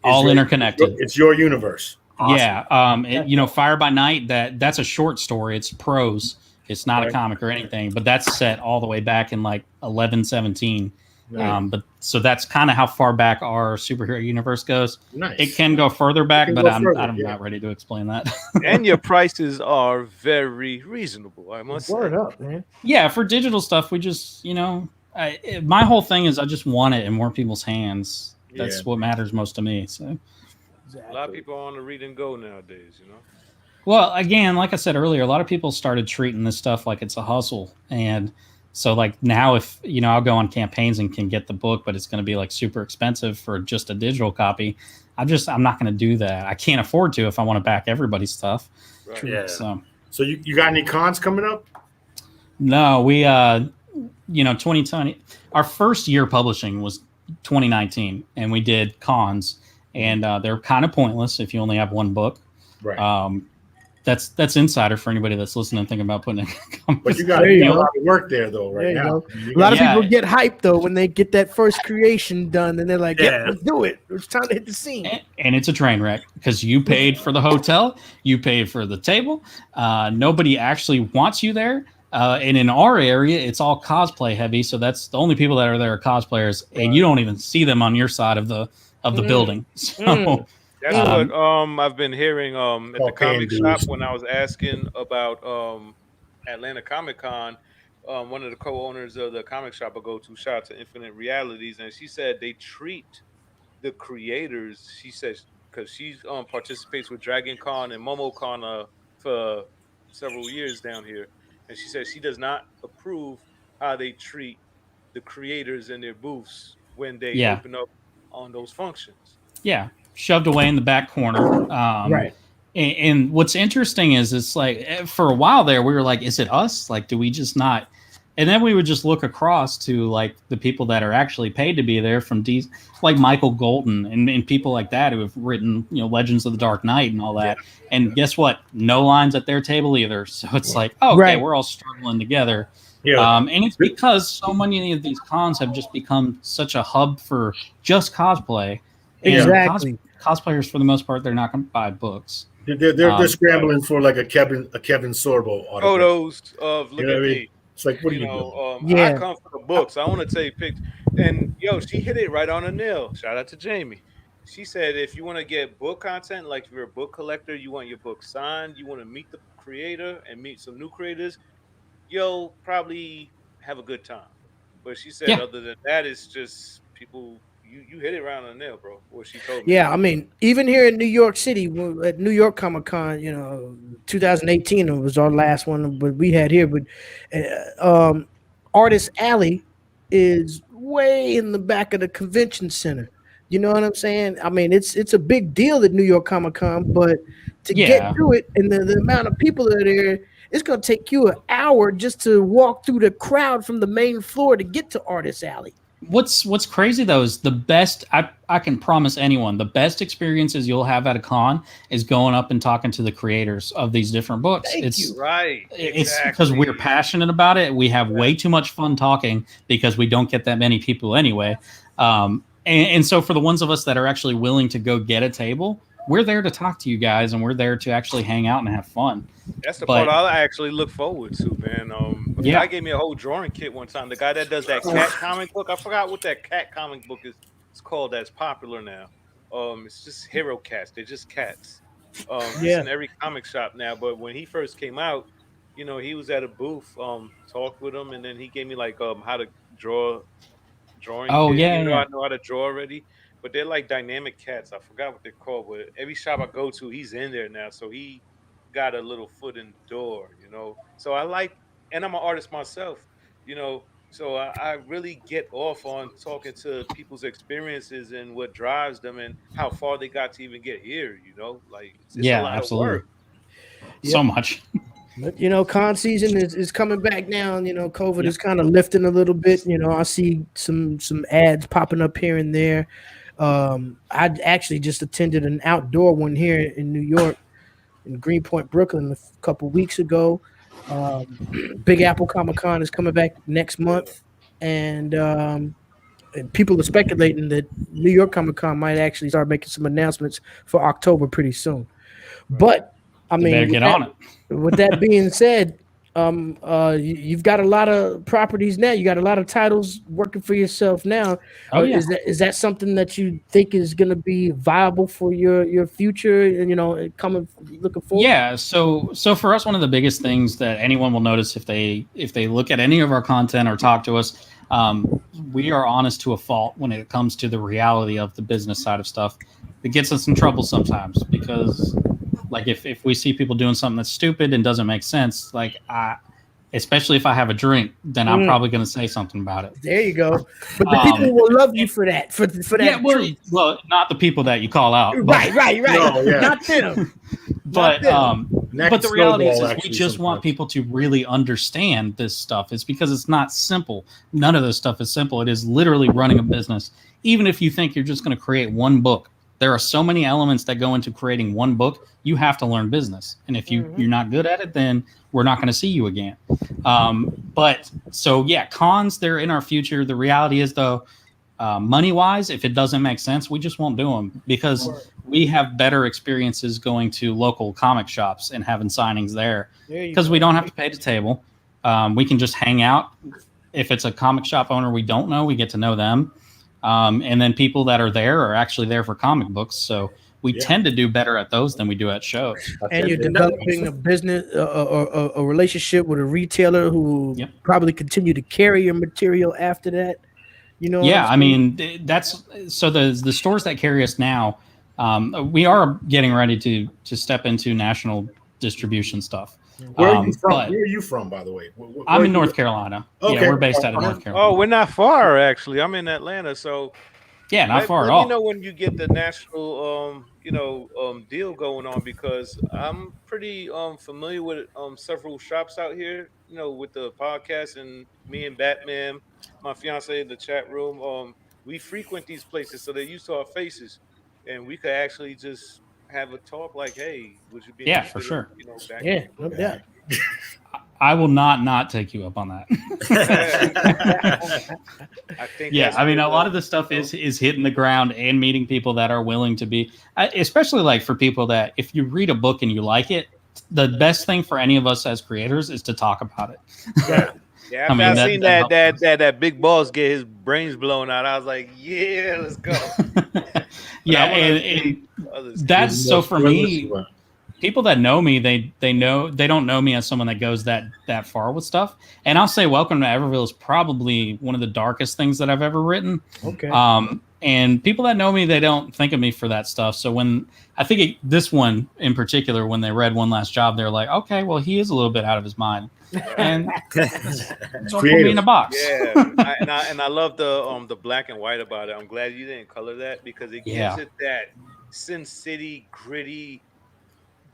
all interconnected. It's your universe. Awesome. Yeah. Fire by Night, that's a short story. It's prose. It's not a comic or anything, but that's set all the way back in like 1117. But so that's kind of how far back our superhero universe goes. Nice. It can go further back, but I'm not ready to explain that. And your prices are very reasonable, I must say. Word up, man. Yeah, for digital stuff, we just, my whole thing is I just want it in more people's hands. That's what matters most to me. So a lot of people are on the read and go nowadays, Well, again, like I said earlier, a lot of people started treating this stuff like it's a hustle. And so like now if, I'll go on campaigns and can get the book, but it's going to be like super expensive for just a digital copy. I'm not going to do that. I can't afford to if I want to back everybody's stuff. Right. Yeah. So you got any cons coming up? No, we, 2020, our first year publishing was 2019 and we did cons and they're kind of pointless if you only have one book. Right. That's insider for anybody that's listening and thinking about putting it. But you got a lot of work there though, right now. A lot of people get hyped though when they get that first creation done, and they're like, "Yeah, let's do it. It's time to hit the scene." And it's a train wreck because you paid for the hotel, you paid for the table. Nobody actually wants you there. And in our area, it's all cosplay heavy, so that's the only people that are there are cosplayers, and you don't even see them on your side of the building. So. That's what I've been hearing at the comic shop when I was asking about Atlanta Comic Con. One of the co-owners of the comic shop I go to, shout out to Infinite Realities, and she said they treat the creators. She says because she participates with Dragon Con and MomoCon for several years down here, and she says she does not approve how they treat the creators in their booths when they open up on those functions. Yeah. Shoved away in the back corner. Right. And what's interesting is it's like for a while there, we were like, is it us? Like, do we just not? And then we would just look across to like the people that are actually paid to be there from like Michael Golden and people like that who have written, Legends of the Dark Knight and all that. And guess what? No lines at their table either. So it's like, we're all struggling together. Yeah. And it's because so many of these cons have just become such a hub for just cosplay. Exactly. Cosplayers, for the most part, they're not going to buy books. They're scrambling for like a Kevin Sorbo autograph. Photos of look at me. It's like, what do you doing? I come for the books. I want to take pictures. And she hit it right on the nail. Shout out to Jamie. She said if you want to get book content, like if you're a book collector, you want your book signed, you want to meet the creator and meet some new creators, you'll probably have a good time. But she said other than that, it's just people. You hit it right on the nail, bro. What she told me. Yeah, I mean, even here in New York City, at New York Comic Con, 2018 was our last one, but we had here. But Artist Alley is way in the back of the convention center. You know what I'm saying? I mean, it's a big deal at New York Comic Con, but to get to it and the amount of people that are there, it's going to take you an hour just to walk through the crowd from the main floor to get to Artist Alley. What's crazy though is the best I can promise anyone the best experiences you'll have at a con is going up and talking to the creators of these different books. It's because we're passionate about it. We have way too much fun talking because we don't get that many people anyway. And so for the ones of us that are actually willing to go get a table, we're there to talk to you guys and we're there to actually hang out and have fun. That's the part I actually look forward to, man. The guy gave me a whole drawing kit one time. The guy that does that cat comic book, I forgot what that cat comic book is called that's popular now. It's just hero cats. They're just cats. It's Yeah. in every comic shop now. But when he first came out, he was at a booth, talked with him, and then he gave me like how to draw drawing Oh kit. yeah, Even though yeah. I know how to draw already, but they're like dynamic cats. I forgot what they're called, but every shop I go to, he's in there now, so he got a little foot in the door. So I like, and I'm an artist myself. So I really get off on talking to people's experiences and what drives them and how far they got to even get here. Like it's a Yeah, lot of work. absolutely. So Yep. much. But con season is coming back now. COVID Yep. is kind of lifting a little bit. I see some ads popping up here and there. I actually just attended an outdoor one here in New York, in Greenpoint, Brooklyn, a couple weeks ago. Big Apple Comic Con is coming back next month, and people are speculating that New York Comic Con might actually start making some announcements for October pretty soon. But I They better mean, get on it. with that being said, you've got a lot of properties now. You got a lot of titles working for yourself now. Oh yeah. Is that something that you think is going to be viable for your future? And coming looking forward. Yeah, so for us, one of the biggest things that anyone will notice if they look at any of our content or talk to us, we are honest to a fault when it comes to the reality of the business side of stuff. It gets us in trouble sometimes because, like, if we see people doing something that's stupid and doesn't make sense, like especially if I have a drink, then I'm probably going to say something about it. There you go. But the people will love you for that. For that. Yeah, well, not the people that you call out. Right. No, yeah. Not them. But the reality is we just sometimes. want people to really understand this stuff. It's because it's not simple. None of this stuff is simple. It is literally running a business. Even if you think you're just going to create one book, there are so many elements that go into creating one book. You have to learn business, and if you're not good at it, then we're not going to see you again. But so yeah, cons, they're in our future. The reality is though, money wise, if it doesn't make sense, we just won't do them because we have better experiences going to local comic shops and having signings there because we don't have to pay the table. We can just hang out. If it's a comic shop owner we don't know, we get to know them. And then people that are there are actually there for comic books. So we tend to do better at those than we do at shows. And you're developing a business, a relationship with a retailer who probably continue to carry your material after that. Yeah, I mean, that's so the stores that carry us now, we are getting ready to step into national distribution stuff. Where are you from? Where are you from, by the way? I'm in North Carolina. Okay. Yeah, we're based out of North Carolina. Oh, we're not far actually. I'm in Atlanta, so yeah, not far at let all. me know when you get the national deal going on because I'm pretty familiar with several shops out here, with the podcast and me and Batman, my fiance in the chat room. We frequent these places, so they're used to our faces, and we could actually just have a talk like, "Hey, would you be interested for sure. back Yeah, no doubt. I will not take you up on that. I think I mean, a lot of the stuff is hitting the ground and meeting people that are willing to be, especially like for people that if you read a book and you like it, the best thing for any of us as creators is to talk about it. Yeah, I've seen that big boss get his brains blown out. I was like, yeah, let's go. And that's so for me. People that know me, they don't know me as someone that goes that far with stuff. And I'll say Welcome to Everville is probably one of the darkest things that I've ever written. Okay. And people that know me, they don't think of me for that stuff. So when I think this one in particular, when they read One Last Job, they're like, okay, well, he is a little bit out of his mind. And don't put me in a box. Yeah, and I love the black and white about it. I'm glad you didn't color that because it gives it that Sin City gritty,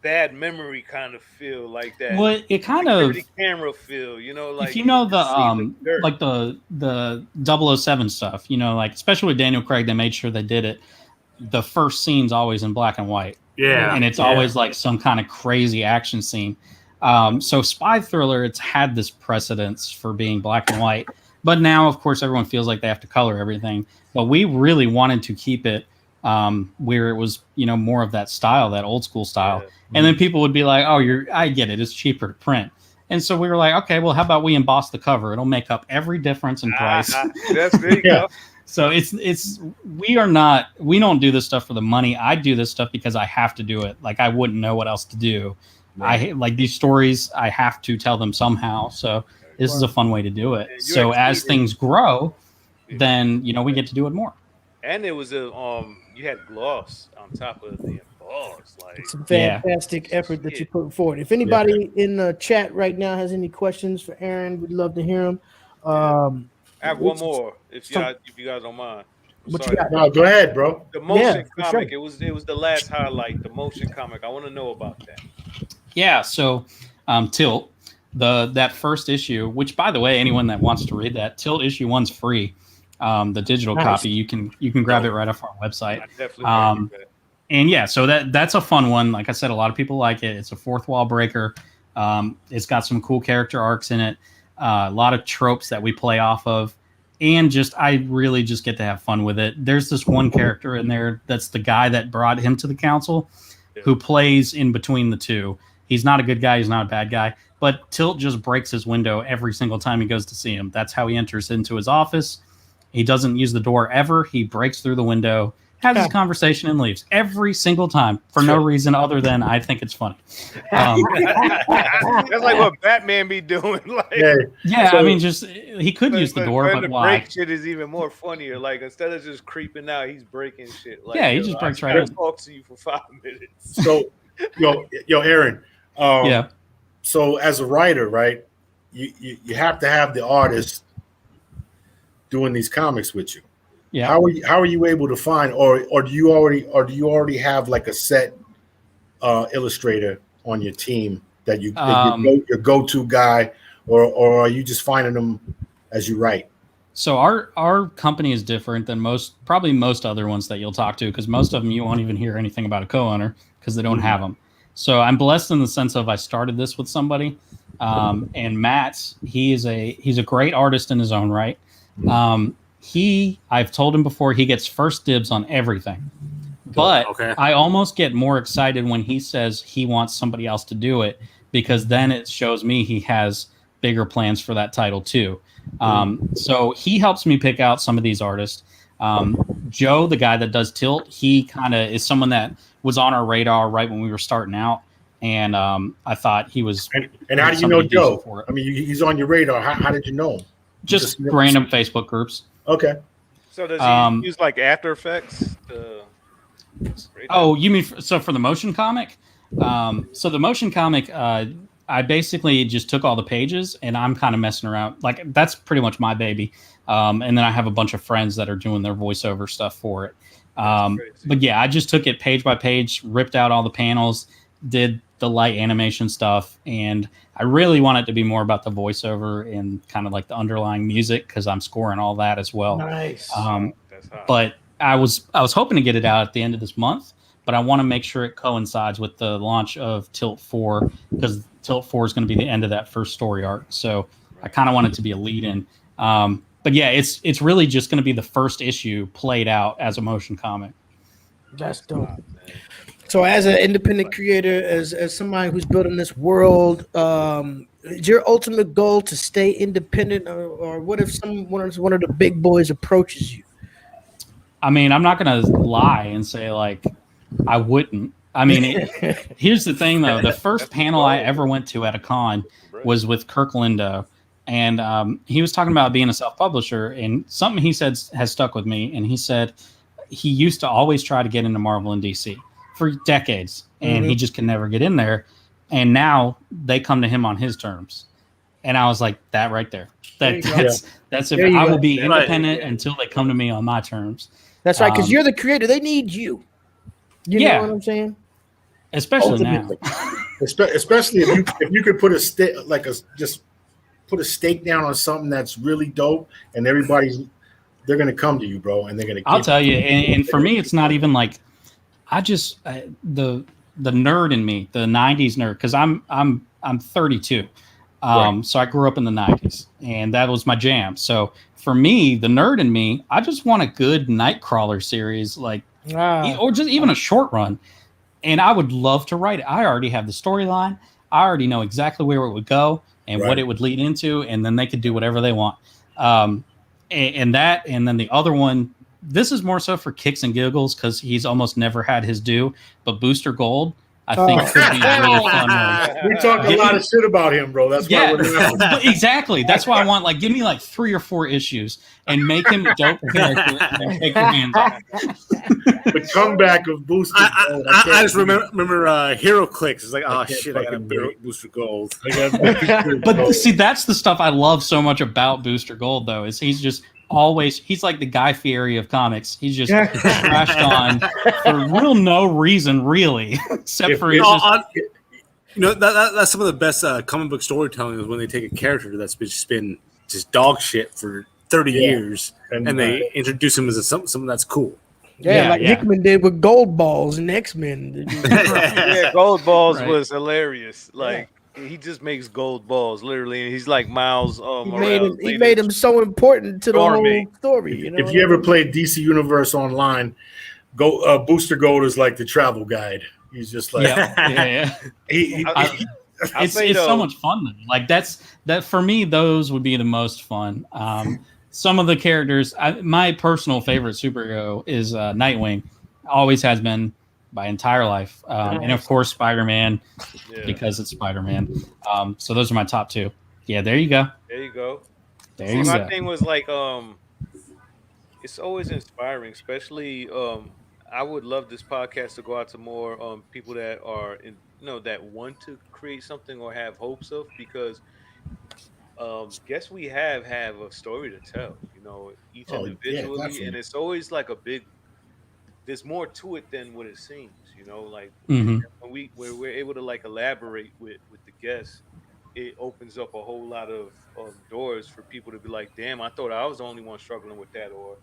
bad memory kind of feel like that. Well, it kind of camera feel, like if you know the like the 007 stuff, like especially with Daniel Craig, they made sure they did it. The first scene's always in black and white. Yeah, and it's always like some kind of crazy action scene. So spy thriller, it's had this precedence for being black and white, but now of course everyone feels like they have to color everything. But we really wanted to keep it where it was, more of that style, that old school style. Yeah. And then people would be like, oh, I get it. It's cheaper to print. And so we were like, okay, well, how about we emboss the cover? It'll make up every difference in price. There you go. So we don't do this stuff for the money. I do this stuff because I have to do it. Like I wouldn't know what else to do. I like these stories. I have to tell them somehow. So this is a fun way to do it. So as things grow, then we get to do it more. And it was you had gloss on top of the emboss. Like it's a fantastic effort that you put forward. If anybody in the chat right now has any questions for Aaron, we'd love to hear them. I have one more, if you guys don't mind. No, go ahead, bro. The motion comic. Sure. It was the last highlight. The motion comic. I want to know about that. Yeah. So, Tilt, that first issue, which by the way, anyone that wants to read that, Tilt issue 1's free. The digital copy, you can grab it right off our website. And so that's a fun one. Like I said, a lot of people like it. It's a fourth wall breaker. It's got some cool character arcs in it. A lot of tropes that we play off of, and I really just get to have fun with it. There's this one character in there that's the guy that brought him to the council, who plays in between the two. He's not a good guy. He's not a bad guy. But Tilt just breaks his window every single time he goes to see him. That's how he enters into his office. He doesn't use the door ever. He breaks through the window, has his conversation, and leaves every single time for no reason other than I think it's funny. That's like what Batman be doing. Like, I mean, he could use the door, but the why? Break shit is even more funnier. Like instead of just creeping out, he's breaking shit. Like, he just breaks right in. Talk to you for 5 minutes. So, Aaron. So as a writer, right, you have to have the artist doing these comics with you. Yeah. How are you able to find, or do you already have like a set illustrator on your team that your go-to guy, or are you just finding them as you write? So our company is different than probably most other ones that you'll talk to, because most of them you won't even hear anything about a co-owner because they don't have them. So I'm blessed in the sense of I started this with somebody, and Matt, he's a great artist in his own right. I've told him before, he gets first dibs on everything, but I almost get more excited when he says he wants somebody else to do it, because then it shows me he has bigger plans for that title too. So he helps me pick out some of these artists. Joe, the guy that does Tilt, he kind of is someone that was on our radar right when we were starting out. And I thought he was. And how do you know Joe? I mean, he's on your radar. How did you know him? Just random Facebook groups. Okay. So does he use like After Effects? Oh, you mean for the motion comic? So the motion comic, I basically just took all the pages and I'm kind of messing around. Like that's pretty much my baby. And then I have a bunch of friends that are doing their voiceover stuff for it. But yeah, I just took it page by page, ripped out all the panels, did the light animation stuff, and I really want it to be more about the voiceover and kind of like the underlying music, because I'm scoring all that as well. Nice. But I was hoping to get it out at the end of this month, but I want to make sure it coincides with the launch of Tilt 4, because Tilt 4 is going to be the end of that first story arc. So I kind of want it to be a lead in. But yeah, it's really just going to be the first issue played out as a motion comic. That's dope. So as an independent creator, as somebody who's building this world, is your ultimate goal to stay independent, or what if one of the big boys approaches you? I mean, I'm not going to lie and say like I wouldn't. I mean, here's the thing though. The first panel I ever went to at a con was with Kirk Lindo, and he was talking about being a self-publisher, and something he said has stuck with me. And he said he used to always try to get into Marvel and DC for decades, and he just can never get in there. And now they come to him on his terms. And I was like, that right there. That's it. I will be independent until they come to me on my terms. That's right, because you're the creator. They need you. You know what I'm saying? Especially now. Especially if you could put a stake down on something that's really dope, and they're gonna come to you, bro, and they're gonna. I'll tell you, and for me, it's not even like the nerd in me, the '90s nerd, because I'm 32, so I grew up in the '90s, and that was my jam. So for me, the nerd in me, I just want a good Nightcrawler series, or just even a short run, and I would love to write it. I already have the storyline. I already know exactly where it would go and what it would lead into, and then they could do whatever they want. and then the other one. This is more so for kicks and giggles because he's almost never had his due. But Booster Gold, I think, could be a really fun one. We talk a lot of shit about him, bro. That's why we're laughing. Exactly. That's why I want give me 3 or 4 issues and make him a dope character and then take your hands off. The comeback of Booster Gold. I just remember Hero Clicks. It's like, oh shit, I got a Booster Gold. But see, that's the stuff I love so much about Booster Gold, though, is he's like the Guy Fieri of comics. He's just trashed on for no reason, really, except for that's some of the best comic book storytelling is when they take a character that's been just dog shit for 30 years and they introduce him as something that's cool. Hickman did with Gold Balls and X-Men. Gold Balls was hilarious. He just makes gold balls, literally, and he's like Miles. He made him so important to the whole story. If you ever played DC Universe online, Booster Gold is like the travel guide. He's just like, it's so much fun. That for me, those would be the most fun. Some of the characters, my personal favorite superhero is Nightwing. Always has been my entire life, and of course Spider-Man, because it's Spider-Man. So those are my top 2. Yeah, there you go. My thing was it's always inspiring, especially I would love this podcast to go out to more people that are that want to create something or have hopes of, because guess we have a story to tell, each individually, and it's always like a big. There's more to it than what it seems, when we're able to elaborate with the guests, it opens up a whole lot of doors for people to be like, damn, I thought I was the only one struggling with that, or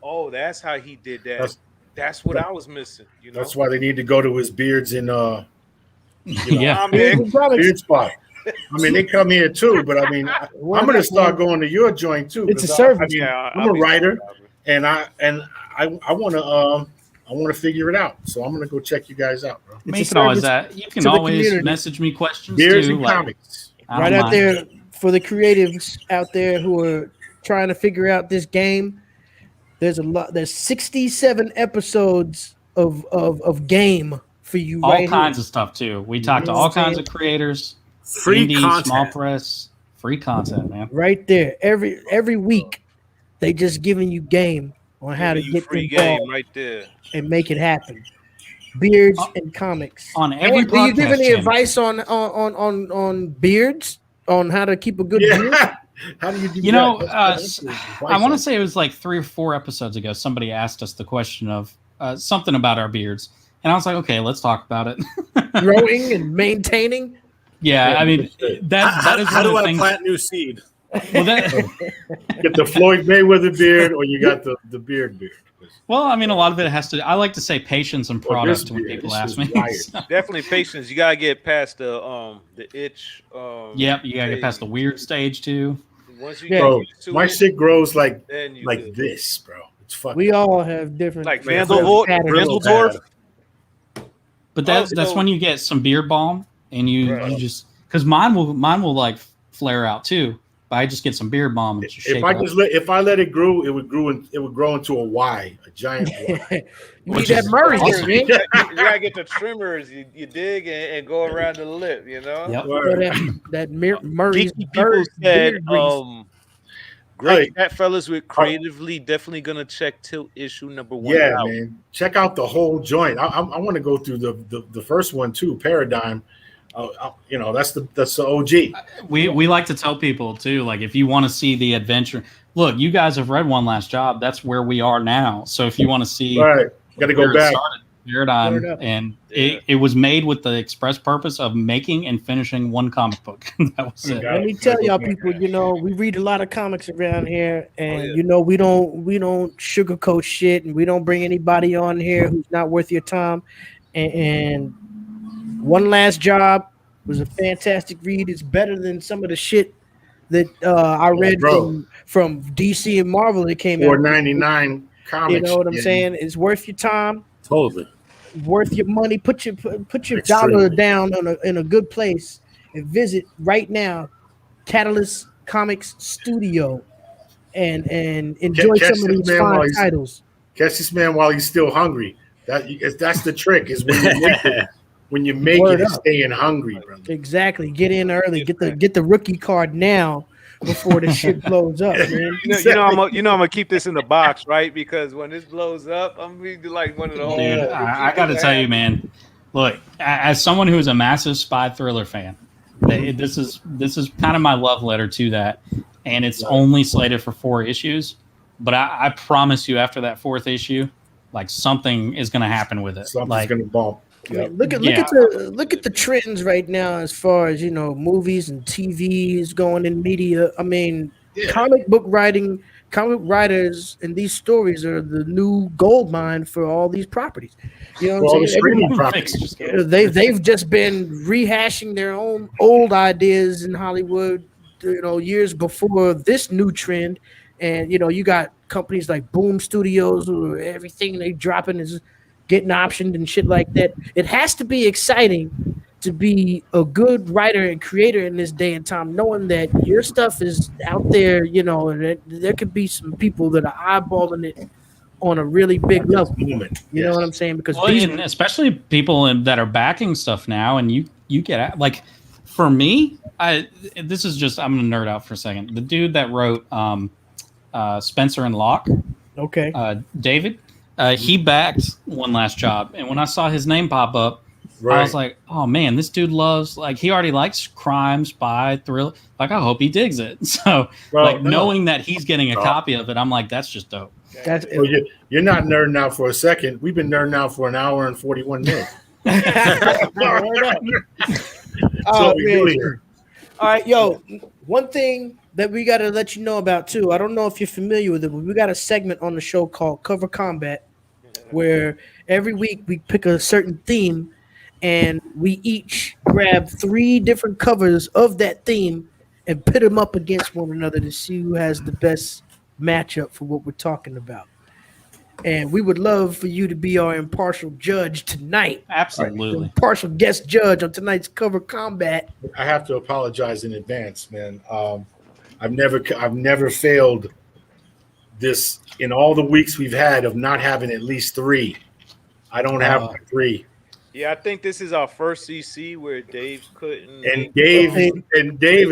oh, that's how he did that. That's what I was missing. That's why they need to go to his beards in beard spot. I mean, they come here too, but I mean, I'm gonna start going to your joint too. It's a service. I'm a writer, and I want to figure it out, so I'm gonna go check you guys out, bro. You can always message me questions Beers too. And comics. Right out there for the creatives out there who are trying to figure out this game. There's 67 episodes of game for you. All kinds of stuff too. We talk to all kinds of creators. Free indie, content. Small press, free content, man. Right there, every week, they just giving you game on how to get free game right there and make it happen. Beards and comics. On every do you give any advice on beards, on how to keep a good beard? How do you do that? I want to say it was 3 or 4 episodes ago. Somebody asked us the question of something about our beards, and I was like, okay, let's talk about it. Growing and maintaining. Yeah, I mean that is how one do of the I things. plant new seed? Well, get the Floyd Mayweather beard, or you got the beard. Well, I mean, a lot of it has to. I like to say patience and product when people ask me. So. Definitely patience. You gotta get past the itch. Yep, you gotta get past the weird stage too. Once you get used to my shit grows like good. this, bro. It's fucking. We all have different. Like Vandeldorf. But that's when you get some beard balm and you just because mine will flare out too. But I just get some beard balm and just if I let it grow, it would grow into a Y, a giant Y. You need that Murray awesome. You gotta get the trimmers. You dig and go around the lip. Yep. That Murray. People said, great that fellas with creatively definitely gonna check Tilt issue number 1. Yeah, man. Check out the whole joint. I want to go through the first one too, Paradigm. That's the OG. We like to tell people too, if you want to see the adventure, look, you guys have read One Last Job. That's where we are now. So if you want to see, got to go back. Paradigm, and it was made with the express purpose of making and finishing one comic book. That was it. Let me tell y'all people, we read a lot of comics around here, and we don't sugarcoat shit, and we don't bring anybody on here who's not worth your time. And One Last Job was a fantastic read. It's better than some of the shit that I read from DC and Marvel that came out. $4.99 comics. You know what I'm saying? It's worth your time. Totally. Worth your money. Put your dollar down in a good place and visit right now Catalyst Comics Studio and enjoy Catch some of this these man while fine he's- titles. Catch this man while he's still hungry. That's the trick. Is when you make it, when you make Word it, up. staying hungry, brother. Exactly. Get in early. Get the rookie card now before the shit blows up, man. I'm gonna keep this in the box, right? Because when this blows up, I'm gonna be like one of the Dude, I got to tell you, man. Look, as someone who is a massive spy thriller fan, this is kind of my love letter to that, and it's only slated for 4 issues. But I promise you, after that 4th issue, like something is going to happen with it. Something's Like, gonna bump. I mean, look at the trends right now as far as movies and TVs going in media. I mean, comic writers, and these stories are the new gold mine for all these properties. You know For all what the I'm saying? streaming properties. They've just been rehashing their own old ideas in Hollywood, years before this new trend. And you got companies like Boom Studios, who everything they dropping is getting optioned and shit like that. It has to be exciting to be a good writer and creator in this day and time, knowing that your stuff is out there, and there could be some people that are eyeballing it on a really big level. You know what I'm saying? Because and especially people that are backing stuff now, and you get like, for me, I'm gonna nerd out for a second. The dude that wrote Spencer and Locke, David, he backed One Last Job, and when I saw his name pop up, I was like, oh man, this dude loves, like, he already likes crime, spy, thriller. Like, I hope he digs it. So, knowing that he's getting a copy of it, I'm like, that's just dope. You're not nerding out for a second. We've been nerding out for an hour and 41 minutes. All right, yo, one thing that we got to let you know about too, I don't know if you're familiar with it, but we got a segment on the show called Cover Combat, where every week we pick a certain theme and we each grab 3 different covers of that theme and pit them up against one another to see who has the best matchup for what we're talking about. And we would love for you to be our impartial judge tonight. Absolutely. Impartial guest judge on tonight's Cover Combat. I have to apologize in advance, man. I've never failed this in all the weeks we've had of not having at least 3. I don't have 3. Yeah, I think this is our first CC where Dave couldn't. And Dave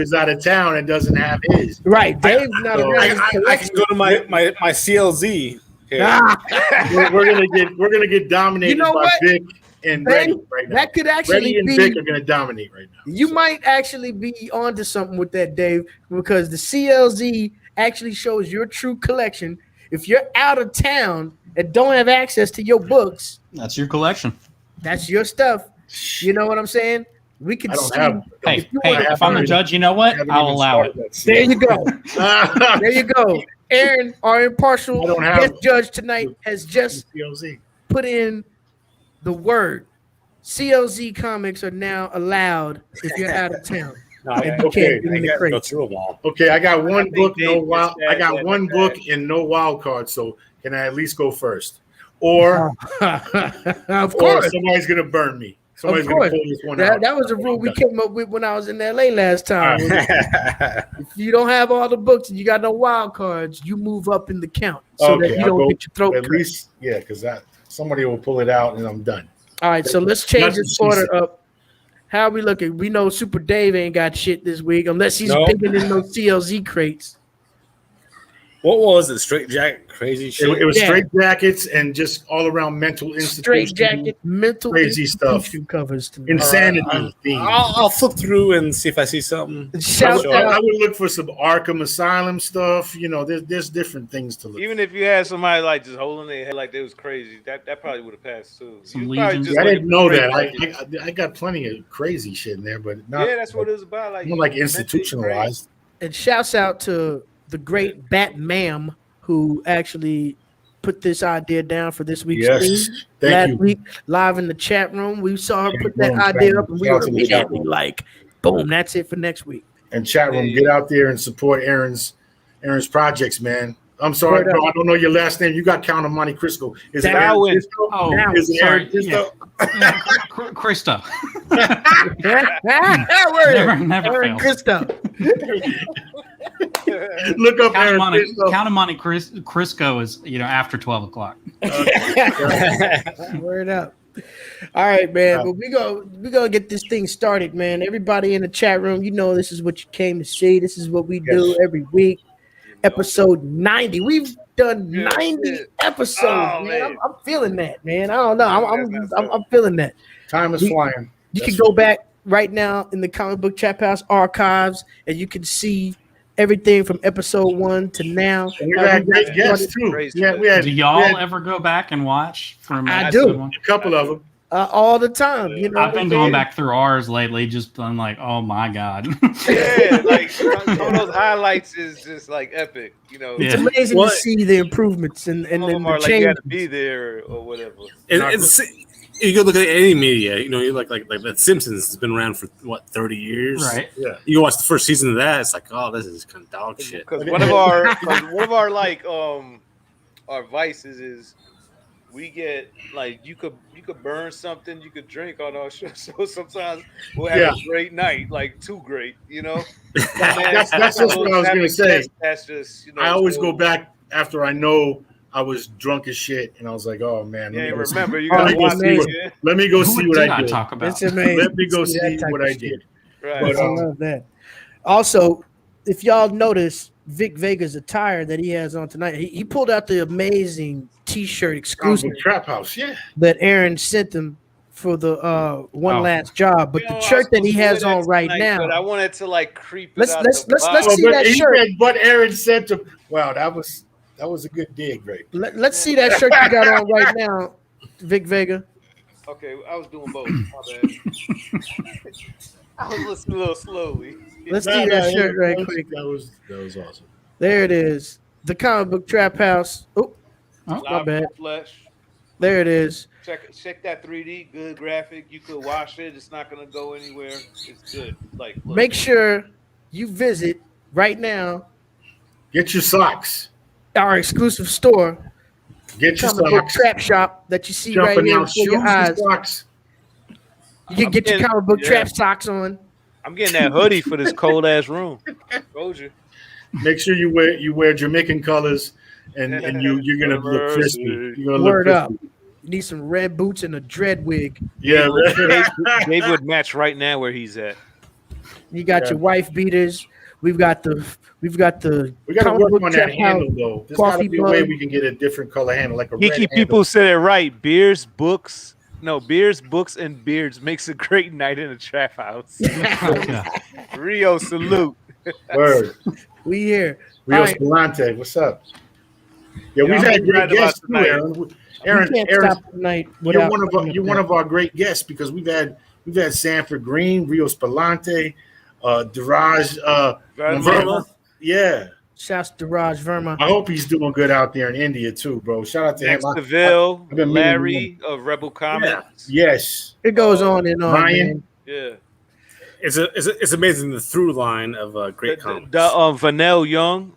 is out of town and doesn't have his. Right, Dave's not around. I can go to my CLZ. We're gonna get dominated by Vic and Reddy right now. That could actually Reddy and be. Vic are gonna dominate right now. You might actually be onto something with that, Dave, because the CLZ actually shows your true collection. If you're out of town and don't have access to your books, that's your collection. That's your stuff. You know what I'm saying? We can see. If I'm a judge, you know what? I'll allow it. There you go. There you go. Aaron, our impartial guest judge tonight, has just put in the word. CLZ comics are now allowed if you're out of town. Okay, I got one book, I got one book and no wild card. So can I at least go first? Or of course, somebody's gonna burn me. Somebody's gonna pull this one out. That was a rule we came up with when I was in LA last time. If you don't have all the books and you got no wild cards, you move up in the count so that you don't get your throat cut. At least, because somebody will pull it out and I'm done. All right, so let's change this order up. How are we looking? We know Super Dave ain't got shit this week unless he's picking in those CLZ crates. What was it? Straight jacket, crazy shit. It was straight jackets and just all around mental institution. Straight jacket, mental crazy stuff. Covers to me. Insanity. I'll flip through and see if I see something. I would look for some Arkham Asylum stuff. There's different things to look. Even if you had somebody like just holding their head like they was crazy, that probably would have passed too. I didn't know that. I got plenty of crazy shit in there, but not. Yeah, that's what it was about. Like more like institutionalized. And shouts out to the great Batmam who actually put this idea down for this week's theme. Last week, live in the chat room, we saw her put that idea up, and we were immediately like, "Boom, that's it for next week." And chat room, get out there and support Aaron's projects, man. I'm sorry, bro. I don't know your last name. You got Count of Monte Cristo. Is it Aaron Cristo? Oh, is it Aaron Cristo? Cristo. Never Aaron Cristo. Look up Aaron Crisco. Count of Monte Crisco is after 12 o'clock. Word up. All right, man. But we gonna get this thing started, man. Everybody in the chat room, this is what you came to see. This is what we do every week. Episode 90. We've done 90 episodes, man. I'm feeling that, man. I don't know. I'm feeling that. Time is flying. You can go back right now in the Comic Book Trap House archives, and you can see everything from episode 1 to now. And we've had great guests too. Yeah, do y'all ever go back and watch from I do. 1? A couple of them. All the time. I've been going back through ours lately, just been like, oh my God. Yeah, like some of those highlights is just like epic, It's amazing to see the improvements and some of them the are like changes. you had to be there or whatever. You go look at any media, you like that Simpsons has been around for 30 years, Right? Yeah. You watch the first season of that, it's like, oh, this is kind of dog shit. Because one of our like our vices is we get like you could burn something, you could drink on our show. So sometimes we'll have a great night, like too great, That's just what I was gonna say. That's just I always go back after I know I was drunk as shit, and I was like, "Oh man, let me go see what I did." Talk about. It's amazing. Let me go see what I did. Right. But, I love that. Also, if y'all notice Vic Vega's attire that he has on tonight, he pulled out the amazing T-shirt exclusive Trap House, that Aaron sent him for the last job. But the shirt that he has on right now, but I wanted to like creep. Let's see that shirt. But Aaron sent him. Wow, that was a good dig, right? Let's see that shirt you got on right now, Vic Vega. Okay, I was doing both. My bad. I was listening a little slowly. Let's see that shirt right quick. That was awesome. There it is. The Comic Book Trap House. Oh, my bad. Flesh. There it is. Check that 3D. Good graphic. You could wash it. It's not gonna go anywhere. It's good. Like look. Make sure you visit right now. Get your socks. Our exclusive store. Get your Comic Book socks. Trap Shop that you see Jumping right here out before your shoes eyes. and socks. You can get your Comic Book Trap socks on. I'm getting that hoodie for this cold ass room. Told you. Make sure you wear Jamaican colors, and you're gonna look crispy. You're gonna Word look up. crispy. You need some red boots and a dread wig. Yeah, Dave would match right now where he's at. You got your wife beaters. We've got the we got to Comic work Book on Trap that handle House though. There's coffee got to be a way mug. we can get a different color handle, like a red Geeky handle. people said it right. Beers, books, and beards makes a great night in a trap house. Rio, salute. Word. We here. Rio All right. Escalante, what's up? Yeah, Yeah, we've I'm had great excited guests too, about Aaron. We can't Aaron, stop tonight you're without one of our great guests because we've had Sanford Green, Rio Spalante, Diraj Verma. Yeah. Shouts to Raj Verma. I hope he's doing good out there in India too, bro. Shout out to Next him. to Ville, I've been Larry of Rebel Comics. Yes. It goes on and on. Ryan. Man. Yeah. It's amazing the through line of great comics. Vanell Young.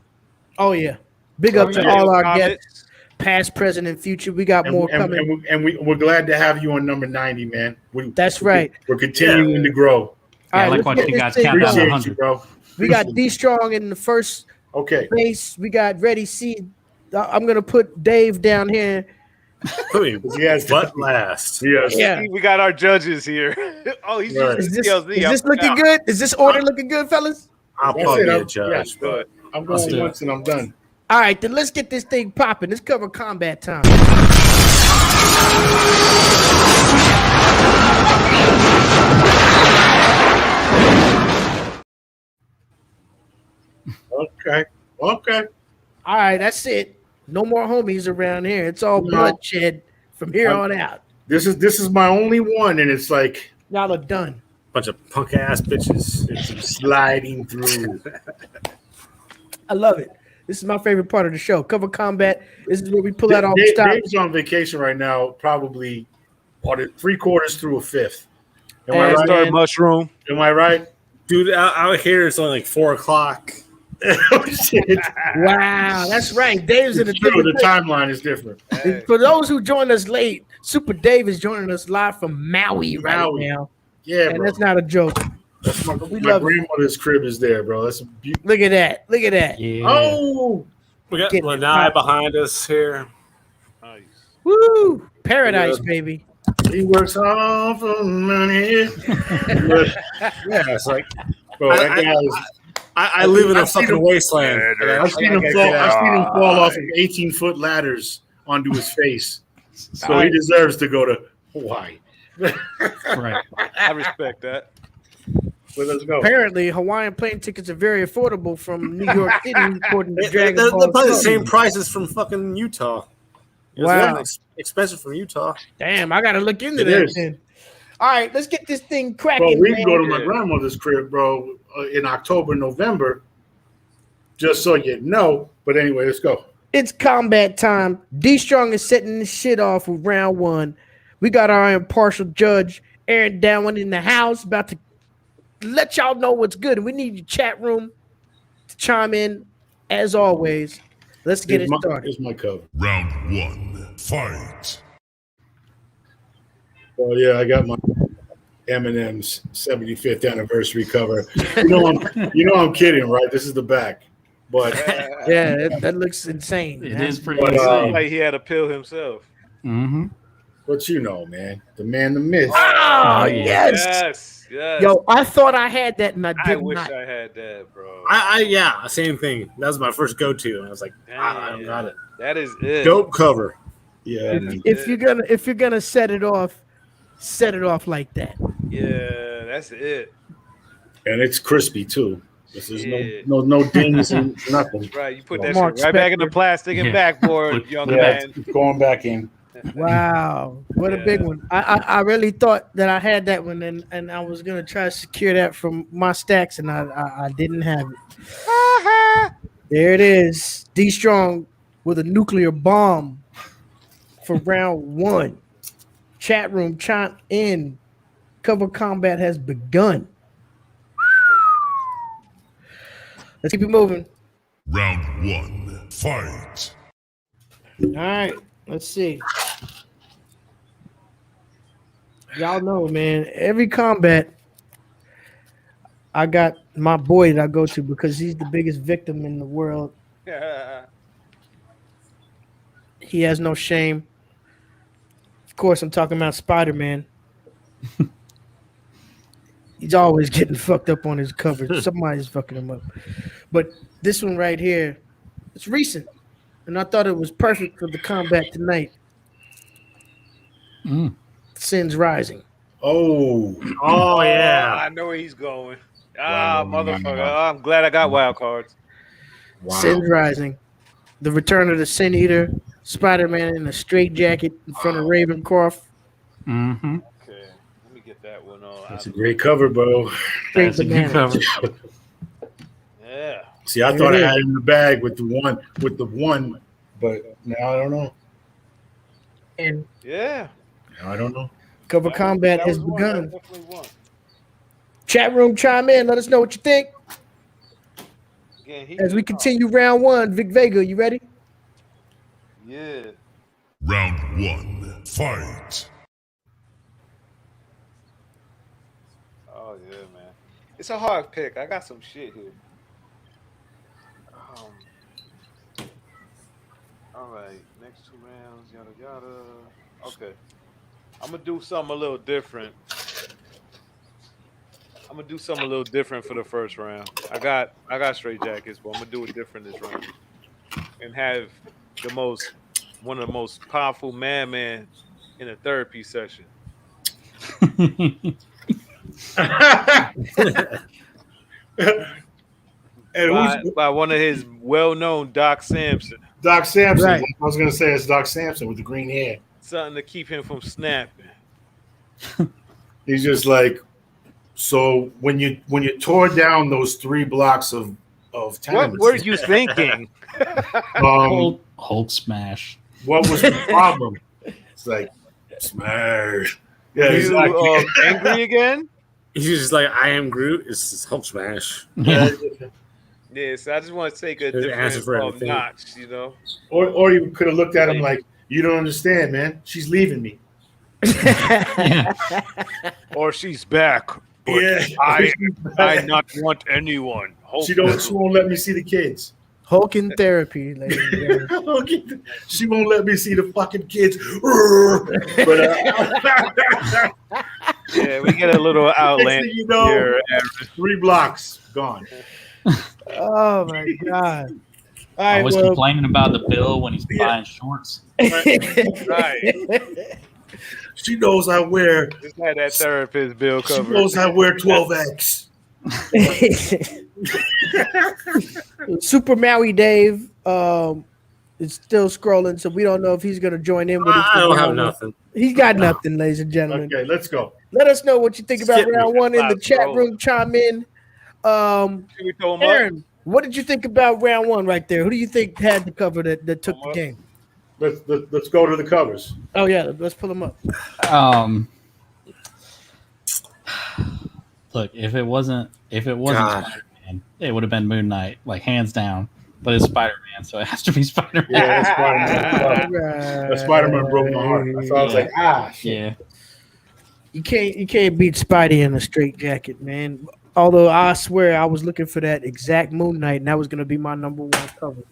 Oh yeah. Big up to all our guests, past, present, and future. We got more coming. We're glad to have you on number 90, man. That's right. We're continuing to grow. All right, I like let's what get you this guys thing count down going. to Appreciate you, 100. bro. We got D Strong in the first Okay. base. We got Ready C. I'm gonna put Dave down here. Yes. But last. Yes. Yeah. We got our judges here. Oh, he's Right. Is using this, TLZ. is this looking good? Is this order looking good, fellas? I'll That's probably it. be a Yeah, judge. but I'm Let's going do once and I'm done. All right, then let's get this thing popping. Let's cover combat time. Okay. All right, that's it. No more homies around here. It's all bloodshed from here on out. This is my only one, and it's like Y'all are done. Bunch of punk ass bitches. sliding through. I love it. This is my favorite part of the show. Cover combat. This is where we pull out all the Dave- stops. Dave's on vacation right now, probably 3/4 through a fifth. Am I And- right? Start mushroom. Am I right? Dude, out here it's only like 4:00. Oh, shit. Wow, that's right. Dave's in a It's true, different the place. timeline is different. For those who joined us late, Super Dave is joining us live from Maui right Maui. now. Yeah, And bro. that's not a joke. That's my love it. grandmother's crib is there, bro. That's beautiful. Look at that. Look at that. Yeah. Oh, We got Getting it Lanai poppin'. behind us here. Nice. Woo! Paradise, baby. he works hard for money. Yeah, it's like Bro, that guy is. I live in a I've seen fucking him- wasteland. I've seen him fall off of 18-foot ladders onto his face. So he deserves to go to Hawaii. Right. I respect that. But let's go. Apparently, Hawaiian plane tickets are very affordable from New York City, according to They're Dragon Ball. probably the Z. same prices from fucking Utah. It's Wow. not expensive from Utah. Damn, I gotta look into It that is. then. All right, let's get this thing Bro, cracking. we can go to man. my grandmother's crib, bro, in October, November, just so you know. But anyway, let's go. It's combat time. D Strong is setting this shit off with round one. We got our impartial judge, Aaron Dowan, in the house, about to let y'all know what's good. We need your chat room to chime in, as always. Let's get it started. Here's my cover. Round one, fight. Oh yeah, I got my Eminem's 75th anniversary cover. You know I'm kidding, right? This is the back, but Yeah, that looks insane. It is pretty But, insane. Like he had a pill himself. Mm-hmm. but you know, man, the man, the myth. Oh, Oh, yes. Yes. Yo, I thought I had that and I I did wish not. I had that, bro. Yeah, same thing. That was my first go-to. And I was like, I don't got it. That is it. Dope cover. Yeah, If you're gonna set it off like that. Yeah, that's it. and it's crispy too. This is Yeah. no dings and nothing. Right, you put that Mark shit right back in the Spector. plastic and Yeah. backboard, young Yeah, man. it's going back in. Wow, what a big one! I really thought that I had that one, and I was gonna try to secure that from my stacks, and I didn't have it. There it is, D Strong with a nuclear bomb for round one. Chat room chime in. Cover combat has begun. Let's keep it moving. Round one, fight. All right, let's see. Y'all know, man, every combat, I got my boy that I go to because he's the biggest victim in the world. He has no shame. Of course, I'm talking about Spider-Man. He's always getting fucked up on his cover. Somebody's fucking him up. But this one right here, it's recent. And I thought it was perfect for the combat tonight. Sin's Rising. Oh, Yeah. I know where he's going. Wow. Motherfucker. Oh, I'm glad I got wild cards. wow. Sin's Rising. The Return of the Sin Eater. Spider-Man in a straitjacket in front of Ravencroft. Mm-hmm. Okay, let me get that one on. That's a great cover, bro. Straight That's a good bananas. cover. Yeah. See, I There thought I it had it in the bag with the one, but now I don't know. And Yeah. Now I don't know. cover combat That has was one. That begun. definitely one. Chat room, chime in. Let us know what you think Again, as we continue round one. Vic Vega, you ready? Yeah. Round one, fight. Oh yeah, man. It's a hard pick. I got some shit here. All right, next two rounds, yada yada. Okay, I'm gonna do something a little different. I'm gonna do something a little different for the first round. I got straight jackets, but I'm gonna do it different this round and have one of the most powerful man in a therapy session. And who's By one of his well-known Doc Samson. Doc Samson? Right. I was gonna say it's Doc Samson with the green hair. Something to keep him from snapping. He's just like, so when you tore down those 3 blocks of What tenements, were you thinking? Hulk smash. what was the problem? It's like smash. Yeah, You exactly. angry again? He's just like, I am Groot. It's just Hulk smash. Yeah. Yes, I just want to take a There's an answer for different everything. notch, you know. Or you could have looked at him like, you don't understand, man. She's leaving me. Yeah. Or she's back. Yeah. I not want anyone. She won't let me see the kids. Hulk in therapy, ladies and gentlemen. She won't let me see the fucking kids. But Yeah, we get a little outland thing you know, here. 3 blocks gone. Oh my god! All right, Always well, complaining about the bill when he's buying shorts. Right. She knows I wear. Just had that therapist bill She covered. knows I wear 12X. Super Maui Dave is still scrolling, so we don't know if he's going to join in with us. I don't have nothing. He's got nothing, ladies and gentlemen. Okay, let's go. Let us know what you think about Skip me. round one in the Stop chat scrolling. room. Chime in. Can we throw 'em up? Aaron, what did you think about round one right there? Who do you think had the cover that took the game? Let's go to the covers. Oh yeah, let's pull them up. Look, if it wasn't God. Spider-Man, it would have been Moon Knight, like hands down. But it's Spider-Man, so it has to be Spider-Man. Yeah, that's Spider-Man. That Spider-Man broke my heart. So I was like, shit. Yeah. You can't beat Spidey in a straight jacket, man. Although I swear I was looking for that exact Moon Knight, and that was gonna be my number one cover.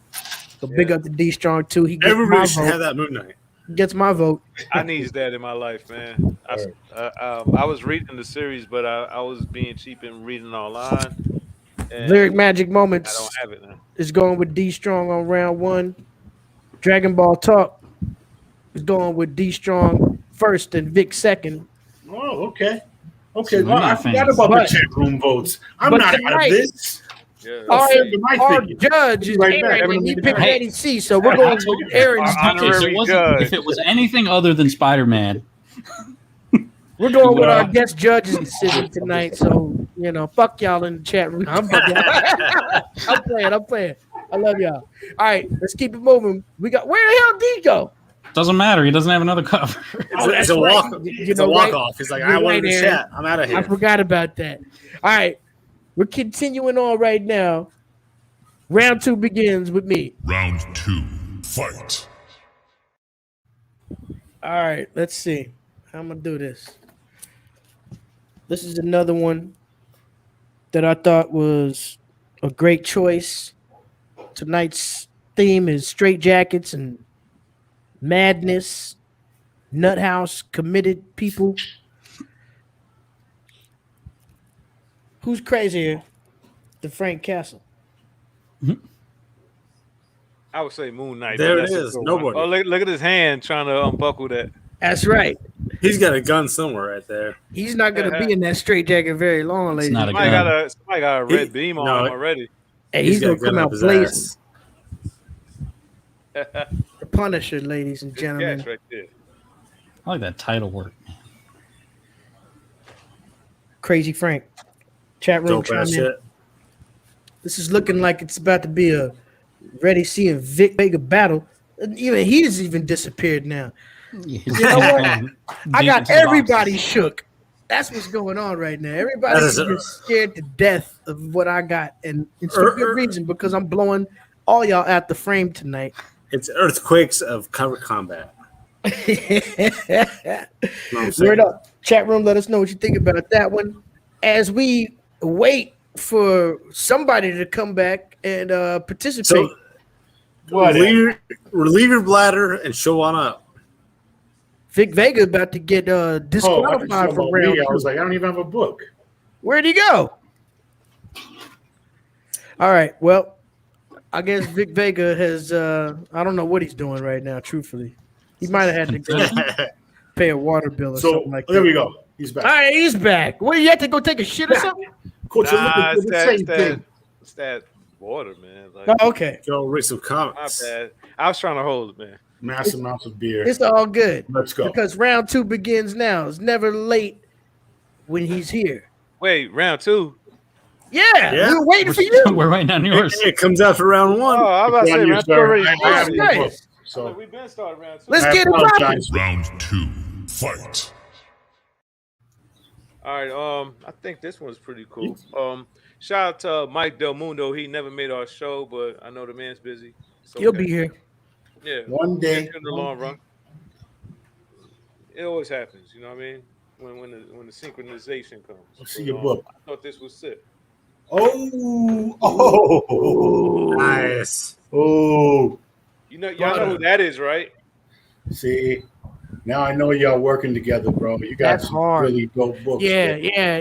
So big up to D Strong too. He gets Everybody my should vote. have that Moon Knight. Gets my vote. I needs that in my life, man. I was reading the series, but I was being cheap and reading online. And Lyric Magic I Moments don't have it now. is going with D Strong on round one. Dragon Ball Talk is going with D Strong first and Vic second. Oh, okay. Okay, So well, I Moon Knight forgot fans. about But- the chat room votes. I'm but not out tonight- of this. Yeah. Our, my our thinking. judge is Right back. Aaron, and he picked Hey. Eddie C. So we're going with Aaron's. Our honorary judge. If it was anything other than Spider-Man, We're going with our Well- guest judge's decision tonight. So fuck y'all in the chat room. I'm playing. I love y'all. All right, let's keep it moving. We got where the hell D go? doesn't matter. He doesn't have another cover. Oh, It's that's a right. walk. You It's know, a walk right? off. He's like, You're I wanted right, to Aaron. chat. I'm out of I here. forgot about that. All right, we're continuing on right now. Round two begins with me. Round 2. Fight. All right, let's see. How I'm gonna do this. This is another one that I thought was a great choice. Tonight's theme is straight jackets and madness, nut house, committed people. Who's crazier than Frank Castle? I would say Moon Knight. There but it that's a is. good one. Nobody. Oh, look at his hand trying to unbuckle that. That's right. He's got a gun somewhere right there. He's not gonna be in that straight jacket very long, ladies. not a Somebody gun. got a red beam on no, him already. Hey, he's got gonna a gun come up out his blazing. ass. The Punisher, ladies and gentlemen. Catch right there. I like that title work. Crazy Frank. Chat room Dope chime ass in. shit. This is looking like it's about to be a Ready seeing Vic Vega battle. And even he's even disappeared now. You know what? I got everybody shook. That's what's going on right now. Everybody's That is- just scared to death of what I got, and it's for good reason because I'm blowing all y'all out the frame tonight. It's earthquakes of cover combat. You know what I'm saying? Word up, chat room. Let us know what you think about that one as we wait for somebody to come back and participate. So What? relieve your bladder and show on up. Vic Vega about to get Oh, I thought you disqualified said from about round me. I two. was like, I don't even have a book. Where'd he go? All right. Well, I guess Vic Vega has I don't know what he's doing right now, truthfully. He might have had to go pay a water bill or So something like that. there we go. He's back. All right, he's back. What, you have to go take a shit or something? Coach, you're Nah, looking for the same thing. it's that water, man. Like, Oh, okay. Go read some my comics. bad. I was trying to hold it, man. Massive amounts of beer. It's all good. Let's go. Because round two begins now. It's never late when he's here. Wait, round two. Yeah, Yeah. we were waiting for you. We're waiting on yours. It comes out for round Oh, one. I was about to say On you, round two sir. already. I have your Nice. book. So We've been started round two. Let's I get it popping. apologize. Round 2. Fight. All right. I think this one's pretty cool. Shout out to Mike Del Mundo. He never made our show, but I know the man's busy. It's He'll okay. be here. Yeah. One day. In the long run. It always happens, you know what I mean? when the synchronization comes. Let's see your book. I thought this was sick. Oh, Nice. oh. Y'all know who that is, right? See, now I know y'all working together, bro. You got That's some hard. really dope books. Yeah.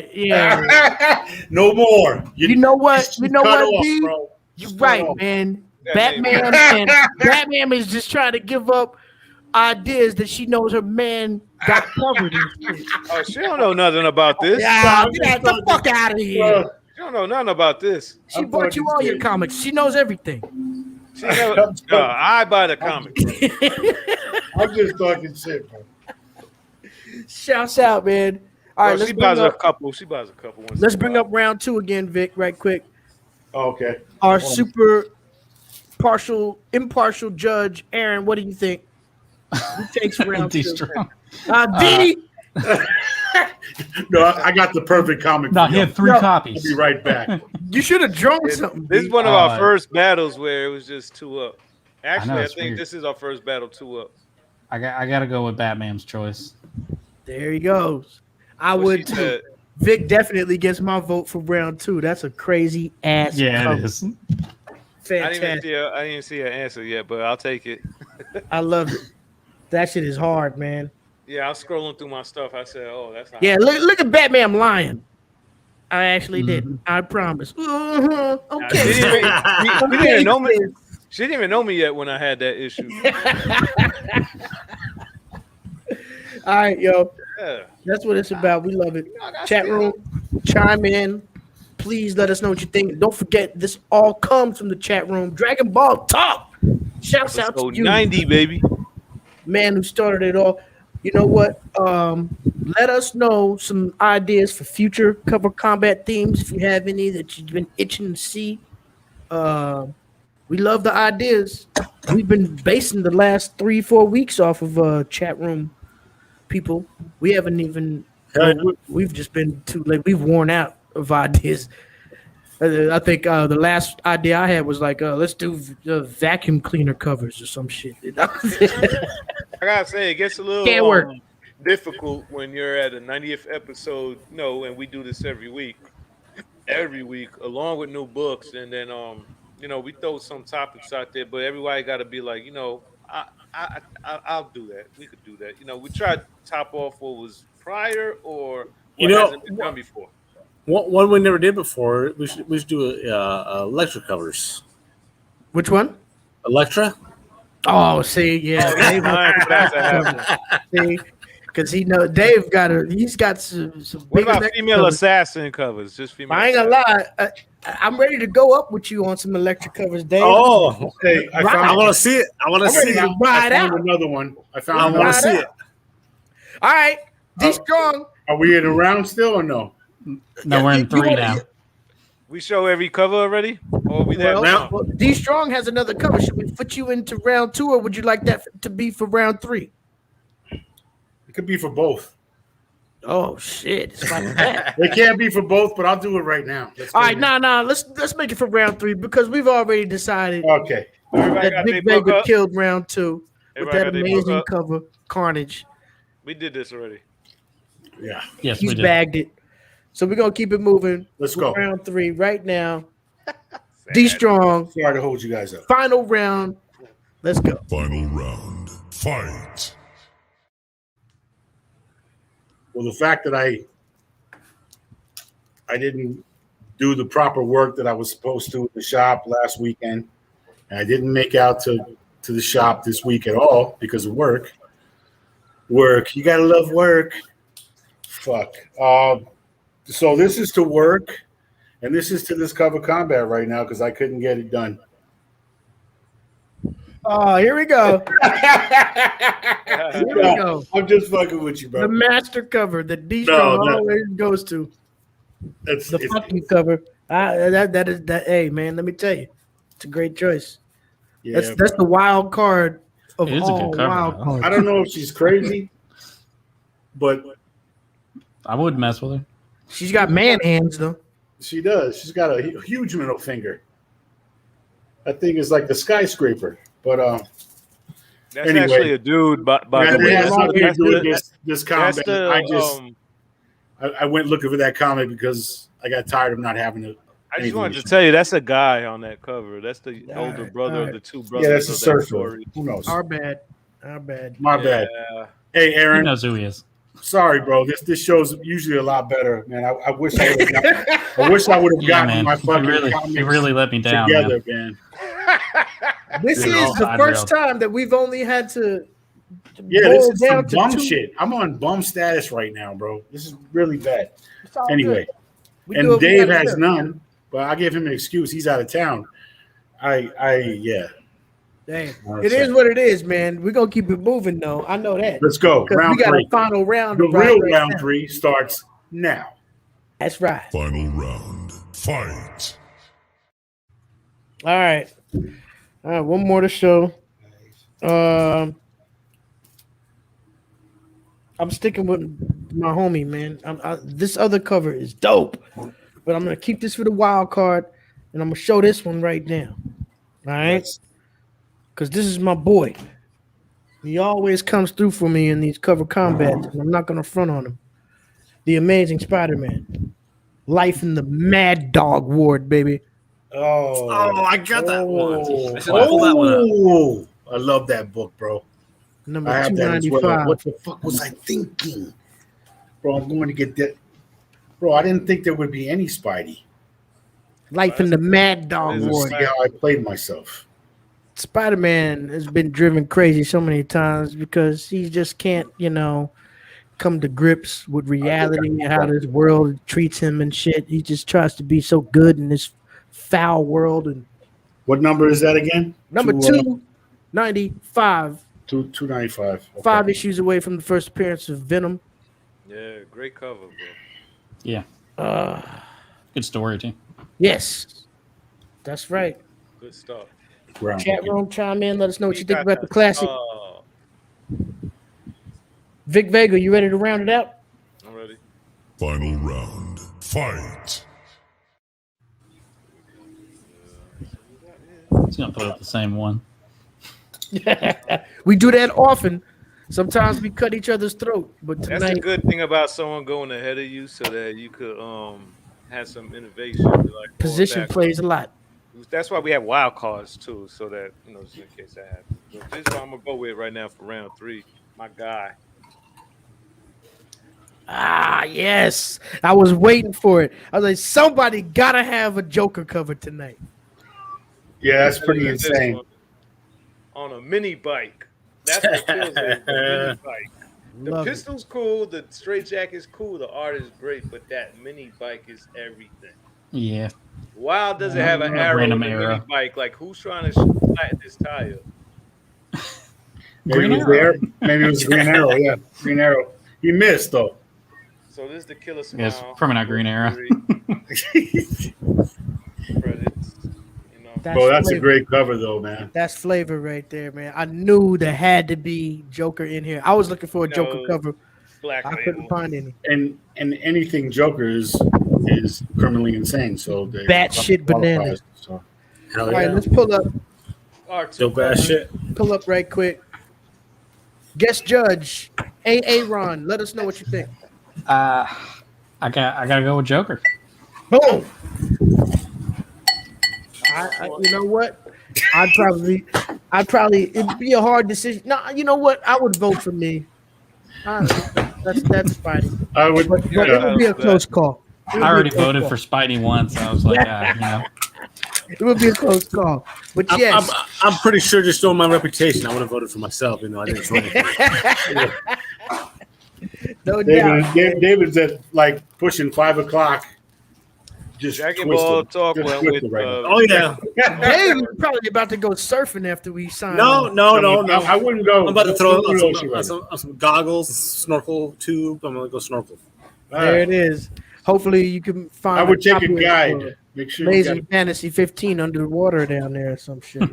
No more. You know what? You know cut what, off, B? bro. You're Cut right, off. man. That Batman is just trying to give up ideas that she knows her man got covered and shit. Oh, she don't know nothing about this. Yeah, get the fuck out of here. She don't know nothing about this. She I'm bought you fucking all your serious. comics. She knows everything. She never. I buy the comic. I'm just talking shit, bro. Shouts out, man. All right, Well, she buys a couple. She buys a couple. Let's bring up round 2 again, Vic, right quick. Oh, okay. Our Hold on. super impartial judge, Aaron. What do you think? Who takes round 2? D-Strong. D. No, I got the perfect comic. No, for he you. had 3 I'll copies. be right back. You should have drawn something. This is B. one of our first battles where it was just 2 up. Actually, I it's think weird. this is our first battle 2 up. I got to go with Batman's choice. There he goes. I What would she too. said. Vic definitely gets my vote for round 2. That's a crazy ass. Yeah, cover. it is. Fantastic. I didn't see her answer yet, but I'll take it. I love it. That shit is hard, man. Yeah, I was scrolling through my stuff. I said, "Oh, that's not." Yeah, look at Batman lying. I actually did. I promise. Nah, Okay. she didn't even know me. She didn't even know me yet when I had that issue. All right, yo. Yeah. That's what it's about. We love it. Chat room, chime in. Please let us know what you think. Don't forget, this all comes from the chat room. Dragon Ball Talk. Shouts out to So you, 90, baby. man who started it all. You know what? Let us know some ideas for future cover combat themes if you have any that you've been itching to see. We love the ideas. We've been basing the last 3-4 weeks off of chat room people. We haven't even. We've just been too late. We've worn out of ideas. I think the last idea I had was like, let's do vacuum cleaner covers or some shit. I gotta say, it gets a little Can't work. Difficult when you're at a 90th episode. And we do this every week, along with new books, and then we throw some topics out there, but everybody got to be like, I'll do that. We could do that. We tried to top off what was prior or what hasn't been done before. One we never did before. We should do Electra covers. Which one? Electra. Oh, see, yeah, see, because Dave he's got some. What big about electric female covers. assassin covers? Just female. I ain't gonna lie. I'm ready to go up with you on some electric covers, Dave. Oh, Hey, I Right. found. I want to see it. I want to I'm ready see to it. ride I found out. another one. I I found. want Ride to see out. it. All right, D Strong. Are we in a round still or no? No, we're in 3 you- now. We show every cover already, or we that Well, now? D Strong has another cover. Should we put you into round 2, or would you like that to be for round 3? It could be for both. Oh shit! It's like that. It can't be for both, but I'll do it right now. Let's All go right, now. nah. Let's make it for round 3 because we've already decided Okay. Everybody that got Big their book Vega up? killed round 2 with Everybody that got their book amazing up? cover, Carnage. We did this already. Yeah. Yes, He's we did. bagged it. So we're gonna keep it moving. Let's We're go. round 3 right now. D Strong, Sorry to hold you guys up. final round. Let's go. Final round. Fight. Well, the fact that I didn't do the proper work that I was supposed to at the shop last weekend, and I didn't make out to the shop this week at all because of work. Work. You gotta love work. Fuck. So this is to work, and this is to this cover combat right now because I couldn't get it done. Oh, here we go. Here we No, go. I'm just fucking with you, bro. The master cover that D Strong No. always goes to. It's, The fuck you cover. That is that. Hey man, let me tell you, it's a great choice. yeah, That's the wild card of It is a all good cover, wild though. cards. I don't know if she's crazy, but I would mess with her. She's got man hands though. she does. She's got a huge middle finger. That thing is like the skyscraper. But That's Anyway. actually a dude, by the that way. has nothing to That's do with the- this combat. That's the I just I went looking for that comic because I got tired of not having it. I just wanted to tell you that's a guy on that cover. That's the older brother of the two brothers. Yeah, that's a of that surfer. story. Who knows? Our bad. My bad. Hey, He Aaron. knows who he is. Sorry, bro. This show's usually a lot better, man. I wish I would have gotten man. my fucking You really let me down, together, man. This is the first time that we've only had to. This is down some to bum 2. shit. I'm on bum status right now, bro. This is really bad. It's all Anyway, good. and Dave has none, but I give him an excuse. He's out of town. Yeah. Dang. It is what it is, man. We're gonna keep it moving, though. I know that. Let's go. Round we got 3. a final round. The real round 3 starts now. That's right. Final round. Fight. All right. One more to show. I'm sticking with my homie, man. This other cover is dope, but I'm gonna keep this for the wild card, and I'm gonna show this one right now. All right, because this is my boy. He always comes through for me in these cover combats, and I'm not gonna front on him. The Amazing Spider-Man, Life in the Mad Dog Ward, baby. Oh, I got that one. I should pull that one up. I love that book, bro. Number I have that as 295. well. What the fuck was I thinking? Bro, I'm going to get that. Bro, I didn't think there would be any Spidey. Life in the Mad Dog Let's Ward. see how I played myself. Spider-Man has been driven crazy so many times because he just can't, come to grips with reality and how this world treats him and shit. He just tries to be so good in this foul world. And What number is that again? number 295. 295. Okay. 5 issues away from the first appearance of Venom. Yeah, great cover, bro. Yeah. Good story, too. Yes, that's right. Good stuff. Chat room, chime in. Let us know what you think about the classic. Vic Vega, you ready to round it out? I'm ready. Final round. Fight. He's going to put up the same one. We do that often. Sometimes we cut each other's throat, but tonight, That's the good thing about someone going ahead of you, so that you could have some innovation. Like position plays a lot. That's why we have wild cards too, so that just in case that happens. But this is what I'm gonna go with right now for round 3. My guy. Yes. I was waiting for it. I was like, somebody gotta have a Joker cover tonight. Yeah, that's pretty insane. On a mini bike. That's what kills it. The mini bike. The Love pistol's cool, the straight jacket's cool, the art is great, but that mini bike is everything. Yeah. Wow, does it have an arrow in the mini bike? Like, who's trying to flatten this tire? Maybe it was Green Arrow. Yeah, Green Arrow. He missed though. So this is the killer smile. Yes, from an Green Arrow. Credits. Bro, that's a great cover though, man. That's flavor right there, man. I knew there had to be Joker in here. I was looking for a Joker cover. I couldn't find any. And anything Joker is criminally insane. So bat shit bananas. So. All right, let's pull up. Dope ass shit. Pull up right quick. Guest judge, A.A. Ron. Let us know what you think. I gotta go with Joker. Boom. You know what? I'd probably it'd be a hard decision. No, you know what? I would vote for me. That's fine. I would, but it would be a close call. I already voted for Spidey once. I was like, it would be a close call. But yes, I'm pretty sure just on my reputation, I would have voted for myself. I didn't join it. No doubt. David's at like pushing 5 o'clock. Just Dragon Ball talk with oh yeah. David's probably about to go surfing after we sign. No. I wouldn't go. I'm about to throw on some goggles, snorkel tube. I'm gonna go snorkel. There it is. Hopefully you can find. I would take a guide. Make sure Amazing Fantasy 15 under the water down there or some shit.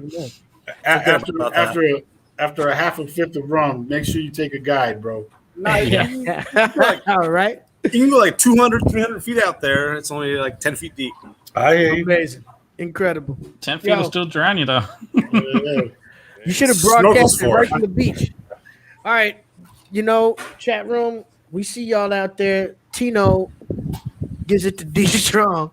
After a half a fifth of rum, make sure you take a guide, bro. All right. You can go like 200, 300 feet out there. It's only like 10 feet deep. Amazing. Incredible. 10 feet will still drown you, though. You should have broadcast it right from the beach. All right. Chat room, we see y'all out there. Tino gives it to D Strong.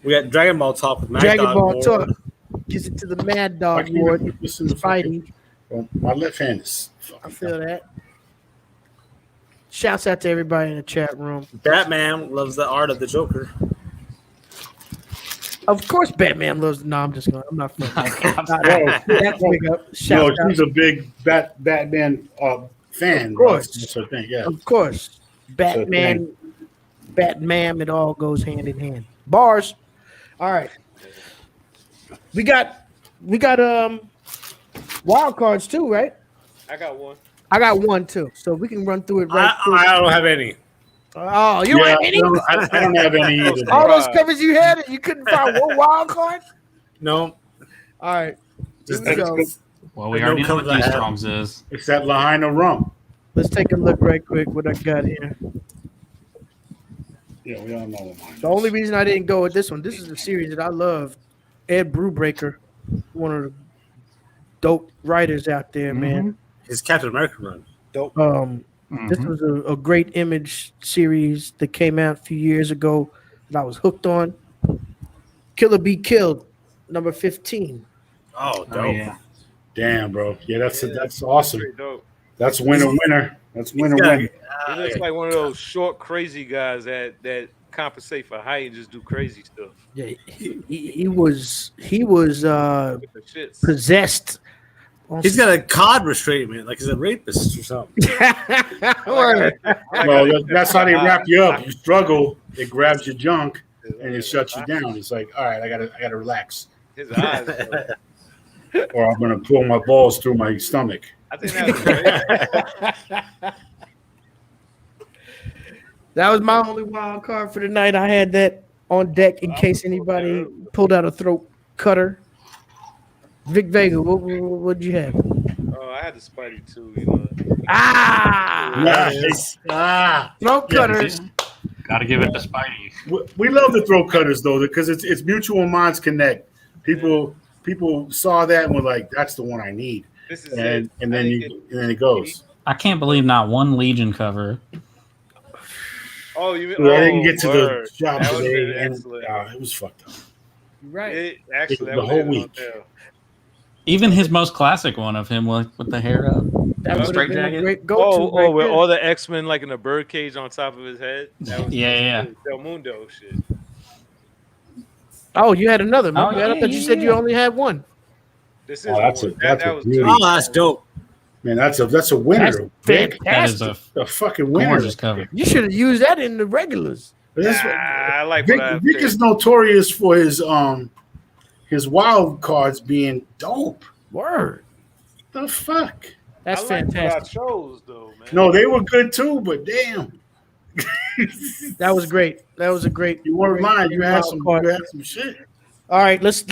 We got Dragon Ball talk with Mad Dragon Dog Ball Ward. Talk gives it to the Mad I Dog can't Ward. even listen to Spidey. Well, my left hand is. I feel that. Shouts out to everybody in the chat room. Batman loves the art of the Joker. Of course, Batman loves. No, I'm just going. I'm not funny. Whoa. That's big up. No, Shout out. she's a big Batman fan. Of course. That's her thing. Yeah. Of course, Batman, Batman. It all goes hand in hand. Bars. All right. We got wild cards too, right? I got one. I got one too, so we can run through it right quick. I don't have any. Oh, you don't have any? I don't have any either. All those covers you had, and you couldn't find one wild card? No. All right. Here Just we go. Well, we No already know what cover D that. Strong's is. It's that Lahaina rum. Let's take a look right quick what I got here. Yeah, we all know what mine is. The only reason I didn't go with this one, this is a series that I love. Ed Brubaker, one of the dope writers out there, man. His Captain America run. This was a great Image series that came out a few years ago that I was hooked on. Killer Be Killed, number 15. Oh, dope. Oh, yeah. Damn, bro. Yeah, that's awesome. Pretty dope. That's winner. That's winner. He looks like one of those short, crazy guys that compensate for height and just do crazy stuff. Yeah, he was With the shits. possessed. He's got a cod restraint, like he's a rapist or something. Word. Well, that's how they wrap you up. You struggle, it grabs your junk, and it shuts you down. It's like, all right, I gotta relax, His eyes. Bro. or I'm gonna pull my balls through my stomach. I think that's great. That was my only wild card for the night. I had that on deck in case anybody pulled out a throat cutter. Vic Vega, what'd you have? Oh, I had the Spidey too. You know. Nice. Throat Yeah. cutters. Gotta give it to Spidey. We love the throat cutters though, because it's mutual minds connect. People saw that and were like, "That's the one I need," This is and it. then it goes. I can't believe not one Legion cover. Oh, you mean? Well, I oh, didn't get to word. the shop That would've today, been and excellent. it was fucked up. Right. It actually The that would've whole been week. on there. Even his most classic one of him with the hair up. That would have Straight been a jacket. great go-to. right with there. all the X-Men like in a bird cage on top of his head. That was Yeah. Del Mundo shit. Oh, you had another. Oh, I thought you said you only had one. This is Oh, that's one. a- that's that a was beauty. Oh, that's dope. Man, that's a winner. That's Vic. That is fantastic. a A fucking winner. gorgeous cover. You should have used that in the regulars. That's Nah, what- I like Vic, what I Vic is notorious for his wild cards being dope. Word. The fuck? That's I like what I fantastic. chose though, man. No, they were good too, but damn, That was great. That was a great. you weren't great lying. You had wild card. some shit. All right, let's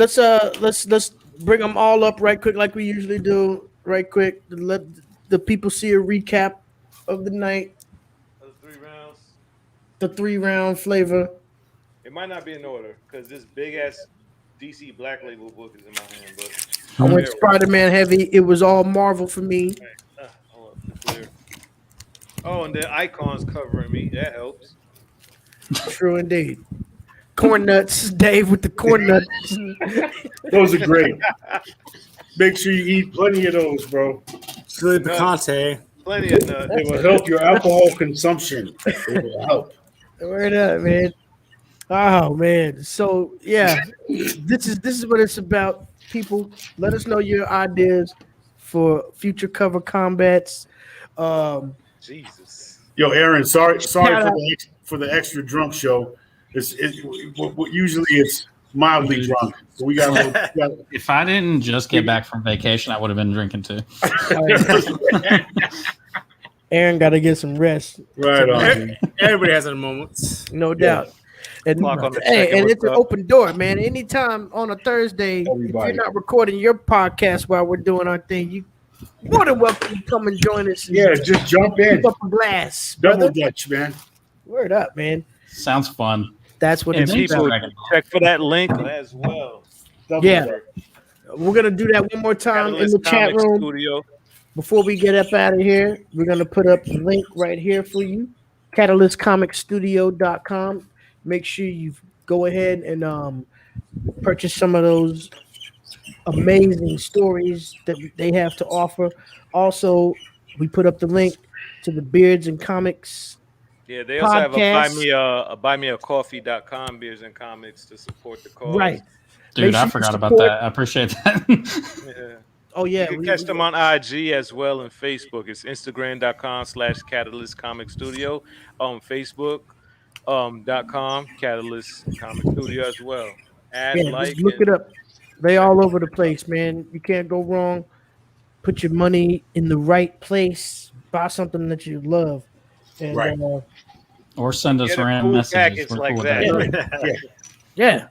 bring them all up right quick, like we usually do. Right quick, to let the people see a recap of the night, Those 3 rounds. the 3-round flavor. It might not be in order because this big ass DC Black Label book is in my hand, but I went Spider-Man heavy. It was all Marvel for me. hold up, it's clear. Oh, and the icons covering me. That helps. True indeed. Corn nuts, Dave with the corn nuts. Those are great. Make sure you eat plenty of those, bro. Chili Picante. Plenty of nuts. It will help your alcohol consumption. It will help. Word up, man. Oh man. So yeah, this is what it's about. People, let us know your ideas for future cover combats. Jesus. Yo, Aaron, sorry Shout out. for the extra drunk show. Usually it's mildly drunk. So we got If I didn't just get back from vacation, I would have been drinking too. Aaron got to get some rest, right on. Everybody has their moments. no doubt. And Clock on the hey, second, and what's it's an up? open door, man. Anytime on a Thursday, Everybody. if you're not recording your podcast while we're doing our thing, you more than welcome to come and join us. And Yeah, just jump in. keep up a blast, Double brother. Dutch, man. Word up, man. Sounds fun. That's what And it's people about. check for that link as well. Double Yeah. Dutch. We're gonna do that one more time in the Catalyst chat Comics room. Studio. before we get up out of here, we're gonna put up the link right here for you, catalystcomicstudio.com. Make sure you go ahead and purchase some of those amazing stories that they have to offer. Also, we put up the link to the Beards and Comics Yeah, they also have a podcast. buy me a coffee.com beers and comics to support the cause. Right. Dude, Make I sure you forgot about support- that. I appreciate that. Yeah. Oh yeah, You can catch them on IG as well and Facebook. It's Instagram.com/Catalyst Comic Studio. Facebook.com Catalyst Comic Studio as well. Add, Yeah, like, just look it and up. They all over the place, man. You can't go wrong. Put your money in the right place. Buy something that you love, and Right. Or send us get a random cool messages. package We're like cool with that. yeah,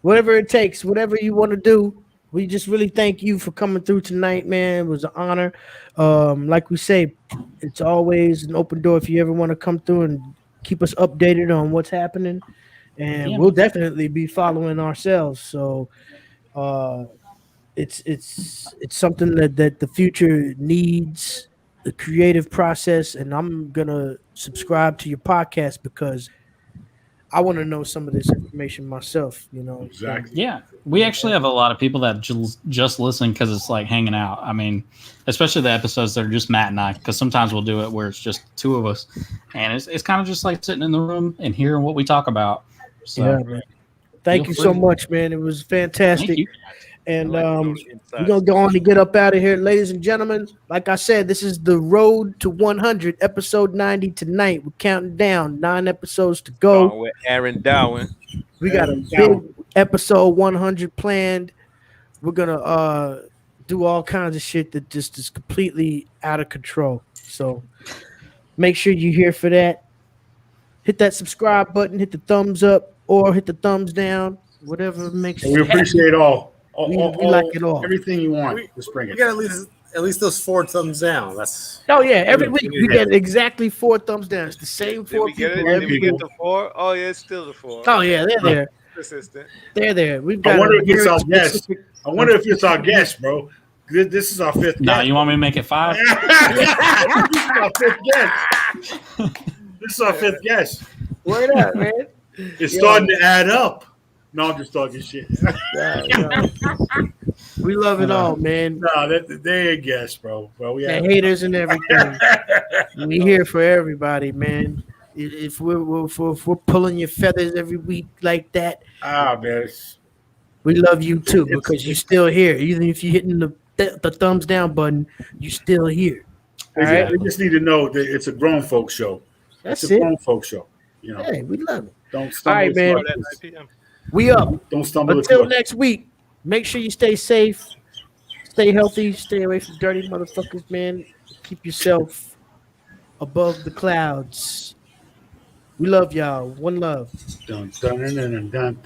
whatever it takes, whatever you want to do. We just really thank you for coming through tonight, man. It was an honor. Like we say, it's always an open door if you ever want to come through and keep us updated on what's happening, and Yeah, we'll man. definitely be following ourselves. So, it's something that the future needs, the creative process, and I'm gonna subscribe to your podcast because I want to know some of this information myself. Exactly. Yeah, we actually have a lot of people that just listen because it's like hanging out. I mean, especially the episodes that are just Matt and I, because sometimes we'll do it where it's just two of us, and it's kind of just like sitting in the room and hearing what we talk about. So, Yeah, man. Thank feel you so free. much, man. It was Thank fantastic. you. And I like those we're inside gonna go on stories. and get up out of here, ladies and gentlemen. Like I said, this is the road to 100, episode 90 tonight. We're counting down 9 episodes to go. Starting with Aaron Darwin. We got a Aaron big Darwin. episode 100 planned. We're gonna do all kinds of shit that just is completely out of control. So make sure you're here for that. Hit that subscribe button, hit the thumbs up, or hit the thumbs down, whatever makes And you we happy. appreciate all. We like it all. Everything you want. We- Just bring You it. got at least those 4 thumbs down. That's Oh yeah, every Yeah, week yeah. we get exactly 4 thumbs down. It's the same Did 4 we get it? people Did every we get week. the 4? Oh yeah, it's still the 4. Oh yeah, they're there. Consistent. They're there. We've I got wonder a if it's very our guest. specific- I wonder if it's our guest, bro. This is our 5th No, guest. you want me to make it 5? This is our 5th guest. This is our 5th guest. Word up, man. It's starting to add up. No, I'm just talking shit. Yeah. We love it all, man. No, they ain't guests, bro. Well, we The have haters and everything. We here for everybody, man. If we're pulling your feathers every week like that, man. we love you too It's- because you're still here. Even if you're hitting the thumbs down button, you're still here. They, All right, they just need to know that it's a grown folk show. that's It's a it. grown folk show. You know, Hey, we love it. don't stumble. All right, man. Start at 9 p.m. We up. Don't stumble. Until next week, make sure you stay safe, stay healthy, stay away from dirty motherfuckers, man. Keep yourself above the clouds. We love y'all. One love. Dun, dun, dun, dun, dun, dun.